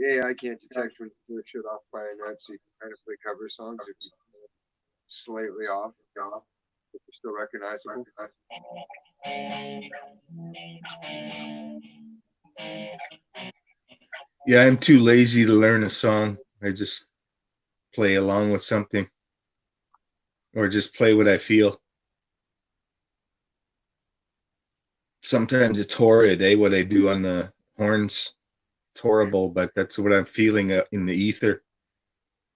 AI can't detect when you shit off by a note, so you can kind of play cover songs if you slightly off, but they're still recognizable. Yeah, I'm too lazy to learn a song. I just play along with something or just play what I feel. Sometimes it's horrid, what I do on the horns. It's horrible, but that's what I'm feeling in the ether.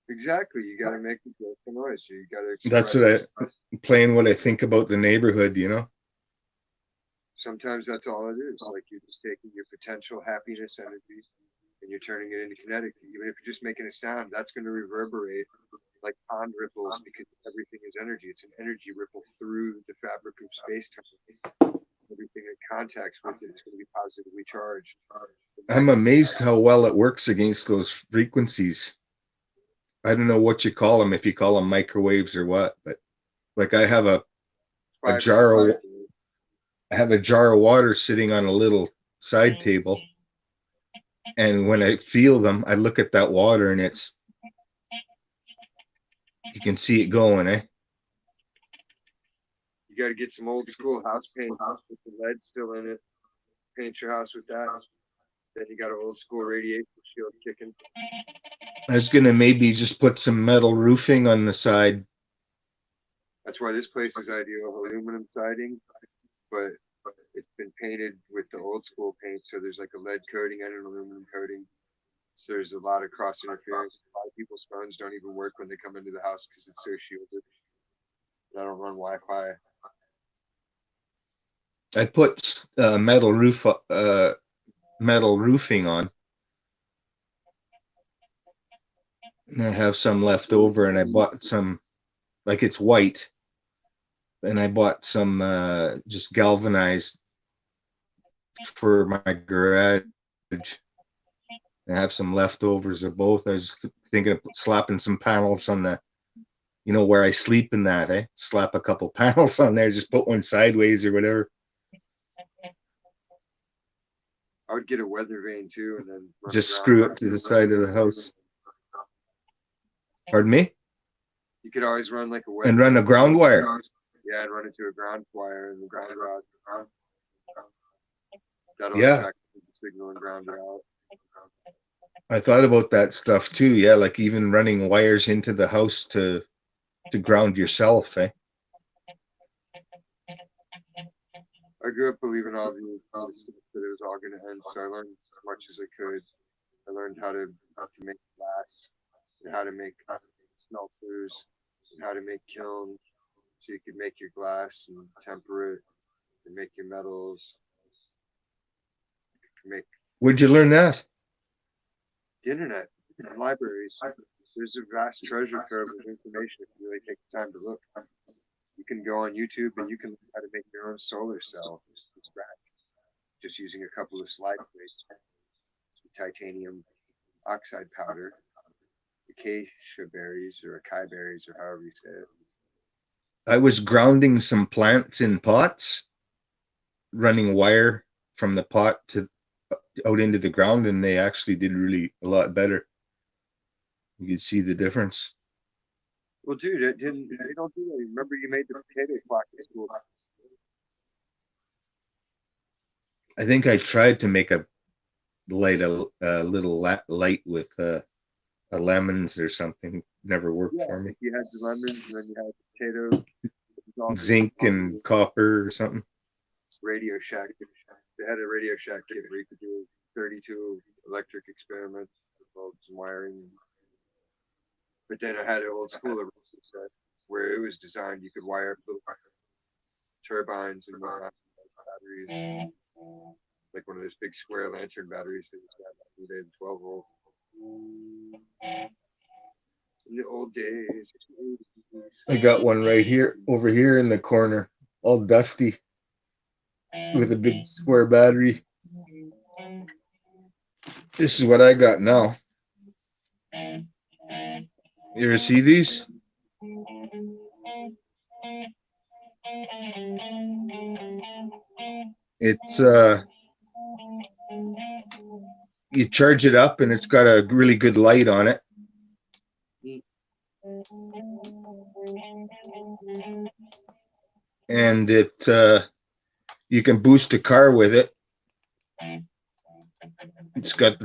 Exactly. You got to make the joyful noise. You got to That's express. what playing what I think about the neighborhood, Sometimes that's all it is. Like you're just taking your potential happiness energy and you're turning it into kinetic. Even if you're just making a sound, that's going to reverberate like pond ripples because everything is energy. It's an energy ripple through the fabric of space time. Everything it contacts with it is going to be positively charged. I'm amazed how well it works against those frequencies. I don't know what you call them, if you call them microwaves or what, but like I have a jar of I have a jar of water sitting on a little side table, and when I feel them, I look at that water and you can see it going, eh? You got to get some old school house paint with the lead still in it. Paint your house with that. Then you got an old school radiation shield kicking. I was gonna maybe just put some metal roofing on the side. That's why this place is ideal. Aluminum siding, but it's been painted with the old school paint. So there's like a lead coating and an aluminum coating. So there's a lot of cross interference. A lot of people's phones don't even work when they come into the house because it's so shielded. I don't run Wi-Fi. I put metal roofing on. And I have some left over, and I bought some, like it's white, and I bought some just galvanized for my garage. I have some leftovers of both. I was thinking of slapping some panels on the, where I sleep in that, eh? Slap a couple panels on there, just put one sideways or whatever. I would get a weather vane too, and then just screw it to the side of the house. Pardon me? You could always run like a weather and run a ground wire. Yeah, and run it to a ground wire and the ground rod. That'll Yeah. attract the signal and ground it out. I thought about that stuff too. Yeah, like even running wires into the house to ground yourself, eh? I grew up believing all the stuff that it was all going to end, so I learned as much as I could. I learned how to make glass, and how to make smelters, and how to make kilns, so you could make your glass and temper it, and make your metals. Make. Where'd you learn that? The internet, libraries. There's a vast treasure trove of information if you really take the time to look. You can go on YouTube and you can learn how to make your own solar cell from scratch, just using a couple of slide plates, some titanium oxide powder, acacia berries or acai berries or however you say it. I was grounding some plants in pots, running wire from the pot to out into the ground, and they actually did really a lot better. You could see the difference. Well, dude, they don't do that. Remember, you made the potato clock at school. I think I tried to make a little light with lemons or something. Never worked for me. You had the lemons, and then you had the potato, zinc and copper or something. Radio Shack. They had a Radio Shack kit where you could do 32 electric experiments, involved some wiring. But then I had an old school set where it was designed you could wire little turbines and batteries, like one of those big square lantern batteries that was got in 12 volt. In the old days. I got one right here, over here in the corner, all dusty, with a big square battery. This is what I got now. You ever see these? It's you charge it up and it's got a really good light on it. And it you can boost a car with it. It's got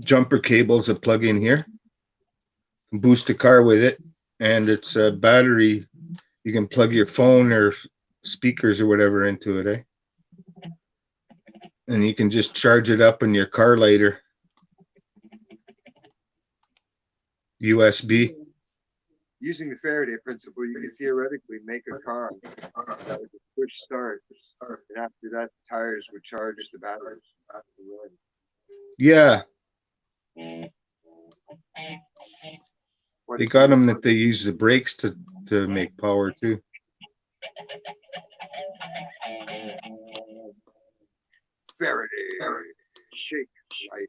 jumper cables that plug in here. Boost a car with it, and it's a battery. You can plug your phone or speakers or whatever into it, eh? And you can just charge it up in your car later. USB. Using the Faraday principle, you could theoretically make a car that would push start, and after that, the tires would charge the batteries. Yeah, What they got them that they use the brakes to make power too. Faraday shake light.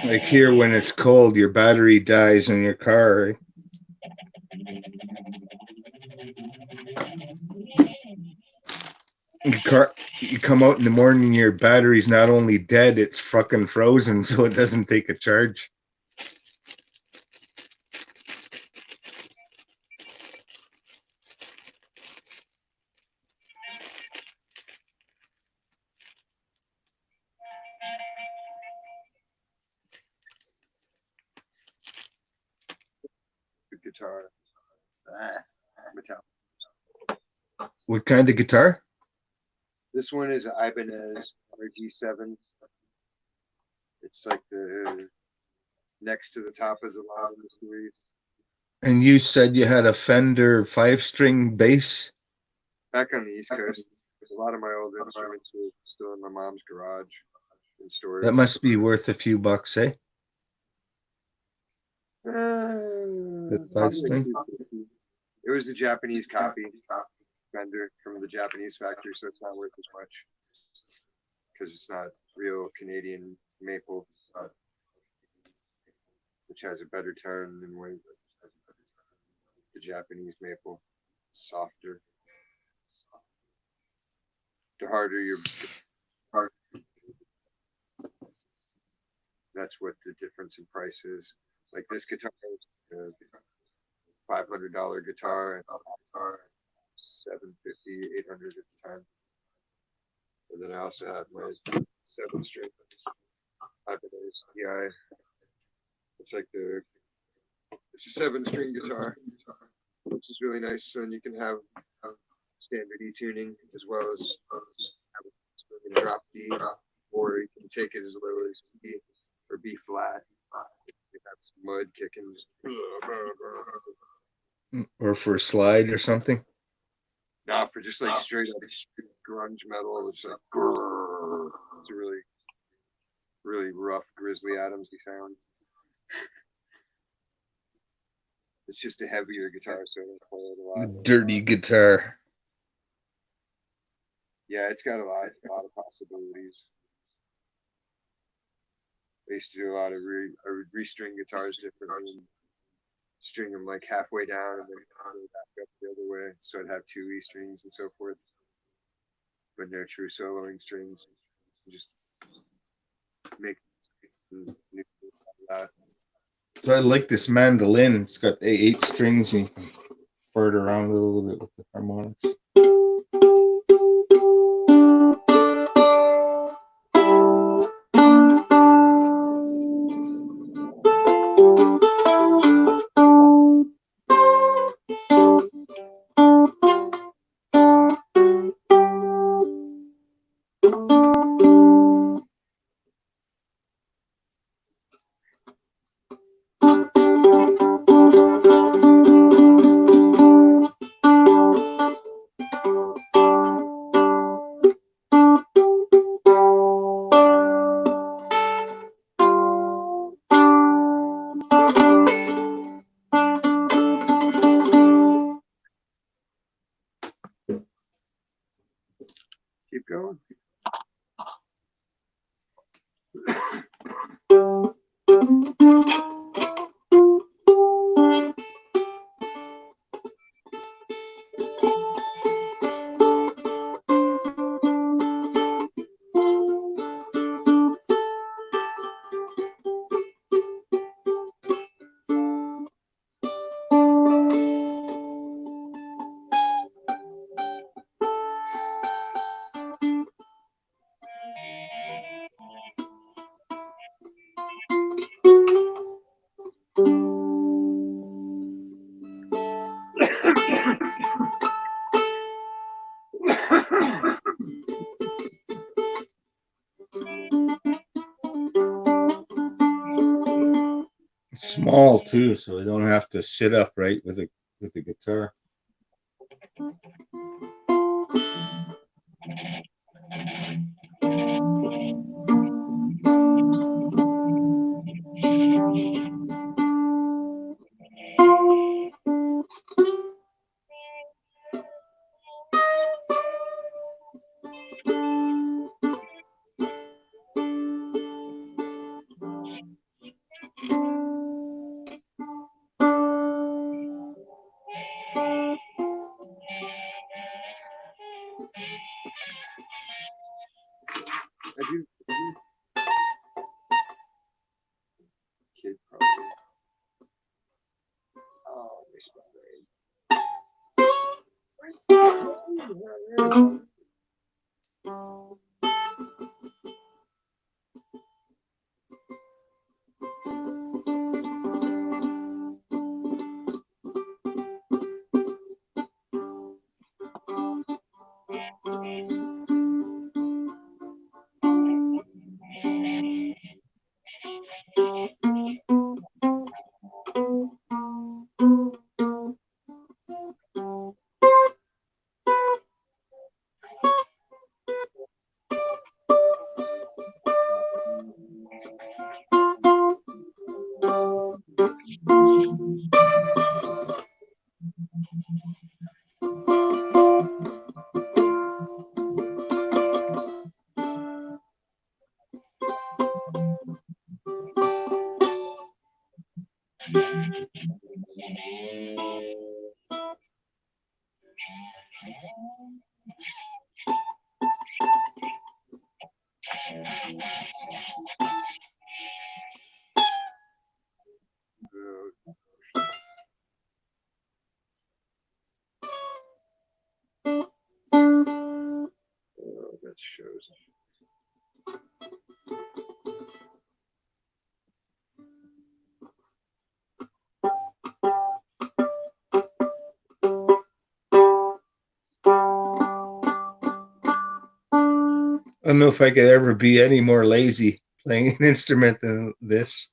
Like here, when it's cold, your battery dies in your car. Eh? You come out in the morning, your battery's not only dead, it's fucking frozen, so it doesn't take a charge. The guitar. Metallic. What kind of guitar? This one is an Ibanez RG7. It's like the next to the top of the line in the series. And you said you had a Fender 5-string bass? Back on the East Coast, a lot of my old instruments are still in my mom's garage in storage. That must be worth a few bucks, eh? The 5-string? It was a Japanese copy Fender from the Japanese factory, so it's not worth as much because it's not real Canadian maple, which has a better tone than the Japanese maple. It's softer. The harder your heart, that's what the difference in price is. Like this guitar is a $500 guitar and $750, $800 at the time. And then I also have my 7-string Ibanez DI. It's like it's a 7-string guitar, which is really nice. So then you can have standard E tuning as well as have a drop D, or you can take it as low as B or B flat. You have some mud kicking. Or for a slide or something? Nah, for just like straight up grunge metal, it's like it's a really, really rough Grizzly Adamsy sound. It's just a heavier guitar, so I don't play it a lot. Dirty guitar. Yeah, it's got a lot of possibilities. I used to do a lot of I would restring guitars differently and string them like halfway down and then back up the other way, so I'd have 2 E strings and so forth. When they're true soloing strings, just make new that. So I like this mandolin. It's got 8 strings and you can fart around a little bit with the harmonics. Keep going. It's small too, so I don't have to sit upright with the guitar. I do. Kid probably. Oh, they smell great. Oh, that shows. I don't know if I could ever be any more lazy playing an instrument than this.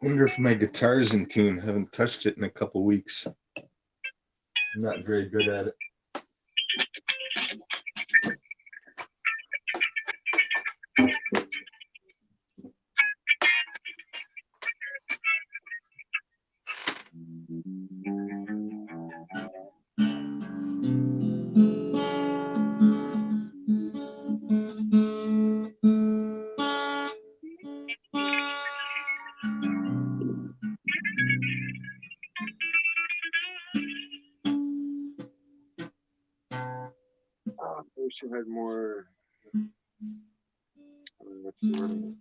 wonder if my guitar's in tune. I haven't touched it in a couple weeks. I'm not very good at it. I wish I had more. What's the word?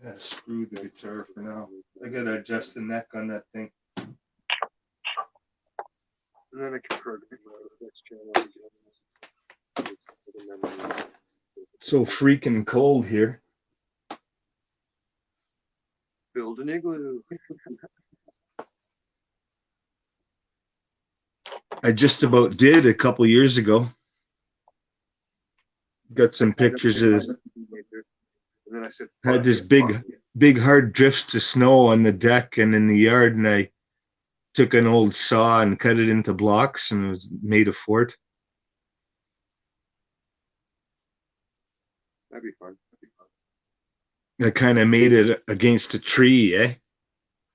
Yeah, screw the guitar for now. I gotta adjust the neck on that thing. And then I can program my next channel. It's so freaking cold here. Build an igloo. I just about did a couple years ago. Got some pictures of this. And then I said, Had this big hard drifts of snow on the deck and in the yard, and I took an old saw and cut it into blocks and it was made a fort. That'd be fun. I kind of made it against a tree,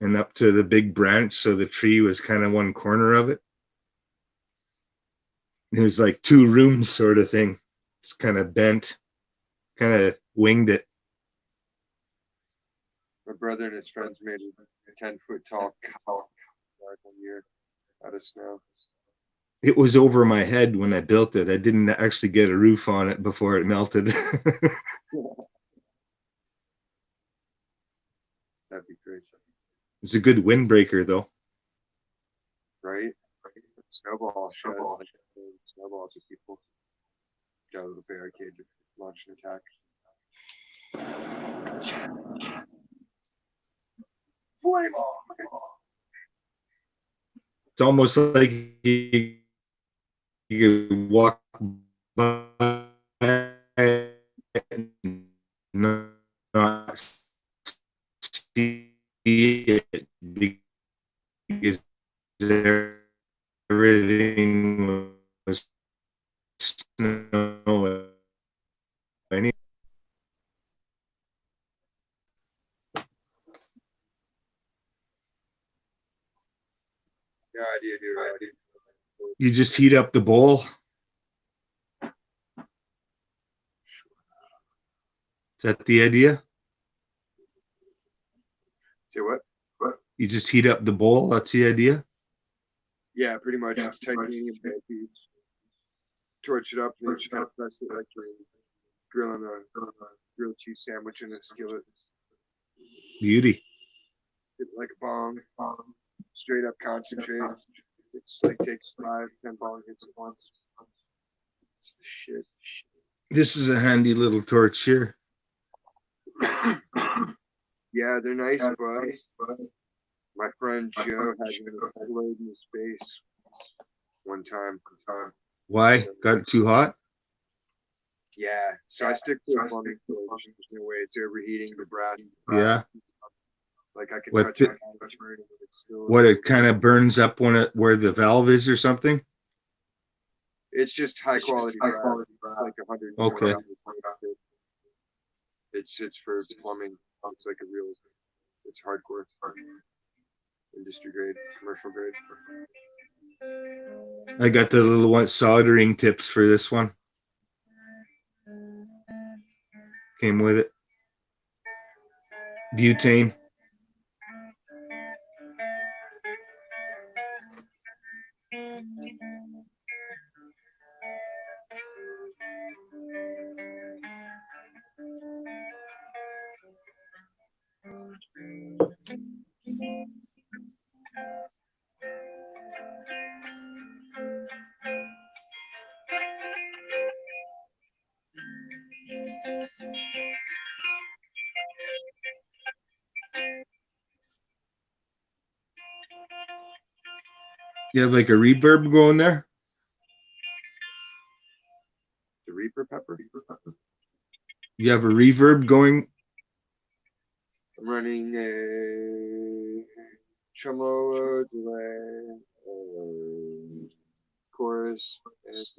and up to the big branch, so the tree was kind of one corner of it. It was like 2 rooms sort of thing. It's kind of bent, kind of winged it. My brother and his friends made a 10-foot tall cow one year out of snow. It was over my head when I built it. I didn't actually get a roof on it before it melted. That'd be great. It's a good windbreaker, though. Right? Snowball shed. Snowballs at people. Got a little barricade to launch an attack. Flame on! It's almost like you could walk by and not see it because everything was snow. No idea, dude. You just heat up the bowl. Is that the idea? Say what? You just heat up the bowl. That's the idea. Yeah, pretty much. It's titanium bed piece. Torch it up and then just kind of press it like you're grilling a grilled cheese sandwich in a skillet. Beauty. Hit it like a bong. Straight up concentrate. It's like takes 5-10 bong hits at once. It's the shit. This is a handy little torch here. Yeah, they're nice, but my friend Joe had one explode in his face one time. Why? Got it too hot? Yeah, so I stick to a plumbing torch. There's no way it's overheating the brass. Yeah. Like I can What touch the- it, and it's still. What, it kind of burns up when it where the valve is or something? It's just high quality brass, like 100. Okay. It's for plumbing. It's like a real. It's hardcore. Industry grade, commercial grade. I got the little one soldering tips for this one. Came with it. Butane. You have like a reverb going there? The Reaper pepper. You have a reverb going I'm running a tremolo, delay, chorus, and it's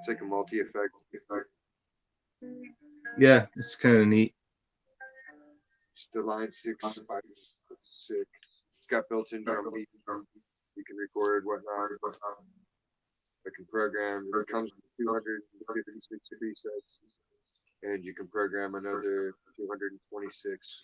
like a multi-effect. Yeah, it's kind of neat. It's the line 6 spike. That's sick. It's got built-in drum beat. You can record whatnot. I can program. It comes with 256 presets, and you can program another 226.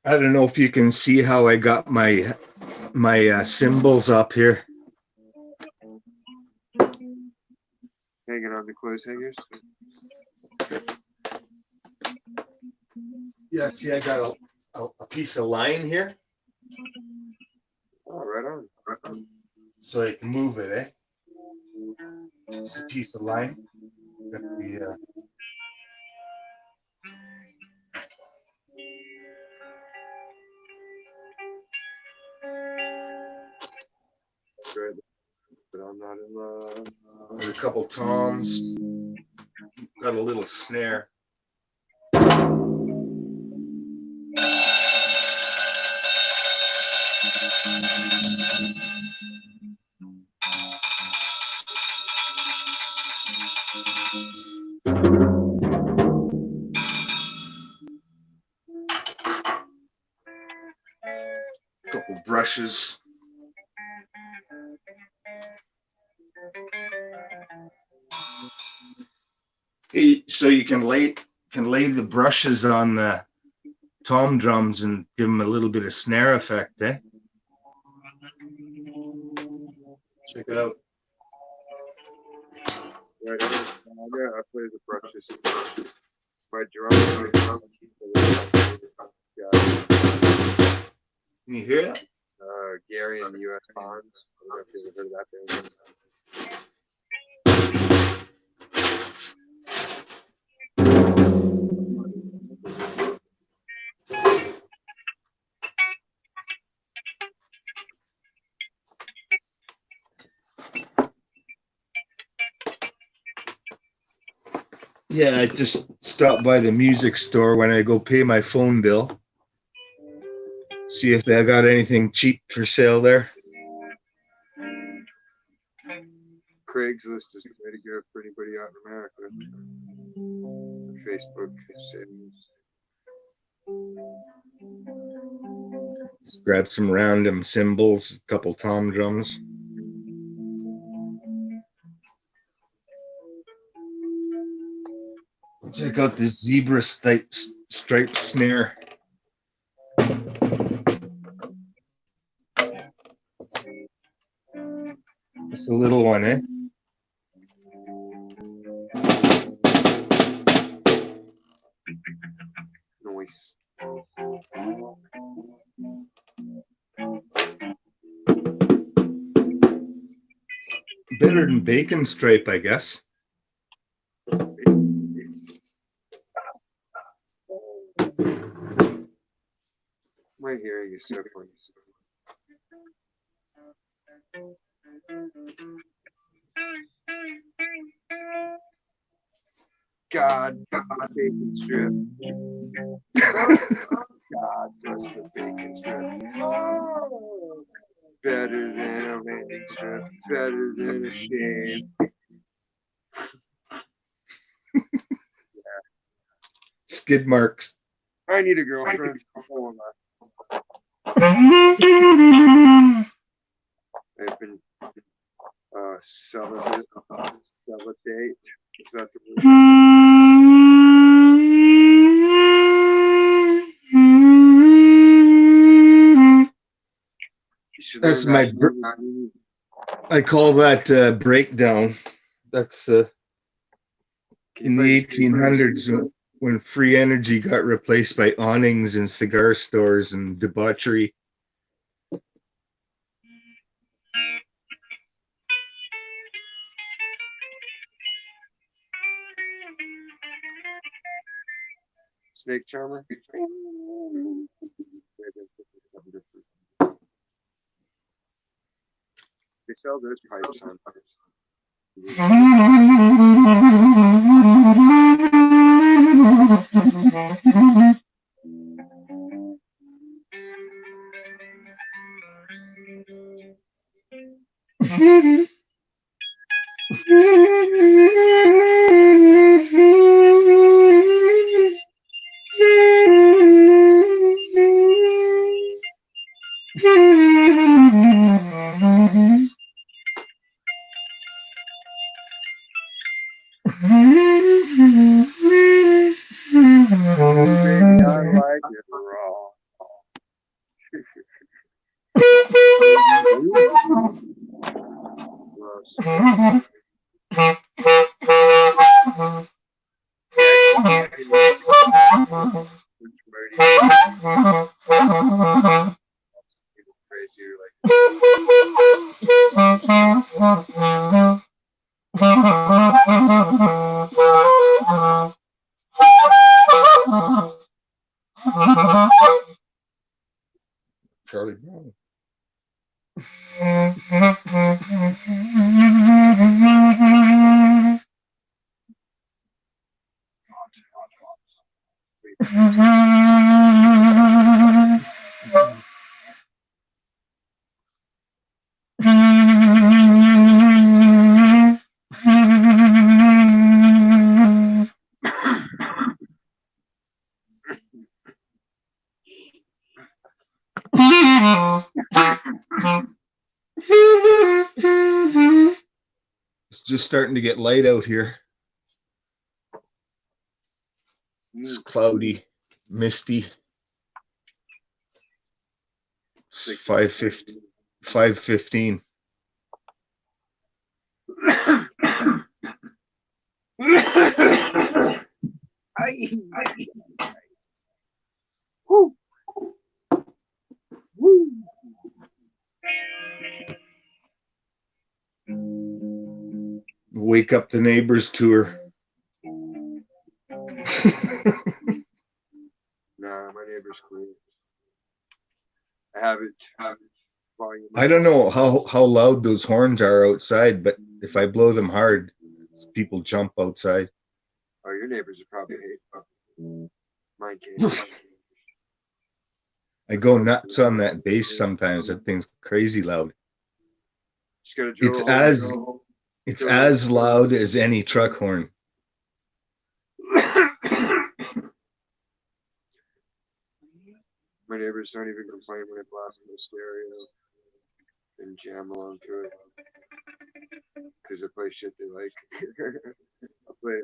I don't know if you can see how I got my cymbals up here. Hanging on the clothes hangers. Yeah, see, I got a piece of line here, Oh, right on. so I can move it, eh? It's a piece of line. Got the Good. But I'm not in love. got a couple toms. Got a little snare. Couple brushes. Hey, so you can lay the brushes on the tom drums and give them a little bit of snare effect, eh? Check it out. Right on. Yeah, I play the brushes. My drum. Yeah. Can you hear it? Gary and the U.S. Bonds. I don't know if you ever heard of that band. Yeah, I just stopped by the music store when I go pay my phone bill. See if they got anything cheap for sale there. Craigslist is the way to go for anybody out in America. Facebook savings. Just grab some random cymbals, a couple tom drums. Check out this zebra stripe snare. Just a little one, eh? Noise. Better than bacon stripe, I guess. My hearing is so funny. God bless the bacon strip. God bless the bacon strip. Oh, better than a landing strip. Better than a shave. Skid marks. I need a girlfriend. Oh, I've been celibate. Is that the word? That's my. I call that breakdown. That's in the 1800s when free energy got replaced by awnings and cigar stores and debauchery. Snake charmer. They sell those pipes on. Baby, I like it raw. Crazy, Charlie Brown. It's just starting to get light out here. It's cloudy, misty. It's 5:50, 5:15. Woo. Woo. Wake up the neighbors tour. Nah, my neighbor's clean. I have it. Volume. I don't know how loud those horns are outside, but if I blow them hard, people jump outside. Oh, your neighbors are probably hate. Mine can't. I go nuts on that bass sometimes. That thing's crazy loud. Just gotta drill It's as loud as any truck horn. My neighbors don't even complain when I blast in the stereo and jam along to it because they play shit they like.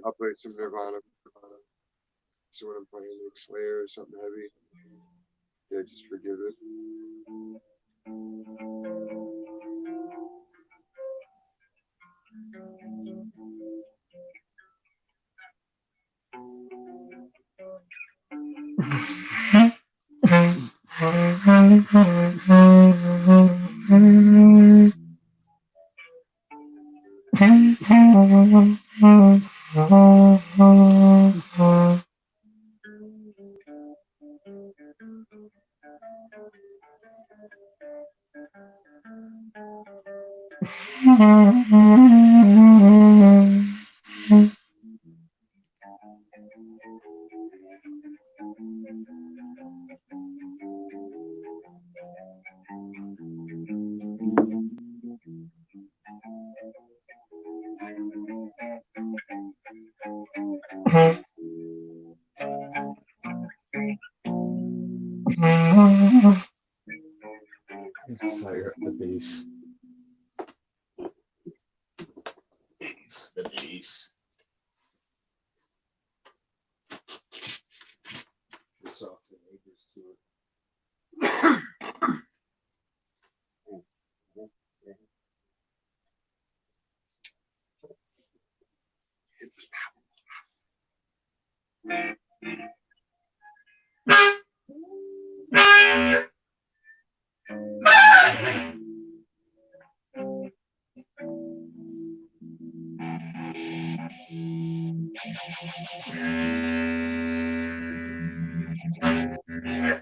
I'll play some Nirvana. So when I'm playing like Slayer or something heavy, yeah, just forgive it. Fire up the bass. The bass. Piss off the neighbors too. But I digress.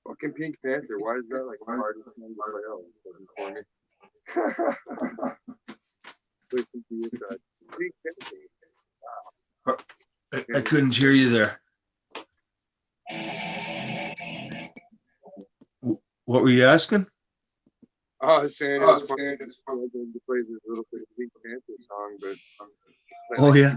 Fucking Pink Panther. Why is that like hard to play out? For me. Listen to your side. Pink Panther. I couldn't hear you there. What were you asking? Oh, I was saying it was funny to play this little bit of Pink Panther song, but Oh yeah.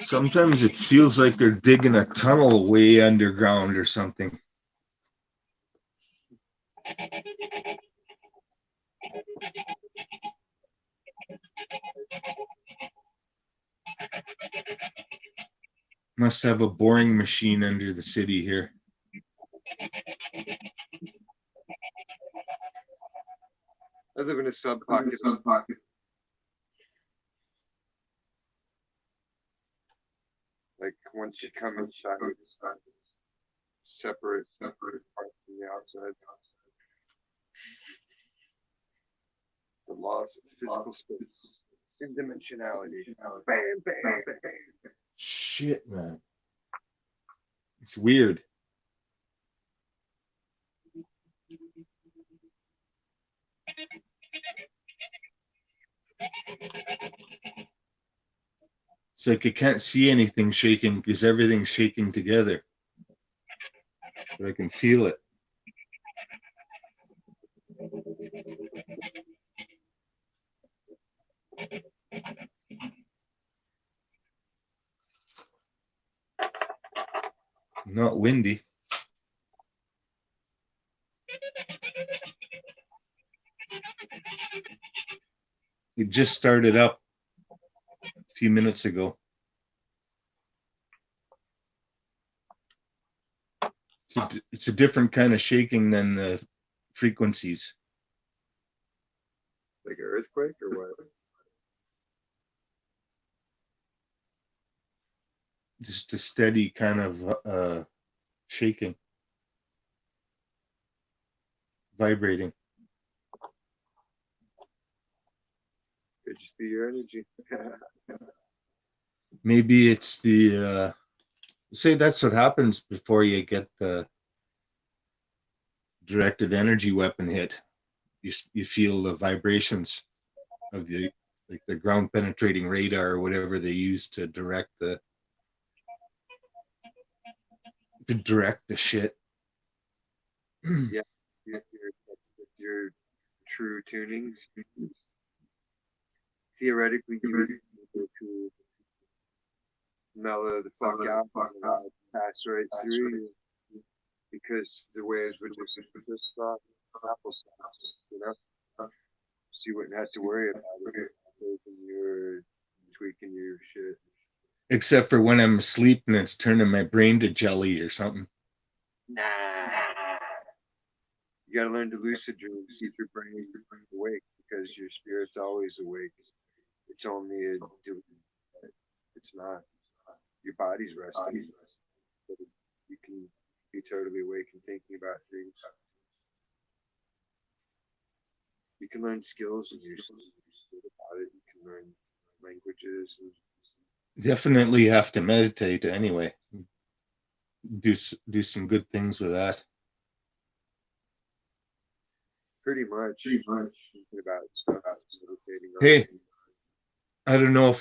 Sometimes it feels like they're digging a tunnel way underground or something. Must have a boring machine under the city here. I live in a sub pocket. Like once you come inside, it's separate part from the outside. The laws of physical space. in dimensionality. Bam, bam, bam. Shit, man. It's weird. It's like I can't see anything shaking because everything's shaking together. But I can feel it. Not windy. It just started up a few minutes ago. It's a different kind of shaking than the frequencies. Like an earthquake or what? Just a steady kind of shaking, vibrating. Could just be your energy. Maybe it's the say that's what happens before you get the directed energy weapon hit. You feel the vibrations of the like the ground penetrating radar or whatever they use to direct the shit. Yeah, that's your true tunings. Theoretically, you would be able to mellow the fuck out and pass right through you because the waves would just applesauce, you know? So you wouldn't have to worry about it when you're tweaking your shit. Except for when I'm asleep and it's turning my brain to jelly or something. Nah. You gotta learn to lucid dream, keep your brain awake because your spirit's always awake. It's only it's not. Your body's resting. But you can be totally awake and thinking about things. You can learn skills and you're good about it. You can learn languages and Definitely have to meditate anyway. Do some good things with that. pretty much thinking about stuff, meditating on. Hey, I don't know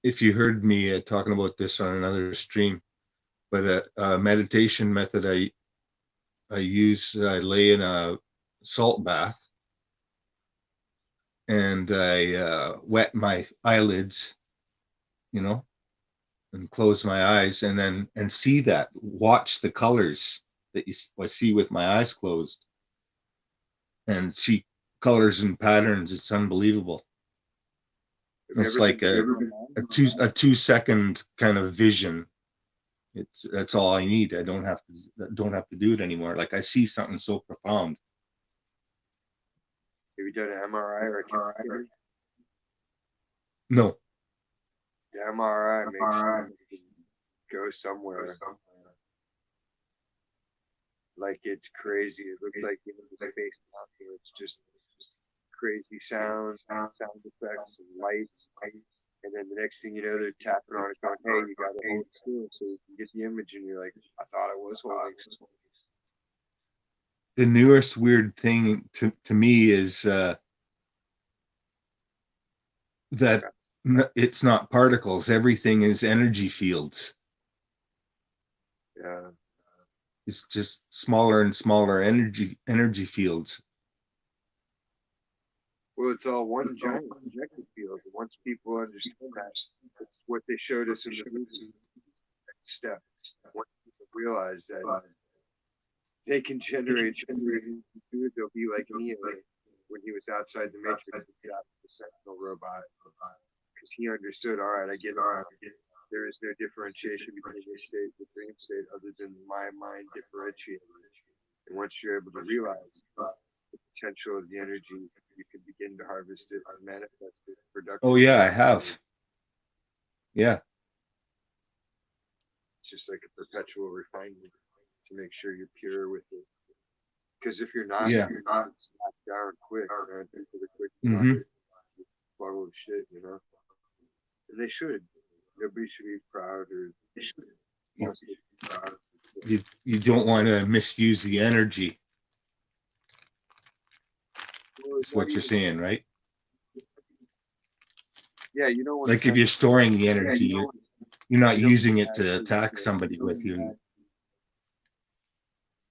if you heard me talking about this on another stream, but a meditation method I use, I lay in a salt bath and I wet my eyelids, you know, and close my eyes and see that, watch the colors that I see with my eyes closed and see colors and patterns. It's unbelievable. It's like a 2 second kind of vision. That's all I need. I don't have to do it anymore. Like I see something so profound. Have you done an MRI or a CAT scan? No. The MRI makes sure you can go somewhere. Like it's crazy. It looks like the space out here. It's just crazy sound effects and lights. And then the next thing you know, they're tapping on it, going, "Hey, you got to hold still so you can get the image." And you're like, "I thought I was holding still." The newest weird thing to me is that it's not particles. Everything is energy fields. Yeah. It's just smaller and smaller energy fields. Well, it's all one giant connected field. And once people understand that, that's what they showed us in the movie. Step. Once people realize that they can generate food, they'll be like Neo when he was outside the Matrix and got the Sentinel robot. Because he understood, all right, I get it. There is no differentiation between this state and the dream state other than my mind differentiating. And once you're able to realize the potential of the energy, you can begin to harvest it and manifest it productively. Oh yeah, I have. Yeah. It's just like a perpetual refinement to make sure you're pure with it. Because if you're not, Yeah. you're not snapped down quick. You know, the quick Mm-hmm. full of shit, you know. And they should. Nobody should be proud or You, wants to be proud. you don't want to misuse the energy. Well, it's Is not what you're even. saying, right? Yeah, you don't want to Like if send. you're storing the energy, you're not You don't using want it that to attack somebody with. You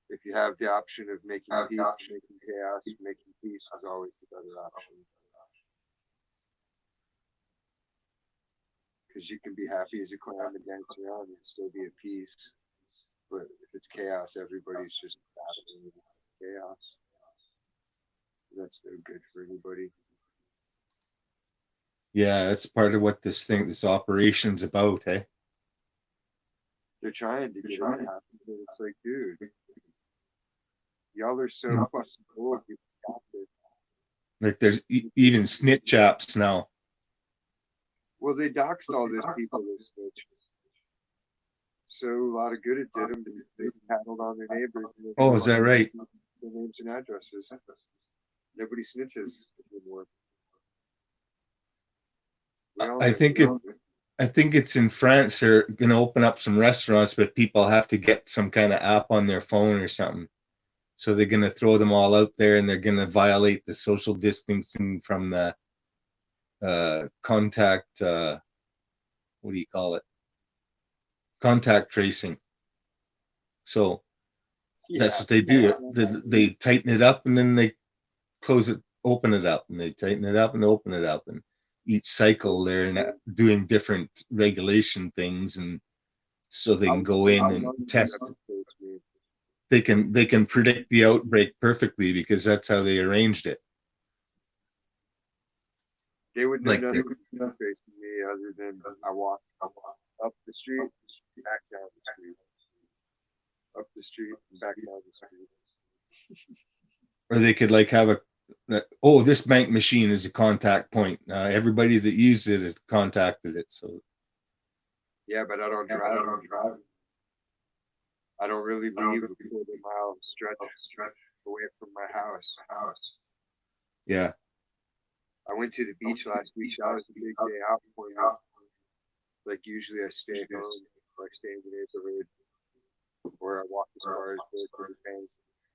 if you have the option of making peace, making chaos, making peace is always the better option. Because you can be happy as a clam and dance around and still be at peace. But if it's chaos, everybody's just battling with chaos. That's no good for anybody. Yeah, that's part of what this operation's about, hey? They're trying to get it to happen, but it's like, dude, y'all are so fucking old. You got this. Like there's even snitch apps now. Well, they doxed all those people that snitched. So a lot of good it did them. They tattled on their neighbors. And Oh, is that right? their names and addresses. Nobody snitches anymore. We all I know. think I think it's in France. They're gonna open up some restaurants, but people have to get some kind of app on their phone or something. So they're gonna throw them all out there, and they're gonna violate the social distancing from the contact. What do you call it? Contact tracing. So that's Yeah. what they do. They tighten it up, and then they close it, open it up, and they tighten it up and open it up, and each cycle they're doing different regulation things, and so they can go in and test. They can predict the outbreak perfectly because that's how they arranged it. They would know Like nothing facing me other than I walk up the street, back down the street, up the street, and back down the street. or they could like have oh, this bank machine is a contact point. Everybody that used it has contacted it. So Yeah, but I don't drive. I don't really leave a quarter-mile stretch away from my house. yeah, I went to the beach last week. That was a big day out for me. Like usually I stay home or I stay in the neighborhood or I walk as far as the bank.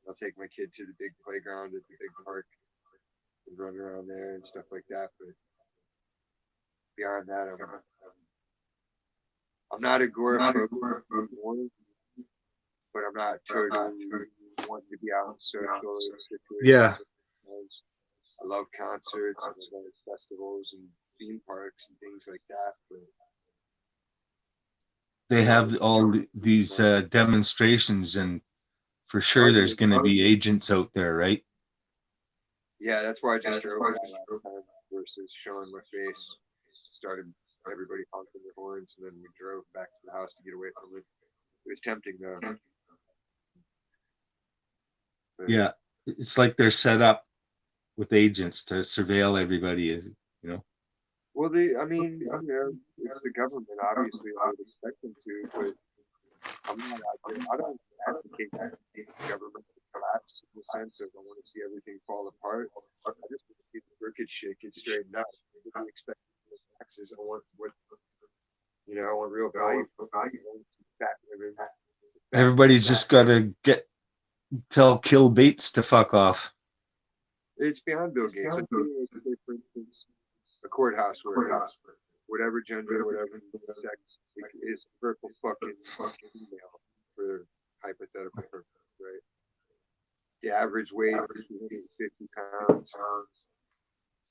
I'll take my kid to the big playground at the big park and run around there and stuff like that. But beyond that, I'm not agoraphobic anymore, but I'm not totally wanting to be out in social situations. yeah. I love concerts and I love festivals and theme parks and things like that. But They have all these demonstrations, and for sure there's going to be agents out there, right? Yeah, that's why I just drove by last time versus showing my face. Started everybody honking their horns, and then we drove back to the house to get away from it. It was tempting though. But, Yeah, it's like they're set up with agents to surveil everybody, you know. well, I mean, you know, it's the government. Obviously, I would expect them to, but I'm not out there. I don't advocate the government to collapse in the sense of I want to see everything fall apart. I just want to see the crooked shit get straightened out. I don't expect taxes. I want what I want real value for value. I want fat women. Everybody's just got to tell Kill Bates to fuck off. It's beyond Bill Gates. Like, for instance, a courthouse where whatever gender, whatever sex is purple fucking female for hypothetical purposes, right? The average weight is 250 pounds.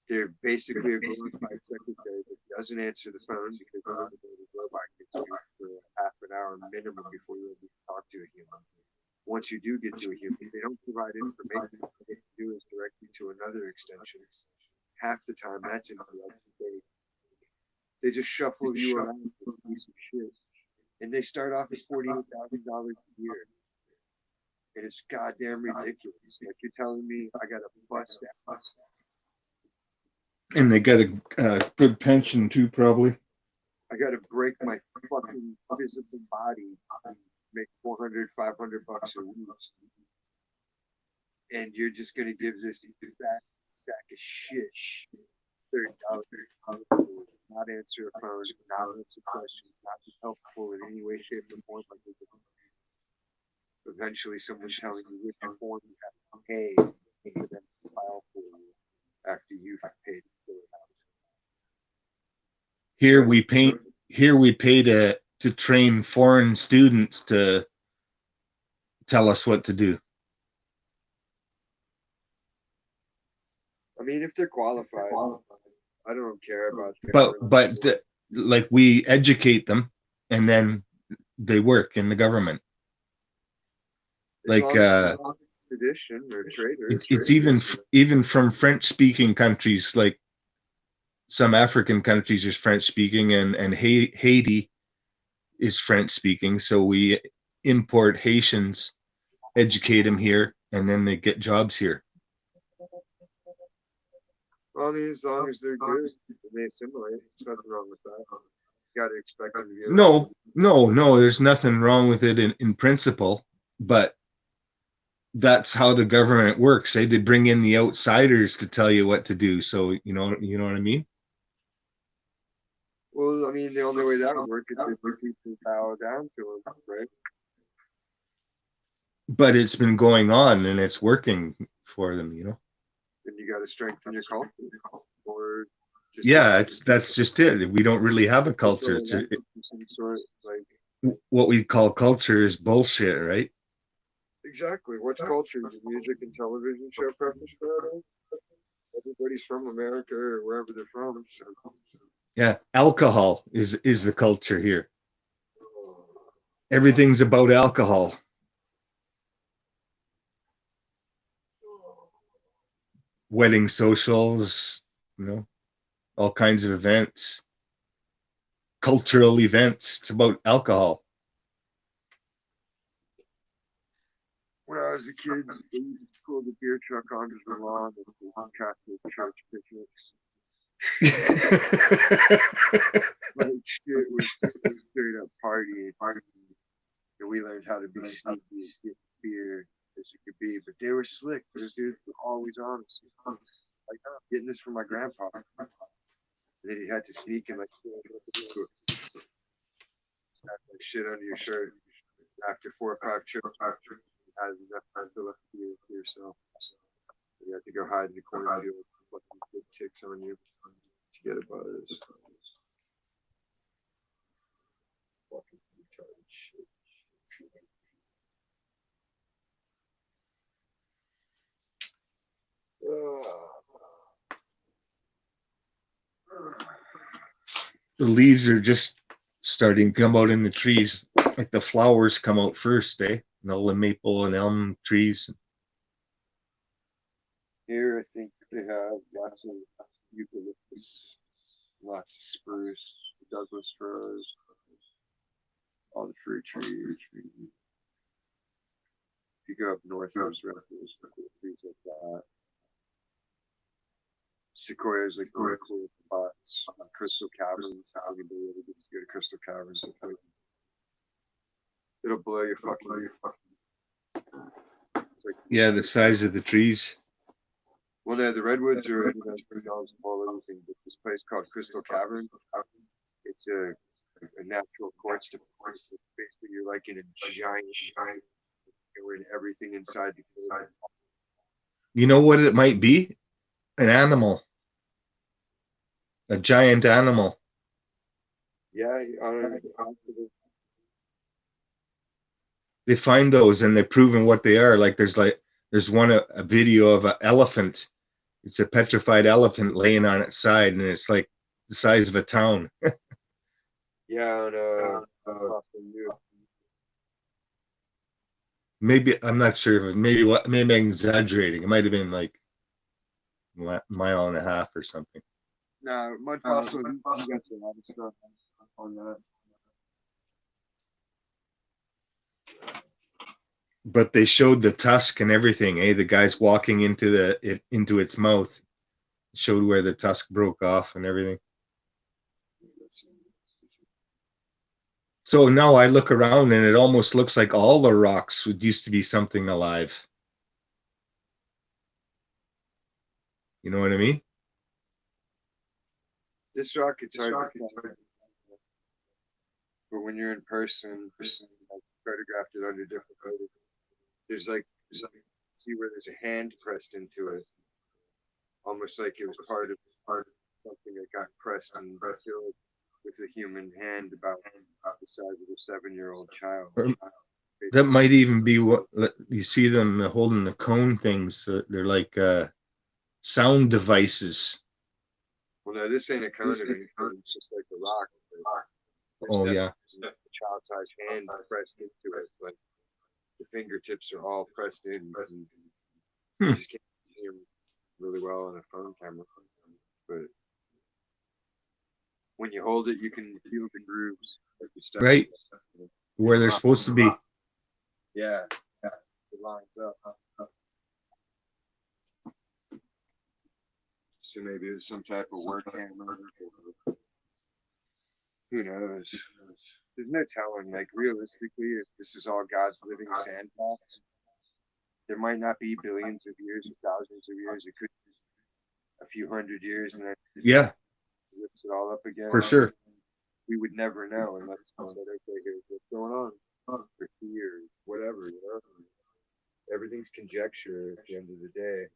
They're basically a glorified secretary that doesn't answer the phone because the robot gets you for half an hour minimum before you even talk to a human. Once you do get to a human, they don't provide information. What they can do is direct you to another extension. Half the time, that's incorrect. They just shuffle you around with a piece of shit. And they start off at $48,000 a year. And it's goddamn ridiculous. Like you're telling me I got to bust out. And they got a good pension too, probably. I got to break my fucking physical body and make 400, 500 bucks a week. And you're just going to give this fat sack of shit They're not answer a phone, not answer questions, not be helpful in any way, shape, or form. Like eventually, someone telling you which form you have to pay for them to file for you after you've paid for it. Here we paint. Here we pay to train foreign students to tell us what to do. I mean, if they're qualified, I don't care about But like we educate them, and then they work in the government. Like sedition or traitor. it's even from French speaking countries, like some African countries is French speaking, and Haiti is French speaking. So we import Haitians, educate them here, and then they get jobs here. Well, I mean, as long as they're good and they assimilate, there's nothing wrong with that. You got to expect them to be. No. There's nothing wrong with it in principle, but that's how the government works. They bring in the outsiders to tell you what to do. So you know what I mean. Well, I mean, the only way that would work is if people bow down to them, right? But it's been going on and it's working for them, you know. Then you got to strengthen your culture, or just that's just it. We don't really have a culture. It's some sort like what we call culture is bullshit, right? Exactly. What's culture? The music and television show preference for that? Everybody's from America or wherever they're from. So. Yeah, alcohol is the culture here. Everything's about alcohol. Wedding socials, you know, all kinds of events, cultural events. It's about alcohol. When I was a kid, they used to pull the beer truck onto the lawn and Catholic church picnics. Like shit was straight up partying. And we learned how to be sneaky and get beer as you could be. But they were slick. Those dudes were always honest. Like, I'm getting this from my grandpa. And then you had to sneak and like snap that shit under your shirt. After 4 or 5 trips, you had enough time to look for yourself. You had to go hide in the cornfield, fucking big ticks on you to get a buzz. Fucking retarded shit. The leaves are just starting to come out in the trees. Like the flowers come out first, eh? And all the maple and elm trees. Here, I think they have lots of eucalyptus, lots of spruce, Douglas firs, all the fruit trees. If you go up north, there's trees like that. Sequoias like really cool spots, crystal caverns. Anybody ever gets to go to crystal caverns? It'll blow your fucking. It's like, yeah, the size of the trees. Well, no, the redwoods are all everything. But this place called Crystal Cavern, it's a natural quartz deposit. Basically, you're like in a giant, you're in everything inside the cave. You know what it might be? An animal. A giant animal. Yeah, they find those and they've proven what they are. Like there's one a video of an elephant. It's a petrified elephant laying on its side, and it's like the size of a town. Yeah, maybe I'm not sure if maybe I'm exaggerating. It might have been like a mile and a half or something. No, Mud Fossil, he got a lot of stuff on that. But they showed the tusk and everything, eh? The guy's walking into its mouth. Showed where the tusk broke off and everything. So now I look around and it almost looks like all the rocks used to be something alive. You know what I mean? This rocket's hard to find, but when you're in person, I photographed it under different photos. There's like, see where there's a hand pressed into it, almost like it was part of something that got pressed and killed with a human hand about the size of a 7-year-old child. Or that might even be what you see them holding the cone things. They're like sound devices. Well, no, this ain't a cone of anything. It's just like a rock. Oh yeah. A child-sized hand pressed into it, but the fingertips are all pressed in. And you just can't see them really well on a phone camera. But when you hold it, you can feel the grooves. Like the right where they're supposed to be. Yeah, it lines up. So maybe it's some type of work camera. Who knows? There's no telling. Like realistically, if this is all God's living sandbox, there might not be billions of years or thousands of years. It could be a few hundred years, and then Yeah, lifts it all up again. for sure. We would never know unless we said, "Okay, here's what's going on for years, whatever." You know, everything's conjecture at the end of the day,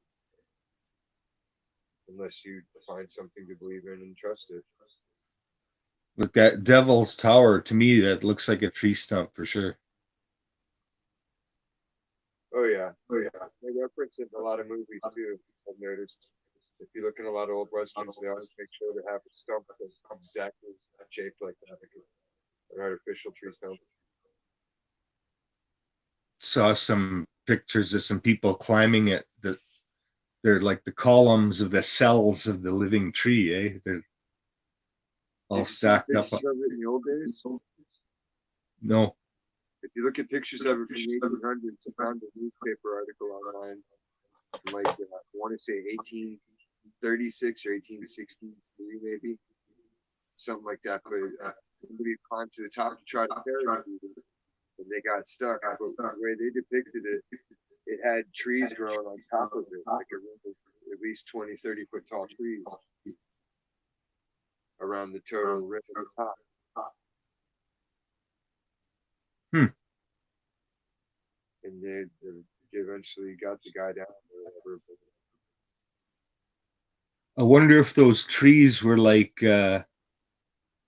unless you find something to believe in and trust it. Look, that Devil's Tower, to me, that looks like a tree stump for sure. Oh yeah. They reference it in a lot of movies too. I've noticed. If you look in a lot of old westerns, they always make sure to have a stump that's exactly shaped like that, like an artificial tree stump. Saw some pictures of some people climbing it. That they're like the columns of the cells of the living tree. They're all stacked up. Of it in the old days. No. If you look at pictures of it from the 1800s, I found a newspaper article online from like I want to say 1836 or 1863 maybe, something like that. But somebody climbed to the top to try to parachute it, and they got stuck. But the way they depicted it, it had trees growing on top of it, like at least 20, 30-foot tall trees around the total rim of the top. And they eventually got the guy down or whatever. I wonder if those trees were like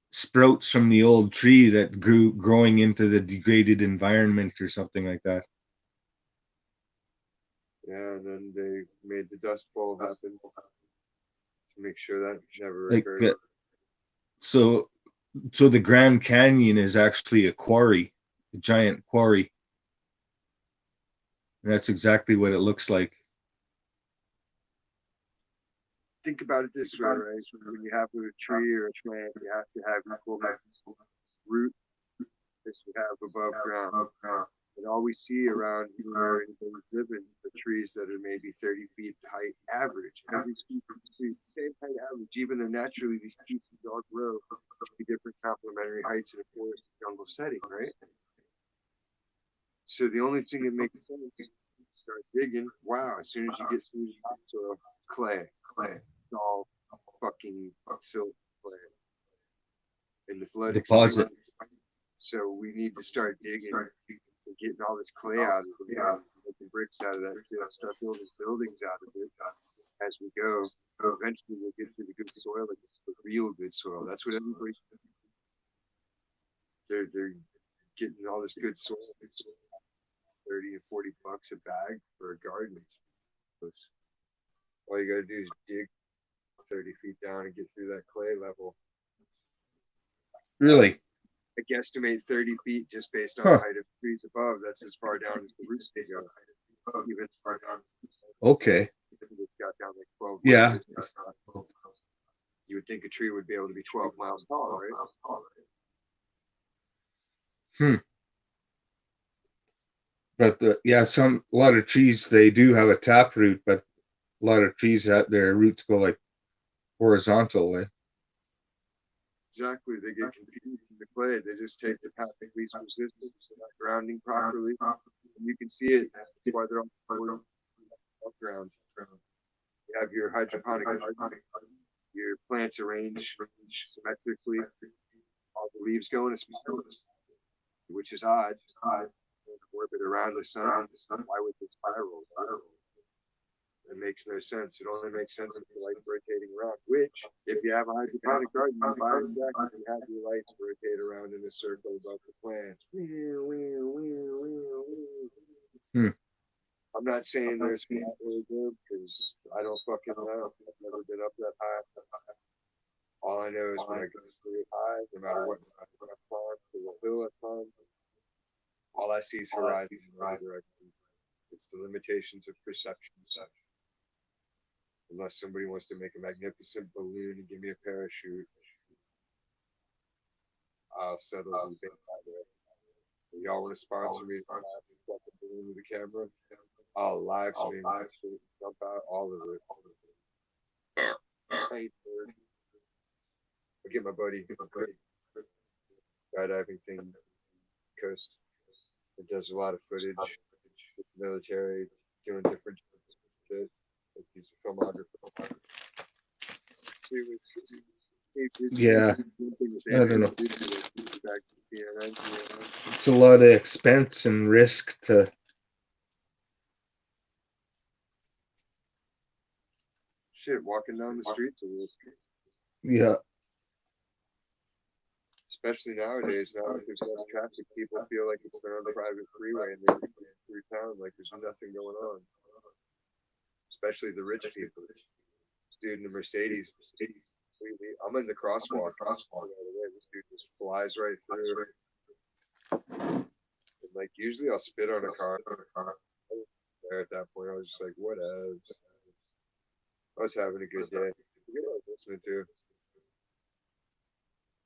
sprouts from the old tree that growing into the degraded environment or something like that. Yeah, and then they made the Dust Bowl happen to make sure that never Like occurred. so the Grand Canyon is actually a quarry, a giant quarry. And that's exactly what it looks like. Think about it this way, right? When you have a tree or a plant, you have to have equal root as you have above ground. And all we see around where anybody's living are trees that are maybe 30 feet height average. Every species is the same height average, even though naturally these species all grow to different complementary heights in a forest jungle setting, right? So the only thing that makes sense, start digging. Wow, as soon as you get through the topsoil, clay. It's all fucking silt clay. And the flood Deposit. So we need to start digging and getting all this clay out of it, making bricks out of that shit, start building buildings out of it as we go. Eventually we'll get to the good soil, like the real good soil. That's what everybody's they're getting all this good soil. 30 and 40 bucks a bag for a garden. All you gotta do is dig 30 feet down and get through that clay level. Really? I guesstimate 30 feet just based on the height of trees above. That's as far down as the roots they go. Even as far down. Okay. It's got down like 12 yeah. You would think a tree would be able to be 12 miles tall, right? But a lot of trees, they do have a tap root, but a lot of trees their roots go like horizontal. Exactly. They get confused in the clay. They just take the path of least resistance. They're not grounding properly. And you can see it. That's why they're on ground. You have your hydroponic garden. Your plants arranged symmetrically. All the leaves go in a spiral, which is odd. Orbit around the sun. Why would they spiral? It makes no sense. It only makes sense if the light's rotating around. Which, if you have a hydroponic garden, you buy a deck and you have your lights rotate around in a circle above the plants. I'm not saying there's not really good because I don't fucking know. I've never been up that high. All I know is when I go really high, no matter what I climb, the hill I climb, all I see is horizon in the direction. It's the limitations of perception. Unless somebody wants to make a magnificent balloon and give me a parachute, I'll settle for the big idea. If y'all want to sponsor me for a balloon with a camera, I'll live stream it, jump out all of it. I'll get my buddy skydiving thing coast. It does a lot of footage with the military doing different shit. Like he's a filmographer. Yeah, I don't know. It's a lot of expense and risk to. Shit, walking down the streets a risk. Yeah. Especially nowadays, now that there's less traffic, people feel like it's their own private freeway and they're through town like there's nothing going on. Especially the rich people. This dude in the Mercedes, I'm in the crosswalk. This dude just flies right through. And like usually I'll spit on a car. There at that point, I was just like, what else? I was having a good day. What I was listening to.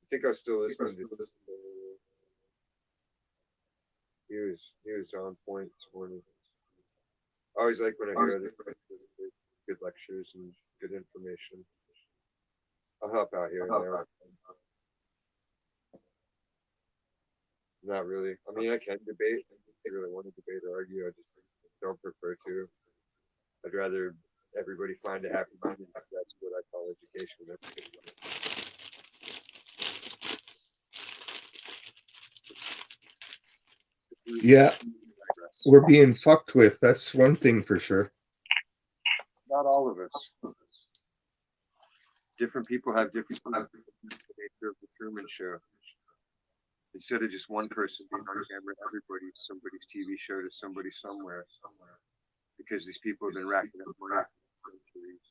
I think I was still listening to. He was on point this morning. I always like when I hear other good lectures and good information. I'll help out here and there. Not really. I mean, I can debate. I really want to debate or argue. I just don't prefer to. I'd rather everybody find a happy medium. That's what I call education. Yeah, we're being fucked with. That's one thing for sure. Not all of us. Different people have different the nature of the Truman Show. Instead of just one person being on camera, everybody's somebody's TV show to somebody somewhere. Because these people have been racking up money for centuries.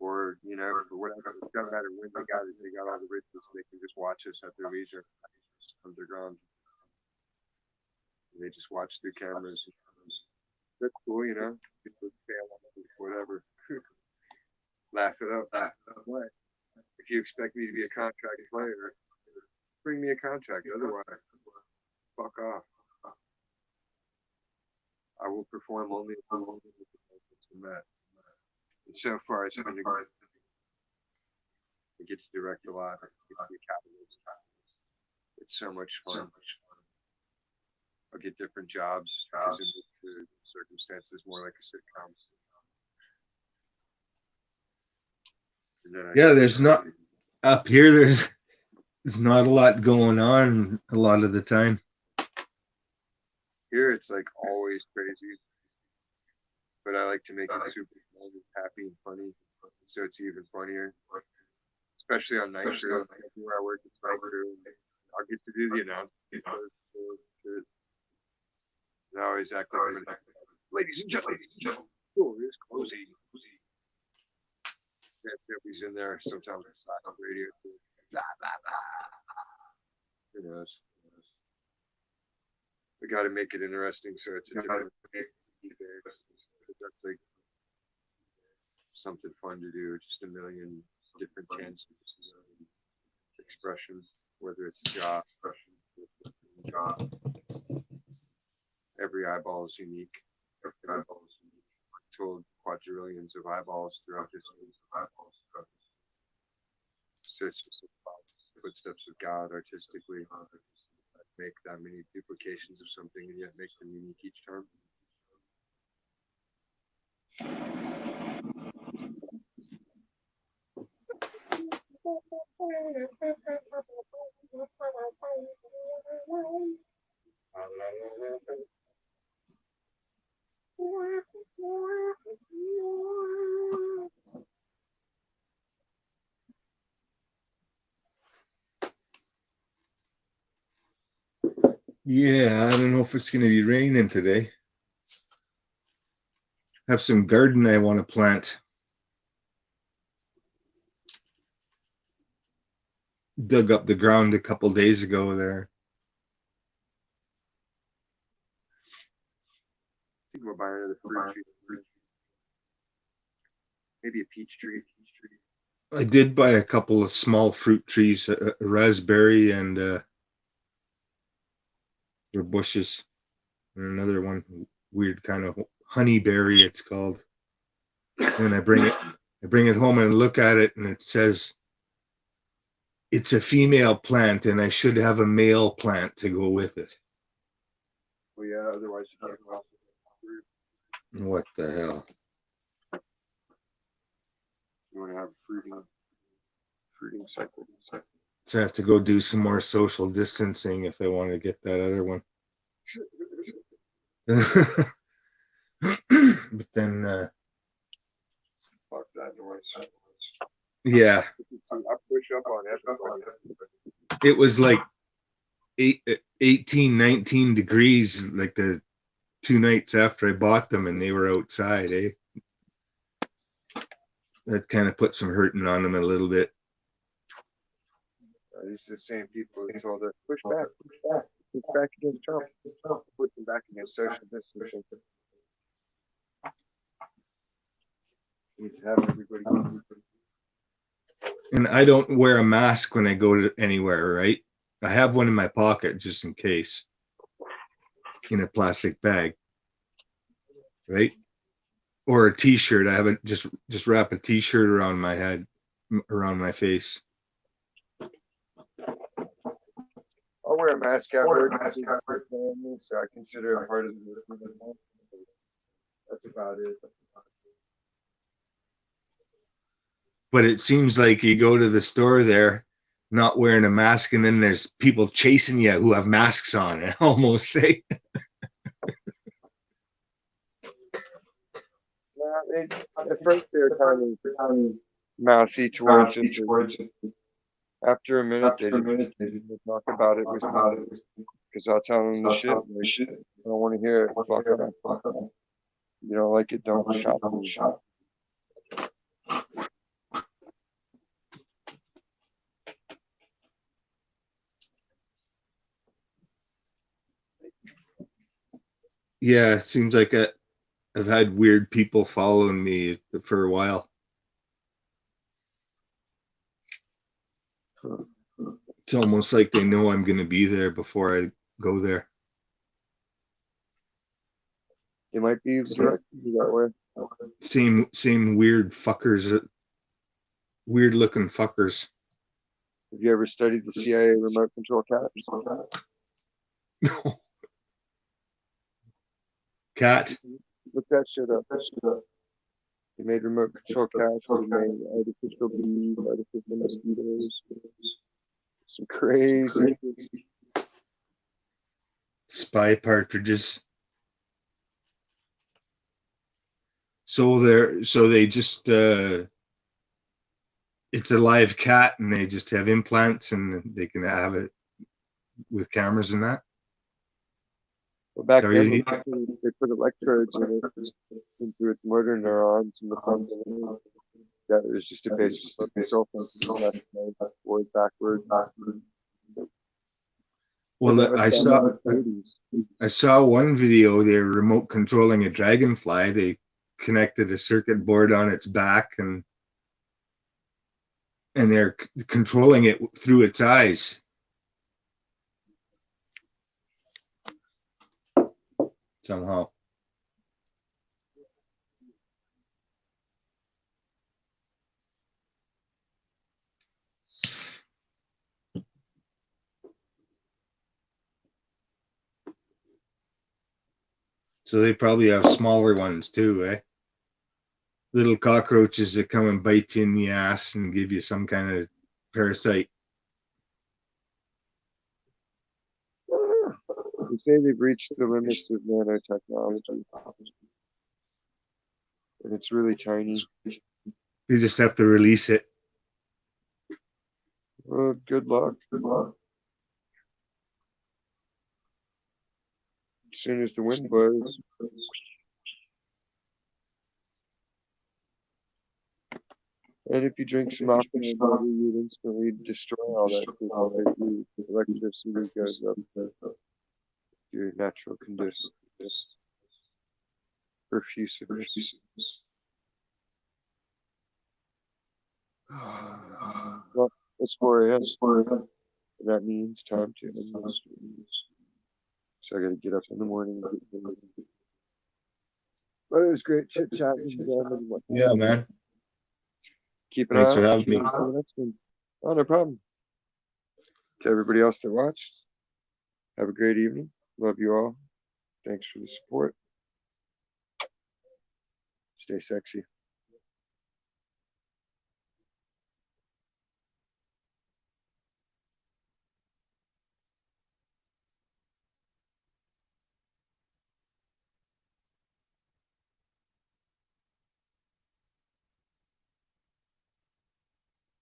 Or, you know, for whatever. It doesn't matter when they got it. They got all the riches. They can just watch us at their leisure. It's underground. They just watch through cameras. That's cool, you know. People fail on it, whatever. Laugh it up. What? If you expect me to be a contract player, bring me a contract. Otherwise, fuck off. I will perform only if I'm met. And so far, it's been a good. I get to direct a lot. I get to be a capitalist. It's so much fun. I'll get different jobs because in the circumstances more like a sitcom. Yeah, there's not up here. There's not a lot going on a lot of the time. Here it's like always crazy, but I like to make it super fun and happy and funny, so it's even funnier. Especially on night crew, where I work it's night crew. I'll get to do the announcement. And I always act like, ladies and gentlemen, door is closing. He's in there sometimes. Radio. Blah, blah, blah. Who knows? We got to make it interesting so it's a different day. That's like something fun to do. Just a million different chances, expressions, whether it's a job, every eyeball is unique. Every eyeball is unique. I'm told quadrillions of eyeballs throughout history. So it's just about footsteps of God artistically. Make that many duplications of something and yet make them unique each time. Yeah, I don't know if it's going to be raining today. Have some garden I want to plant. Dug up the ground a couple days ago there. I think we'll buy another fruit tree. Maybe a peach tree. I did buy a couple of small fruit trees, a raspberry and they're bushes. And another one, weird kind of honeyberry, it's called. And I bring it home and look at it, and it says it's a female plant, and I should have a male plant to go with it. Well, yeah. Otherwise, you can't go out with fruit. What the hell? You want to have a fruiting cycle. So I have to go do some more social distancing if I want to get that other one. But then, Fuck that noise. yeah, I push up on everybody. it was like 18, 19 degrees like the 2 nights after I bought them, and they were outside, eh? That kind of put some hurting on them a little bit. These are the same people who told us, push back against Trump, pushing back against social distancing. We need to have everybody. And I don't wear a mask when I go to anywhere, right? I have one in my pocket just in case, in a plastic bag, right? Or a t-shirt. I have it just wrap a t-shirt around my head, around my face. I'll wear a mask at work, so I consider it part of the. That's about it. But it seems like you go to the store there not wearing a mask, and then there's people chasing you who have masks on, almost, eh? At first they were kind of mouthy towards it. After a minute, they didn't talk about it with me because I'll tell them the shit. Like, I don't want to hear it. Fuck up. You don't like it? Don't shop. Yeah, it seems like I've had weird people following me for a while. It's almost like they know I'm going to be there before I go there. They might be directed you that way. Same weird fuckers, weird looking fuckers. Have you ever studied the CIA remote control caps? Cat. Look that shit up. They made remote control caps. They made artificial bees, artificial mosquitoes. Some crazy Spy partridges. So they just it's a live cat, and they just have implants, and they can have it with cameras and that. Well, back then they put electrodes in it into its motor neurons in the front of the that was just a basic control function, forward, backward. Well, I saw one video. They were remote controlling a dragonfly. They connected a circuit board on its back, and they're controlling it through its eyes. Somehow. So they probably have smaller ones too, eh? Little cockroaches that come and bite you in the ass and give you some kind of Parasite. They say they've reached the limits of nanotechnology, and it's really tiny. You just have to release it. Well, good luck. As soon as the wind blows. And if you drink some alcohol, maybe you'd instantly destroy all that because the electricity goes up to your natural condition. Perfusiveness. Well, it's 4 a.m. That means time to end the stream. So I gotta get up in the morning. But it was great chit chatting again. Yeah, man. Keep an Thanks eye for out having me. for the next one. Oh, no problem. To everybody else that watched, have a great evening. Love you all. Thanks for the support. Stay sexy.